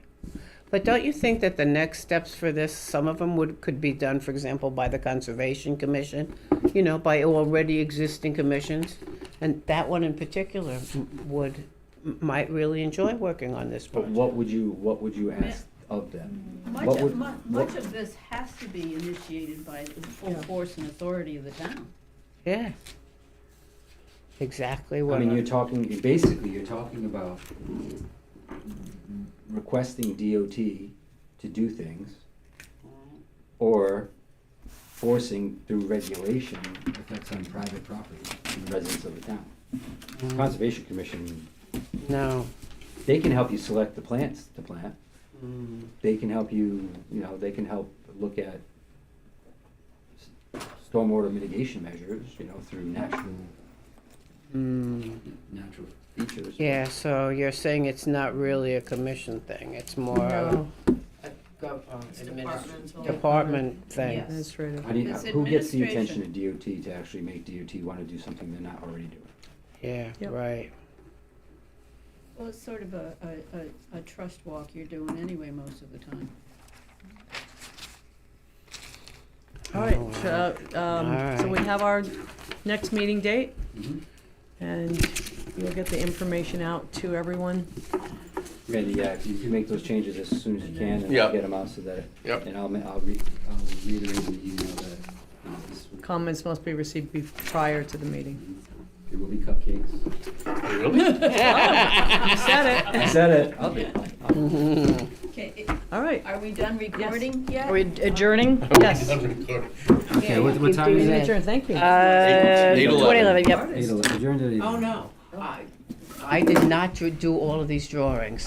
But don't you think that the next steps for this, some of them could be done, for example, by the Conservation Commission, by already existing commissions? And that one in particular might really enjoy working on this But project. what would you ask of them? Much What of, would- much of this has to be initiated by the full force and authority of the town. Yeah. Exactly I what mean, you're talking about requesting DOT to do things, or forcing through regulation effects on private property and residents of the town. Conservation Commission, No. they can help you select the plants to plant. They can help you, they can help look at stormwater mitigation measures, through natural features. Yeah, so you're saying it's not really a commission thing, it's more of departmental. a department thing. Yes. Administrative. It's Who gets the attention of DOT to actually make DOT want to do something they're not already doing? Yeah, Yep. right. Well, it's sort of a trust walk you're doing anyway most of the time. All right, Oh, so, so we right. have our next meeting date, Mhm. and you'll get the information out to everyone. Randy, yeah, if you can make those changes as soon as you can, and Yep. get them out so that, Yep. and I'll reiterate in the email that, this will- Comments must be received prior to the meeting. there will be cupcakes. Really? You said it. I said it. I'll be. Okay, All right. are we done recording yet? Are we adjourning? Yes. Okay, what time is Meeting it? adjourned, thank you. 2011, yep. 8:11. Adjourned at 8:11. Oh, no. I did not do all of these drawings.